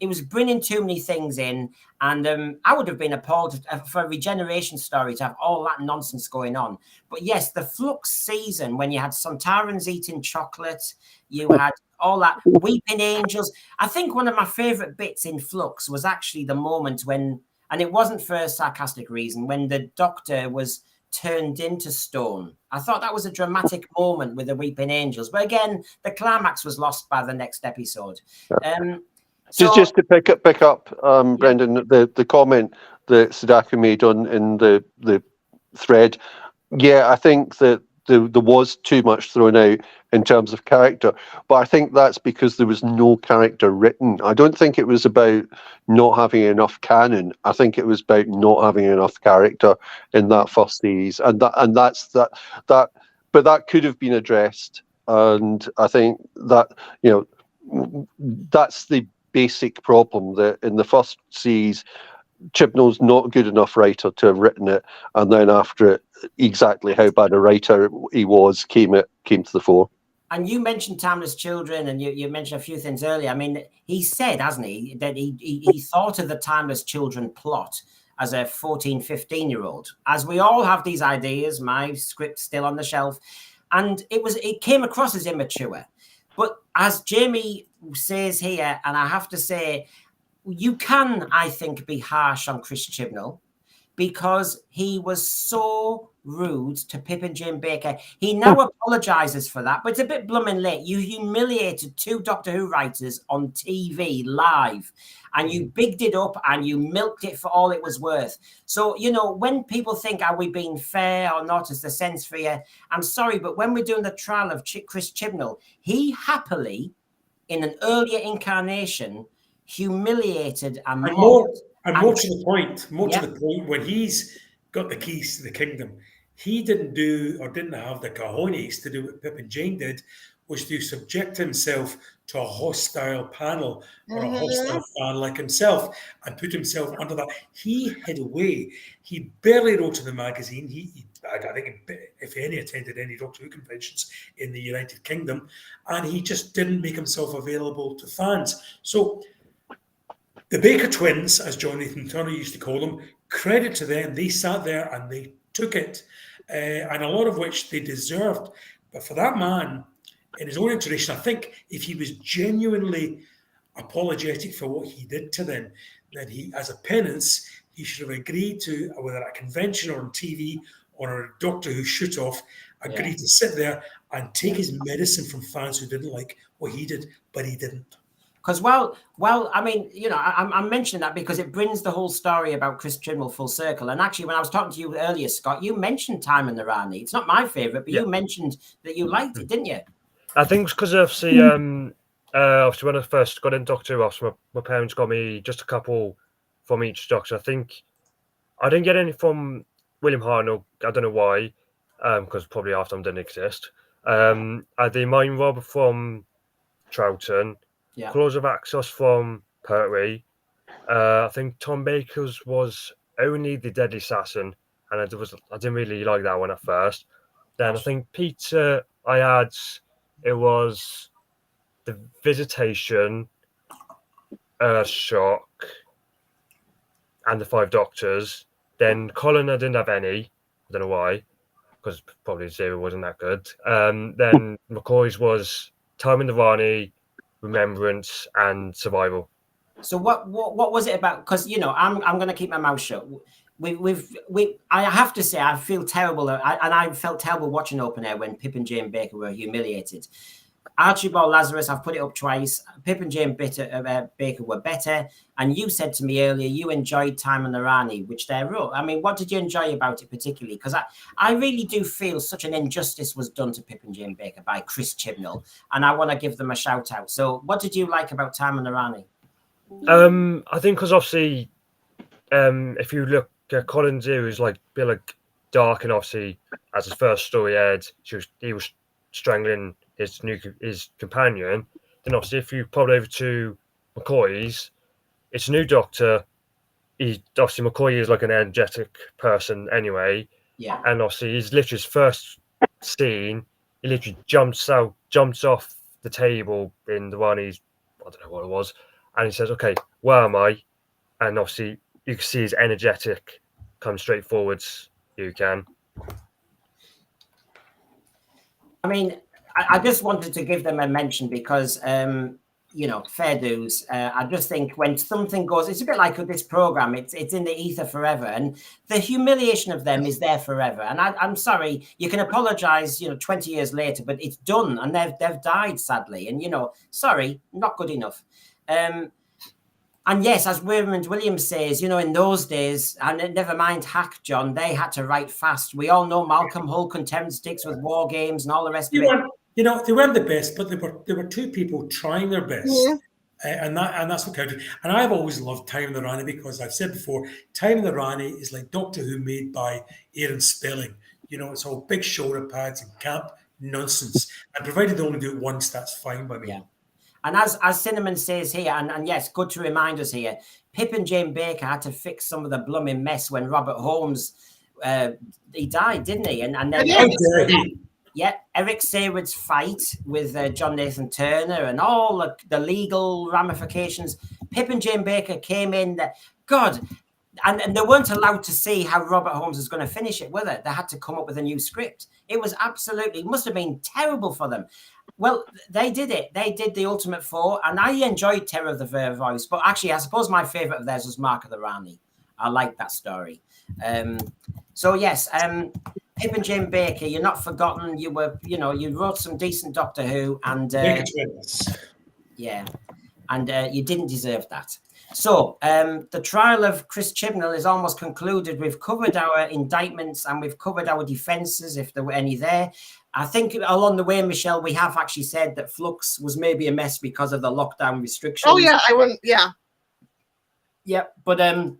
it was bringing too many things in, and I would have been appalled for a regeneration story to have all that nonsense going on. But yes, the Flux season, when you had Sontarans eating chocolate, you had all that weeping angels. I think one of my favourite bits in Flux was actually the moment when, and it wasn't for a sarcastic reason, when the Doctor was turned into stone. I thought that was a dramatic moment with the weeping angels, but again, the climax was lost by the next episode. Just to pick up, Brendan, the comment that Sadako made in the thread. Yeah, I think that there was too much thrown out in terms of character, but I think that's because there was no character written. I don't think it was about not having enough canon. I think it was about not having enough character in that first series, and that's that. But that could have been addressed, and I think that that's the basic problem, that in the first series, Chibnall's not a good enough writer to have written it, and then after it, exactly how bad a writer he was came to the fore. And you mentioned Timeless Children, and you mentioned a few things earlier. I mean, he said, hasn't he, that he thought of the Timeless Children plot as a 14, 15-year-old. As we all have these ideas, my script's still on the shelf, and it came across as immature. But as Jamie says here, and I have to say, you can, I think, be harsh on Chris Chibnall, because he was so rude to Pip and Jane Baker. He now apologizes for that, but it's a bit blooming late. You humiliated 2 Doctor Who writers on TV live, and you bigged it up and you milked it for all it was worth. So, you know, when people think, are we being fair or not, is the sense for you? I'm sorry, but when we're doing the trial of Chris Chibnall, he happily, in an earlier incarnation, humiliated and mocked. And more to the point, when he's got the keys to the kingdom, he didn't have the cojones to do what Pip and Jane did, was to subject himself to a hostile panel or a hostile fan like himself and put himself under that. He hid away. He barely wrote in the magazine. I think, if any, attended any Doctor Who conventions in the United Kingdom, and he just didn't make himself available to fans. So the Baker twins, as John Nathan Turner used to call them, credit to them. They sat there and they took it, and a lot of which they deserved. But for that man, in his own iteration, I think if he was genuinely apologetic for what he did to them, then he, as a penance, he should have agreed to, whether at a convention or on TV or a Doctor Who shoot-off, agreed to sit there and take his medicine from fans who didn't like what he did, but he didn't. Because, well, I mean, you know, I'm mentioning that because it brings the whole story about Chris Chibnall full circle. And actually, when I was talking to you earlier, Scott, you mentioned Time and the Rani. It's not my favourite, but you mentioned that you liked it, didn't you? I think it's because obviously when I first got into Doctor Who, my parents got me just a couple from each Doctor. I think I didn't get any from William Hartnell. I don't know why, because probably half of them didn't exist. I had the Mind Robber from Troughton. Claws of Axos from Pertwee. I think Tom Baker's was only the Deadly Assassin, and I didn't really like that one at first. Then I think Peter it was The Visitation, Shock, and the 5 Doctors. Then Colin, I didn't have any. I don't know why, because probably Zero wasn't that good. Then McCoy's was Time in the Rani, Remembrance, and Survival. So what was it about? Because, you know, I'm going to keep my mouth shut. I have to say I feel terrible, and I felt terrible watching Open Air when Pip and Jane Baker were humiliated. Archibald Lazarus, I've put it up twice. Pip and Jane Baker were better, and you said to me earlier you enjoyed Time and the Rani, which they wrote. I mean, what did you enjoy about it particularly? Because I really do feel such an injustice was done to Pip and Jane Baker by Chris Chibnall, and I want to give them a shout out. So what did you like about Time and the Rani? I think because obviously, if you look at Colin Zero, is like a bit like dark, and obviously as his first story aired, he was strangling his companion. Then obviously if you pop over to McCoy's, it's a new Doctor. McCoy is like an energetic person anyway. Yeah. And obviously he's literally his first scene, he literally jumps off the table in the Rani's, I don't know what it was, and he says, okay, where am I? And obviously you can see he's energetic, come straight forwards, you can. I mean, I just wanted to give them a mention because, you know, fair dues. I just think when something goes, it's a bit like this program. It's in the ether forever, and the humiliation of them is there forever. And I'm sorry, you can apologise, you know, 20 years later, but it's done, and they've died sadly. And you know, sorry, not good enough. And yes, as Raymond Williams says, you know, in those days, and never mind Hack, John, they had to write fast. We all know Malcolm Hull contempt sticks with war games and all the rest of it. You know, they weren't the best, but there were 2 people trying their best, and that's what counted. And I've always loved Time in the Rani because I've said before, Time in the Rani is like Doctor Who made by Aaron Spelling. You know, it's all big shoulder pads and camp nonsense. And provided they only do it once, that's fine by me. Yeah. And as Cinnamon says here, and yes, good to remind us here, Pip and Jane Baker had to fix some of the blooming mess when Robert Holmes he died, didn't he? And then Eric Saywood's fight with John Nathan Turner and all the legal ramifications. Pip and Jane Baker came in, and they weren't allowed to see how Robert Holmes was going to finish it, were they? They had to come up with a new script. It was must have been terrible for them. Well, they did it. They did the Ultimate Four, and I enjoyed Terror of the Ver Voice. But actually, I suppose my favourite of theirs was Mark of the Rani. I like that story. So yes, Pip and Jane Baker, you're not forgotten. You were, you wrote some decent Doctor Who, and yeah, and you didn't deserve that. So the trial of Chris Chibnall is almost concluded. We've covered our indictments and we've covered our defences, if there were any there. I think along the way, Michelle, we have actually said that Flux was maybe a mess because of the lockdown restrictions. Oh yeah, I wouldn't. Yeah. Yeah, but then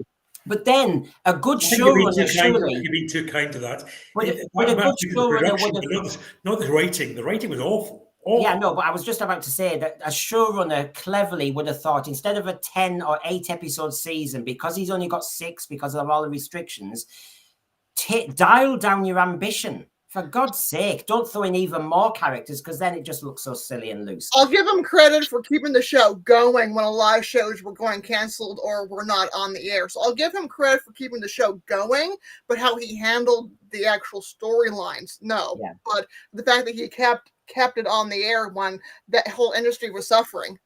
a good showrunner, surely. You've been too kind to that. But a good showrunner would have... Not the writing. The writing was awful. Yeah, no, but I was just about to say that a showrunner cleverly would have thought, instead of a 10 or 8 episode season, because he's only got 6 because of all the restrictions, dial down your ambition. For God's sake, don't throw in even more characters, because then it just looks so silly and loose. I'll give him credit for keeping the show going when a lot of shows were going canceled or were not on the air. So I'll give him credit for keeping the show going, but how he handled the actual storylines, no. Yeah. But the fact that he kept it on the air when that whole industry was suffering.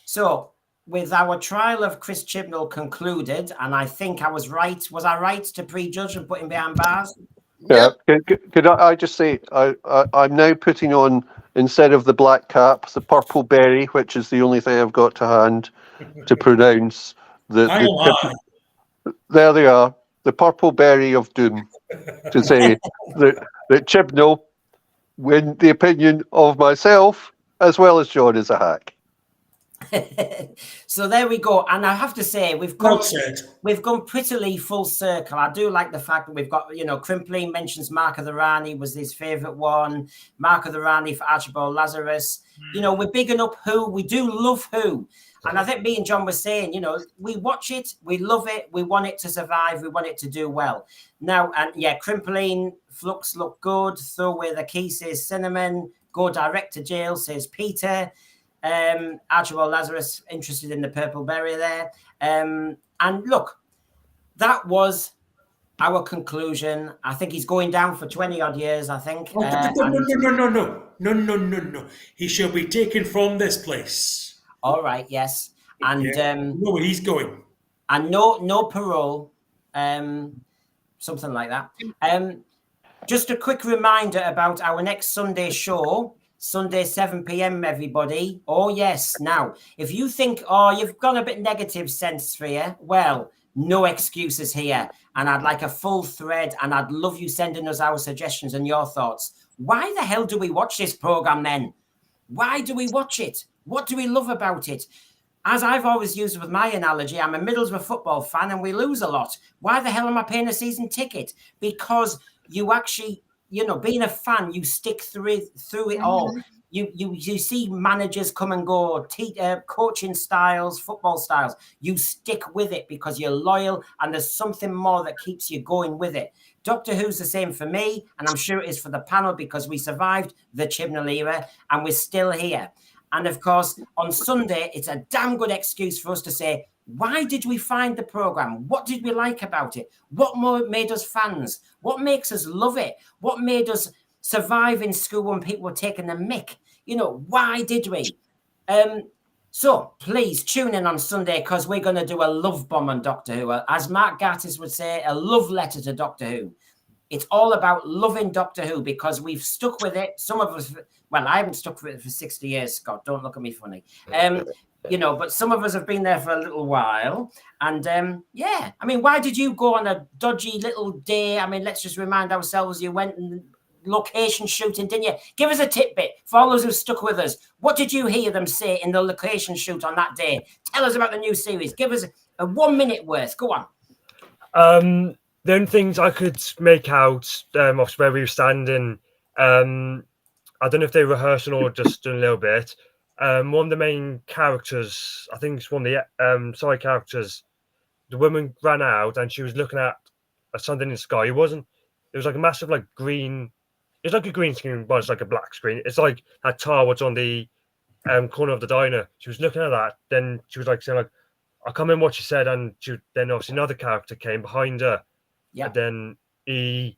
So, with our trial of Chris Chibnall concluded, and I think I was right. Was I right to prejudge and put him behind bars? Yeah. Could I just say, I'm now putting on, instead of the black cap, the purple berry, which is the only thing I've got to hand to pronounce. There they are, the purple berry of doom, to say that Chibnall, in the opinion of myself, as well as John, is a hack. So there we go, and I have to say we've gone prettily full circle. I do like the fact that we've got, Crimpling mentions Mark of the Rani was his favourite one. Mark of the Rani for Archibald Lazarus. We're bigging up Who. We do love Who, and I think me and John were saying, we watch it, we love it, we want it to survive, we want it to do well. Now, and yeah, Crimpling, Flux look good. Throw away the key, says Cinnamon. Go direct to jail, says Peter. Archibald Lazarus interested in the purple berry there. And look, that was our conclusion. I think he's going down for 20 odd years, I think. No. He shall be taken from this place. All right, yes. And know where he's going. And no parole. Something like that. Just a quick reminder about our next Sunday show. Sunday, 7 p.m, everybody. Oh, yes. Now, if you think, you've got a bit negative sense for you, well, no excuses here. And I'd like a full thread, and I'd love you sending us our suggestions and your thoughts. Why the hell do we watch this program then? Why do we watch it? What do we love about it? As I've always used with my analogy, I'm a Middlesbrough football fan and we lose a lot. Why the hell am I paying a season ticket? Because you actually... being a fan, you stick through it all. You see managers come and go, coaching styles, football styles. You stick with it because you're loyal, and there's something more that keeps you going with it. Doctor Who's the same for me, and I'm sure it is for the panel, because we survived the Chibnall era and we're still here. And of course, on Sunday, it's a damn good excuse for us to say, why did we find the program? What did we like about it? What more made us fans? What makes us love it? What made us survive in school when people were taking the mick? Why did we? So please tune in on Sunday, because we're going to do a love bomb on Doctor Who. As Mark Gatiss would say, a love letter to Doctor Who. It's all about loving Doctor Who, because we've stuck with it. Some of us, well, I haven't stuck with it for 60 years, Scott. Don't look at me funny. But some of us have been there for a little while. And why did you go on a dodgy little day? Let's just remind ourselves, you went and location shooting, didn't you? Give us a tidbit for all those who stuck with us. What did you hear them say in the location shoot on that day? Tell us about the new series. Give us a 1 minute worth. Go on. The only things I could make out of where we were standing, I don't know if they were rehearsing or just doing a little bit. One of the main characters, I think it's one of the side characters, the woman ran out and she was looking at something in the sky. It was like a massive green, it's like a green screen, but it's like a black screen. It's like that tar was on the corner of the diner. She was looking at that. Then she was saying I can't remember what she said. And then obviously another character came behind her. Yeah. And then he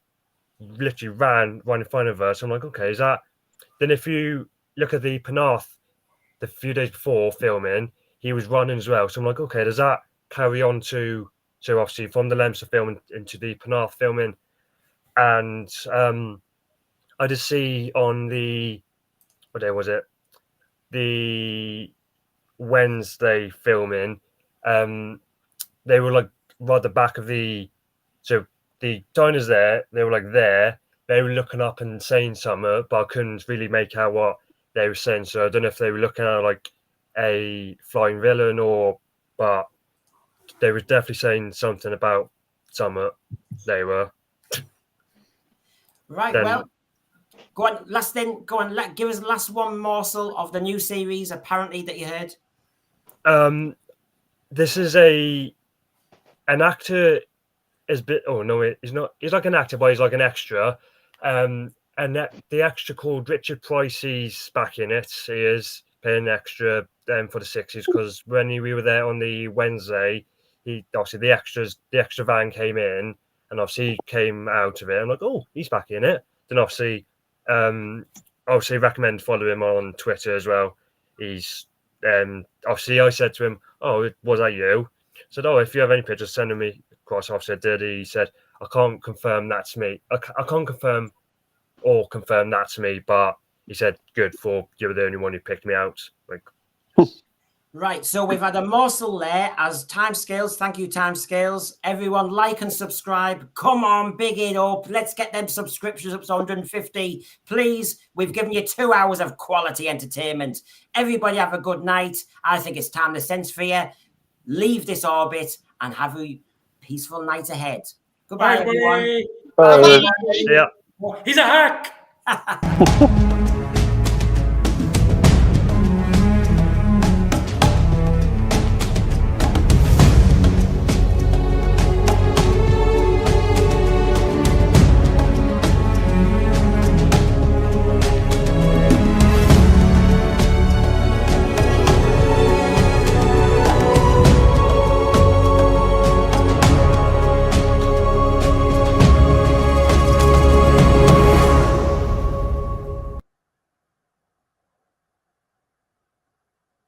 literally ran right in front of her. So I'm like, okay, is that... Then if you look at the Penarth, the few days before filming, he was running as well. So I'm like, okay, does that carry on to So obviously from the Lemster filming into the Penarth filming, and I did see on the, what day was it? The Wednesday filming, they were like right the back of the diners there. They were like there. They were looking up and saying something, but I couldn't really make out what they were saying. So I don't know if they were looking at like a flying villain but they were definitely saying something about something. They were. Right. Well, go on. Go on. Give us the last one morsel of the new series. Apparently that you heard. This is an actor. Is bit. Oh no, he's not. He's like an actor, but he's like an extra. And the extra called Richard Price. He's back in it. He is paying extra for the 60s because when we were there on the Wednesday, he obviously the extra van came in and obviously he came out of it. I'm like, oh, he's back in it. Then obviously recommend follow him on Twitter as well. He's obviously I said to him, oh, was that you? I said, oh, if you have any pictures, send them me. Officer did. He said, I can't confirm that to me. I can't confirm that to me, but he said, good, for you were the only one who picked me out. Like, right. So we've had a morsel there as Timescales. Thank you, Timescales. Everyone, like and subscribe. Come on, big it up. Let's get them subscriptions up to 150. Please. We've given you 2 hours of quality entertainment. Everybody have a good night. I think it's time to sense for you. Leave this orbit and have a peaceful night ahead. Goodbye, everyone. Bye. Yeah. He's a hack.